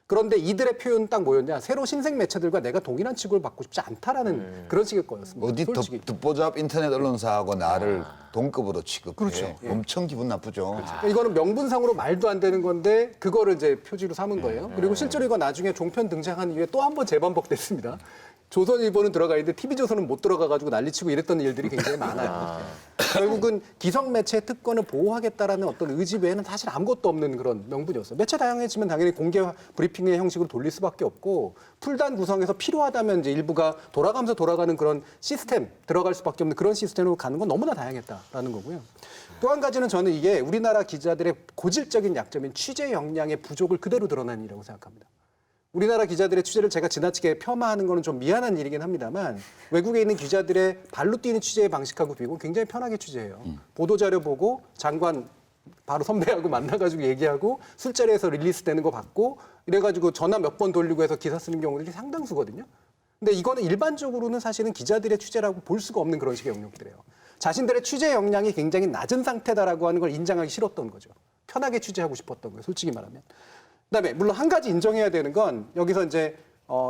그런데 이들의 표현은 딱 뭐였냐? 새로 신생 매체들과 내가 동일한 취급을 받고 싶지 않다라는 그런 식의 거였습니다. 어디 듣보잡 인터넷 언론사하고 나를 동급으로 취급해. 그렇죠. 엄청 기분 나쁘죠. 그러니까 이거는 명분상으로 말도 안 되는 건데 그거를 이제 표지로 삼은 거예요. 그리고 실제로 이거 나중에 종편 등장한 이후에 또 한 번 재반복됐습니다. 조선일보는 들어가 있는데 TV조선은 못 들어가가지고 난리치고 이랬던 일들이 굉장히 많아요. 결국은 기성매체의 특권을 보호하겠다라는 어떤 의지 외에는 사실 아무것도 없는 그런 명분이었어요. 매체 다양해지면 당연히 공개 브리핑의 형식으로 돌릴 수밖에 없고 풀단 구성에서 필요하다면 이제 일부가 돌아가면서 돌아가는 그런 시스템 들어갈 수밖에 없는 그런 시스템으로 가는 건 너무나 다양했다라는 거고요. 또 한 가지는 저는 이게 우리나라 기자들의 고질적인 약점인 취재 역량의 부족을 그대로 드러낸 일이라고 생각합니다. 우리나라 기자들의 취재를 제가 지나치게 폄하하는 거는 좀 미안한 일이긴 합니다만 외국에 있는 기자들의 발로 뛰는 취재의 방식하고 비교하면 굉장히 편하게 취재해요. 보도자료 보고 장관 바로 선배하고 만나가지고 얘기하고 술자리에서 릴리스되는 거 받고 이래가지고 전화 몇 번 돌리고 해서 기사 쓰는 경우들이 상당수거든요. 근데 이거는 일반적으로는 사실은 기자들의 취재라고 볼 수가 없는 그런 식의 영역들이에요. 자신들의 취재 역량이 굉장히 낮은 상태다라고 하는 걸 인정하기 싫었던 거죠. 편하게 취재하고 싶었던 거예요. 솔직히 말하면. 그다음에 물론 한 가지 인정해야 되는 건 여기서 이제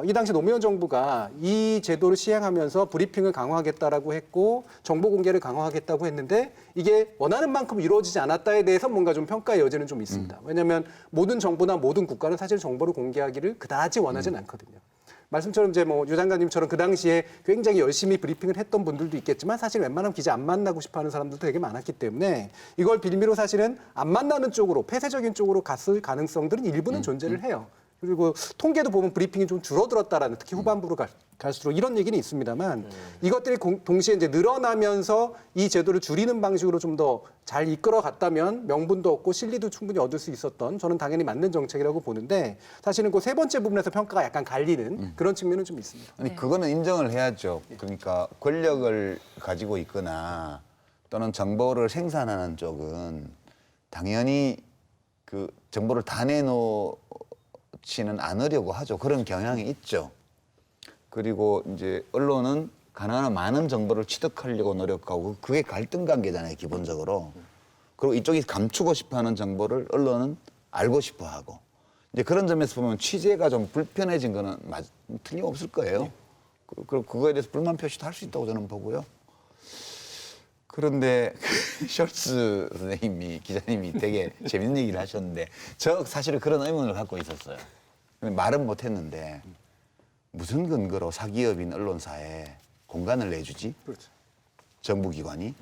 이 당시 노무현 정부가 이 제도를 시행하면서 브리핑을 강화하겠다라고 했고 정보 공개를 강화하겠다고 했는데 이게 원하는 만큼 이루어지지 않았다에 대해서 뭔가 좀 평가의 여지는 좀 있습니다. 왜냐하면 모든 정부나 모든 국가는 사실 정보를 공개하기를 그다지 원하진 않거든요. 말씀처럼 이제 뭐 유 장관님처럼 그 당시에 굉장히 열심히 브리핑을 했던 분들도 있겠지만 사실 웬만하면 기자 안 만나고 싶어하는 사람들도 되게 많았기 때문에 이걸 빌미로 사실은 안 만나는 쪽으로 폐쇄적인 쪽으로 갔을 가능성들은 일부는 존재를 해요. 그리고 통계도 보면 브리핑이 좀 줄어들었다라는 특히 후반부로 갈수록 이런 얘기는 있습니다만 이것들이 동시에 이제 늘어나면서 이 제도를 줄이는 방식으로 좀 더 잘 이끌어갔다면 명분도 없고 실리도 충분히 얻을 수 있었던 저는 당연히 맞는 정책이라고 보는데 사실은 그 세 번째 부분에서 평가가 약간 갈리는 그런 측면은 좀 있습니다. 아니 그거는 인정을 해야죠. 그러니까 권력을 가지고 있거나 또는 정보를 생산하는 쪽은 당연히 그 정보를 다 내놓지는 않으려고 하죠. 그런 경향이 있죠. 그리고 이제 언론은 가능한 많은 정보를 취득하려고 노력하고 그게 갈등 관계잖아요, 기본적으로. 그리고 이쪽이 감추고 싶어하는 정보를 언론은 알고 싶어하고. 이제 그런 점에서 보면 취재가 좀 불편해진 거는 틀림없을 거예요. 그리고 그거에 대해서 불만 표시도 할 수 있다고 저는 보고요. 그런데 숄츠 선생님이 기자님이 되게 재밌는 얘기를 하셨는데 저 사실은 그런 의문을 갖고 있었어요. 말은 못했는데 무슨 근거로 사기업인 언론사에 공간을 내주지? 그렇죠. 정부기관이?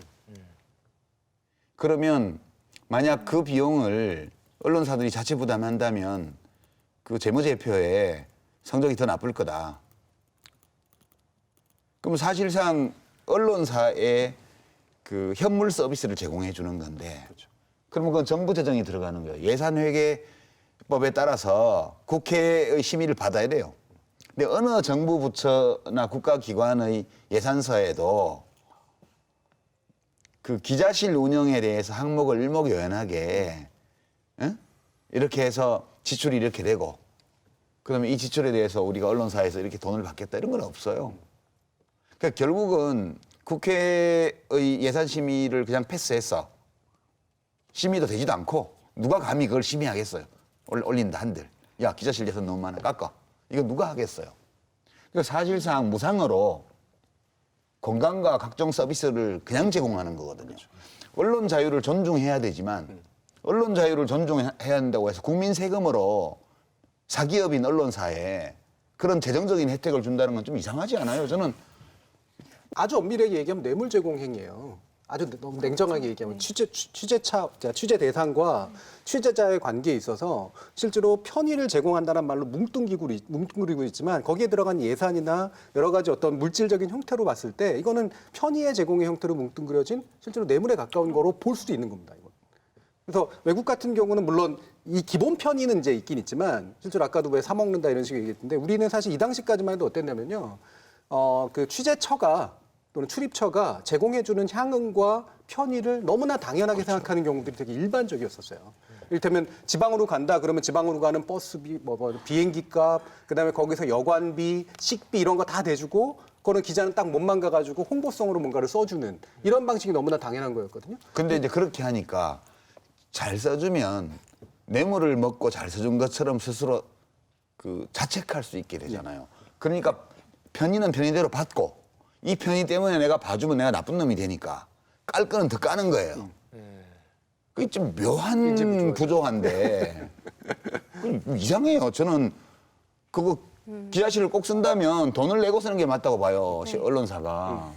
그러면 만약 그 비용을 언론사들이 자체 부담한다면 그 재무제표에 성적이 더 나쁠 거다. 그럼 사실상 언론사에 그 현물 서비스를 제공해 주는 건데 그러면 그건 정부 재정이 들어가는 거예요. 예산회계 법에 따라서 국회의 심의를 받아야 돼요. 근데 어느 정부 부처나 국가기관의 예산서에도 그 기자실 운영에 대해서 항목을 일목요연하게 이렇게 해서 지출이 이렇게 되고 그다음에 이 지출에 대해서 우리가 언론사에서 이렇게 돈을 받겠다 이런 건 없어요. 그러니까 결국은 국회의 예산 심의를 그냥 패스했어. 심의도 되지도 않고 누가 감히 그걸 심의하겠어요. 올린다 한들. 야, 기자실 예산 너무 많아. 깎아. 이거 누가 하겠어요. 그러니까 사실상 무상으로 건강과 각종 서비스를 그냥 제공하는 거거든요. 언론 자유를 존중해야 되지만 언론 자유를 존중해야 한다고 해서 국민 세금으로 사기업인 언론사에 그런 재정적인 혜택을 준다는 건 좀 이상하지 않아요? 저는 아주 엄밀하게 얘기하면 뇌물 제공 행위예요. 아주 너무 냉정하게 얘기하면 취재 대상과 취재자의 관계에 있어서 실제로 편의를 제공한다는 말로 뭉뚱그리고 있지만 거기에 들어간 예산이나 여러 가지 어떤 물질적인 형태로 봤을 때 이거는 편의의 제공의 형태로 뭉뚱그려진 실제로 뇌물에 가까운 거로 볼 수도 있는 겁니다. 이거. 그래서 외국 같은 경우는 물론 이 기본 편의는 이제 있긴 있지만 실제로 아까도 왜 사 먹는다 이런 식으로 얘기했는데 우리는 사실 이 당시까지만 해도 어땠냐면요. 그 취재처가 또는 출입처가 제공해주는 향응과 편의를 너무나 당연하게 생각하는 경우들이 되게 일반적이었었어요. 이를테면 지방으로 간다 그러면 지방으로 가는 버스비, 비행기 값, 그다음에 거기서 여관비, 식비 이런 거 다 대주고 그거는 기자는 딱 몸만 가가지고 홍보성으로 뭔가를 써주는 이런 방식이 너무나 당연한 거였거든요. 근데 이제 그렇게 하니까 잘 써주면 뇌물을 먹고 잘 써준 것처럼 스스로 그 자책할 수 있게 되잖아요. 그러니까 편의는 편의대로 받고 이 편의 때문에 내가 봐주면 내가 나쁜 놈이 되니까 깔 거는 더 까는 거예요. 그게 좀 묘한 구조한데 이상해요. 저는 그거 기자실을 꼭 쓴다면 돈을 내고 쓰는 게 맞다고 봐요. 언론사가.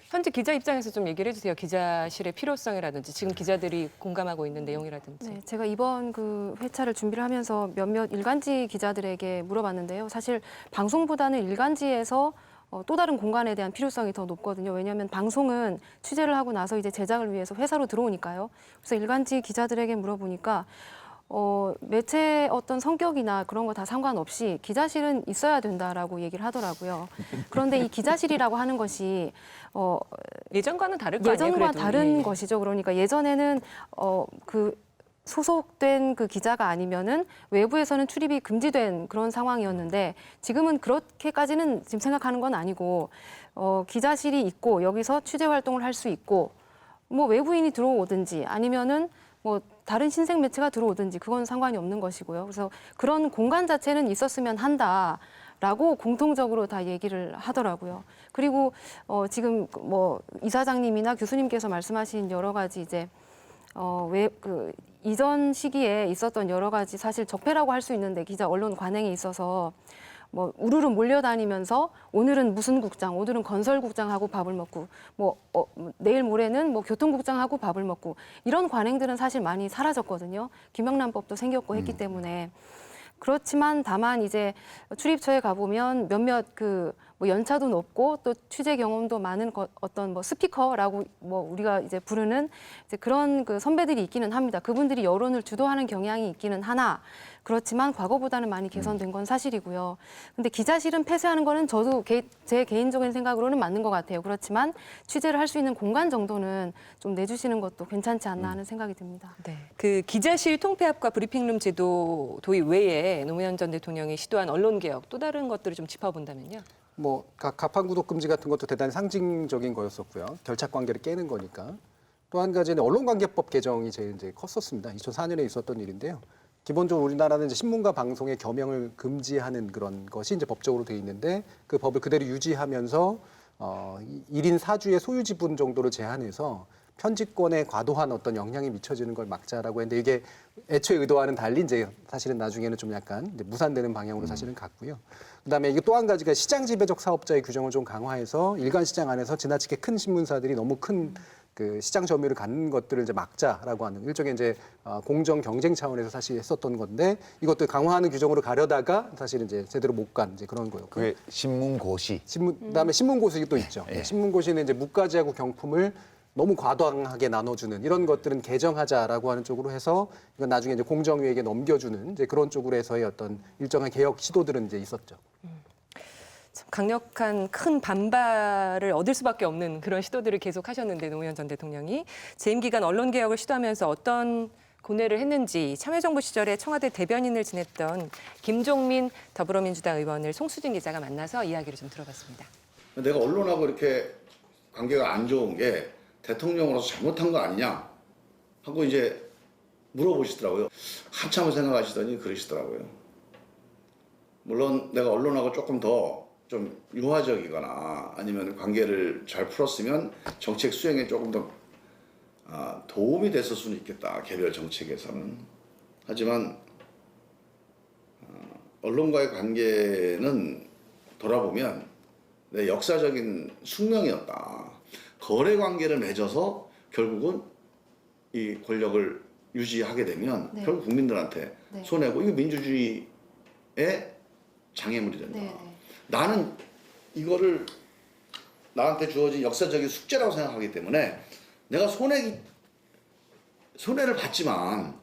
현재 기자 입장에서 좀 얘기를 해주세요. 기자실의 필요성이라든지 지금 기자들이 공감하고 있는 내용이라든지. 네, 제가 이번 그 회차를 준비를 하면서 몇몇 일간지 기자들에게 물어봤는데요. 사실 방송보다는 일간지에서 또 다른 공간에 대한 필요성이 더 높거든요. 왜냐하면 방송은 취재를 하고 나서 이제 제작을 위해서 회사로 들어오니까요. 그래서 일간지 기자들에게 물어보니까 매체 어떤 성격이나 그런 거 다 상관없이 기자실은 있어야 된다라고 얘기를 하더라고요. 그런데 이 기자실이라고 하는 것이 예전과는 다를 거 아니에요? 예전과 그래도. 다른 예. 것이죠. 그러니까 예전에는 그 소속된 그 기자가 아니면은 외부에서는 출입이 금지된 그런 상황이었는데 지금은 그렇게까지는 지금 생각하는 건 아니고 기자실이 있고 여기서 취재 활동을 할 수 있고 뭐 외부인이 들어오든지 아니면은 뭐 다른 신생 매체가 들어오든지 그건 상관이 없는 것이고요. 그래서 그런 공간 자체는 있었으면 한다라고 공통적으로 다 얘기를 하더라고요. 그리고 지금 뭐 이사장님이나 교수님께서 말씀하신 여러 가지 이제 이전 시기에 있었던 여러 가지 사실 적폐라고 할 수 있는데 기자 언론 관행에 있어서 뭐 우르르 몰려다니면서 오늘은 무슨 국장, 오늘은 건설국장하고 밥을 먹고 내일 모레는 뭐 교통국장하고 밥을 먹고 이런 관행들은 사실 많이 사라졌거든요. 김영란법도 생겼고 했기 때문에. 그렇지만 다만 이제 출입처에 가보면 몇몇 뭐 연차도 높고 또 취재 경험도 많은 어떤 뭐 스피커라고 뭐 우리가 이제 부르는 이제 그런 그 선배들이 있기는 합니다. 그분들이 여론을 주도하는 경향이 있기는 하나 그렇지만 과거보다는 많이 개선된 건 사실이고요. 근데 기자실은 폐쇄하는 거는 저도 제 개인적인 생각으로는 맞는 것 같아요. 그렇지만 취재를 할 수 있는 공간 정도는 좀 내주시는 것도 괜찮지 않나 하는 생각이 듭니다. 네. 그 기자실 통폐합과 브리핑룸 제도 도입 외에 노무현 전 대통령이 시도한 언론 개혁 또 다른 것들을 좀 짚어본다면요. 뭐 가판 구독 금지 같은 것도 대단히 상징적인 거였었고요. 결착 관계를 깨는 거니까. 또 한 가지는 언론관계법 개정이 제일 이제 컸었습니다. 2004년에 있었던 일인데요. 기본적으로 우리나라는 이제 신문과 방송의 겸용을 금지하는 그런 것이 이제 법적으로 돼 있는데 그 법을 그대로 유지하면서 1인 4주의 소유 지분 정도를 제한해서 편집권에 과도한 어떤 영향이 미쳐지는 걸 막자라고 했는데 이게 애초에 의도와는 달리 이제 사실은 나중에는 좀 약간 이제 무산되는 방향으로 사실은 갔고요. 그다음에 이게 또 한 가지가 시장 지배적 사업자의 규정을 좀 강화해서 일간 시장 안에서 지나치게 큰 신문사들이 너무 큰 그 시장 점유율을 갖는 것들을 이제 막자라고 하는 일종의 이제 공정 경쟁 차원에서 사실 했었던 건데 이것도 강화하는 규정으로 가려다가 사실은 이제 제대로 못 간 이제 그런 거였고. 그게 신문고시. 그다음에 신문고시도 있죠. 예. 신문고시는 이제 무가지하고 경품을 너무 과도하게 나눠주는 이런 것들은 개정하자라고 하는 쪽으로 해서 이건 나중에 이제 공정위에게 넘겨주는 이제 그런 쪽으로 해서의 어떤 일정한 개혁 시도들은 이제 있었죠. 참 강력한 큰 반발을 얻을 수밖에 없는 그런 시도들을 계속 하셨는데 노무현 전 대통령이 재임 기간 언론 개혁을 시도하면서 어떤 고뇌를 했는지 참여정부 시절에 청와대 대변인을 지냈던 김종민 더불어민주당 의원을 송수진 기자가 만나서 이야기를 좀 들어봤습니다. 내가 언론하고 이렇게 관계가 안 좋은 게 대통령으로서 잘못한 거 아니냐 하고 이제 물어보시더라고요. 한참을 생각하시더니 그러시더라고요. 물론 내가 언론하고 조금 더 좀 유화적이거나 아니면 관계를 잘 풀었으면 정책 수행에 조금 더 도움이 됐을 수는 있겠다. 개별 정책에서는. 하지만 언론과의 관계는 돌아보면 내 역사적인 숙명이었다. 거래 관계를 맺어서 결국은 이 권력을 유지하게 되면 네. 결국 국민들한테 네. 손해고 이거 민주주의의 장애물이 된다. 네. 나는 이거를 나한테 주어진 역사적인 숙제라고 생각하기 때문에 내가 손해를 봤지만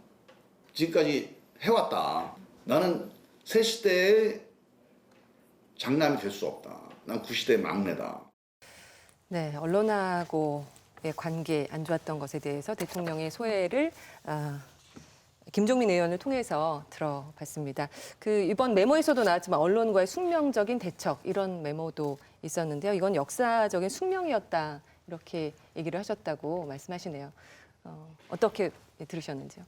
지금까지 해왔다. 나는 새 시대의 장남이 될 수 없다. 난 구시대의 막내다. 네, 언론하고의 관계 안 좋았던 것에 대해서 대통령의 소회를 김종민 의원을 통해서 들어봤습니다. 이번 메모에서도 나왔지만 언론과의 숙명적인 대척 이런 메모도 있었는데요. 이건 역사적인 숙명이었다 이렇게 얘기를 하셨다고 말씀하시네요. 어떻게 들으셨는지요?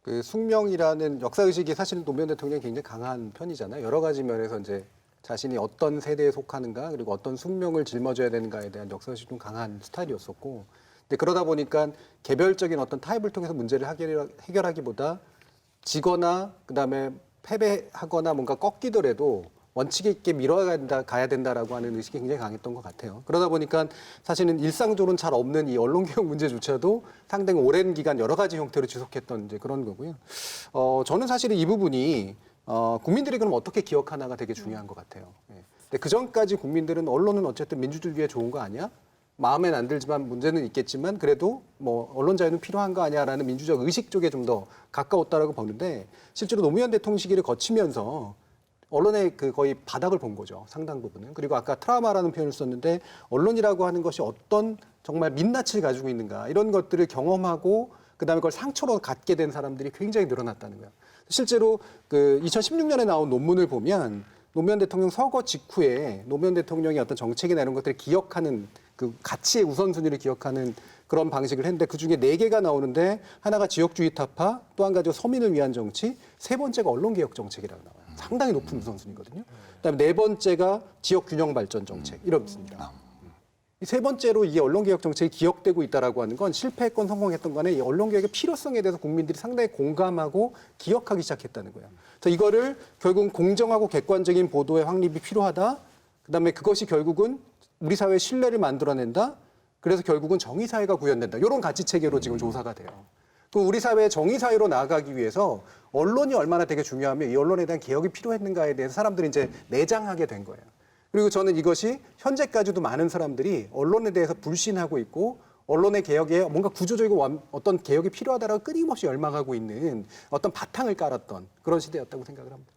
그 숙명이라는 역사의식이 사실 노무현 대통령이 굉장히 강한 편이잖아요. 여러 가지 면에서 이제 자신이 어떤 세대에 속하는가 그리고 어떤 숙명을 짊어져야 되는가에 대한 역사의식이 좀 강한 스타일이었었고 근데 그러다 보니까 개별적인 어떤 타입을 통해서 문제를 해결하기보다 지거나 그다음에 패배하거나 뭔가 꺾이더라도 원칙 있게 밀어가야 된다라고 하는 의식이 굉장히 강했던 것 같아요. 그러다 보니까 사실은 일상적으로는 잘 없는 이 언론개혁 문제조차도 상당히 오랜 기간 여러 가지 형태로 지속했던 이제 그런 거고요. 저는 사실은 이 부분이 국민들이 그럼 어떻게 기억하나가 되게 중요한 것 같아요. 근데 그 전까지 국민들은 언론은 어쨌든 민주주의에 좋은 거 아니야? 마음엔 안 들지만 문제는 있겠지만 그래도 뭐 언론 자유는 필요한 거 아니야라는 민주적 의식 쪽에 좀 더 가까웠다라고 보는데 실제로 노무현 대통령 시기를 거치면서 언론의 거의 바닥을 본 거죠. 상당 부분은. 그리고 아까 트라우마라는 표현을 썼는데 언론이라고 하는 것이 어떤 정말 민낯을 가지고 있는가 이런 것들을 경험하고 그다음에 그걸 상처로 갖게 된 사람들이 굉장히 늘어났다는 거예요. 실제로 2016년에 나온 논문을 보면 노무현 대통령 서거 직후에 노무현 대통령의 어떤 정책이나 이런 것들을 기억하는 그 가치의 우선순위를 기억하는 그런 방식을 했는데 그중에 4개가 나오는데 하나가 지역주의 타파, 또 한 가지가 서민을 위한 정치, 세 번째가 언론개혁 정책이라고 나와요. 상당히 높은 우선순위거든요. 그다음에 4번째가 지역균형 발전 정책 이렇습니다. 이 세 번째로 이 언론개혁 정책이 기억되고 있다라고 하는 건 실패했건 성공했던 간에 이 언론개혁의 필요성에 대해서 국민들이 상당히 공감하고 기억하기 시작했다는 거예요. 그래서 이거를 결국은 공정하고 객관적인 보도의 확립이 필요하다. 그다음에 그것이 결국은 우리 사회의 신뢰를 만들어낸다. 그래서 결국은 정의사회가 구현된다. 이런 가치체계로 지금 조사가 돼요. 그럼 우리 사회의 정의사회로 나아가기 위해서 언론이 얼마나 되게 중요하면 이 언론에 대한 개혁이 필요했는가에 대해서 사람들이 이제 내장하게 된 거예요. 그리고 저는 이것이 현재까지도 많은 사람들이 언론에 대해서 불신하고 있고 언론의 개혁에 뭔가 구조적이고 어떤 개혁이 필요하다라고 끊임없이 열망하고 있는 어떤 바탕을 깔았던 그런 시대였다고 생각을 합니다.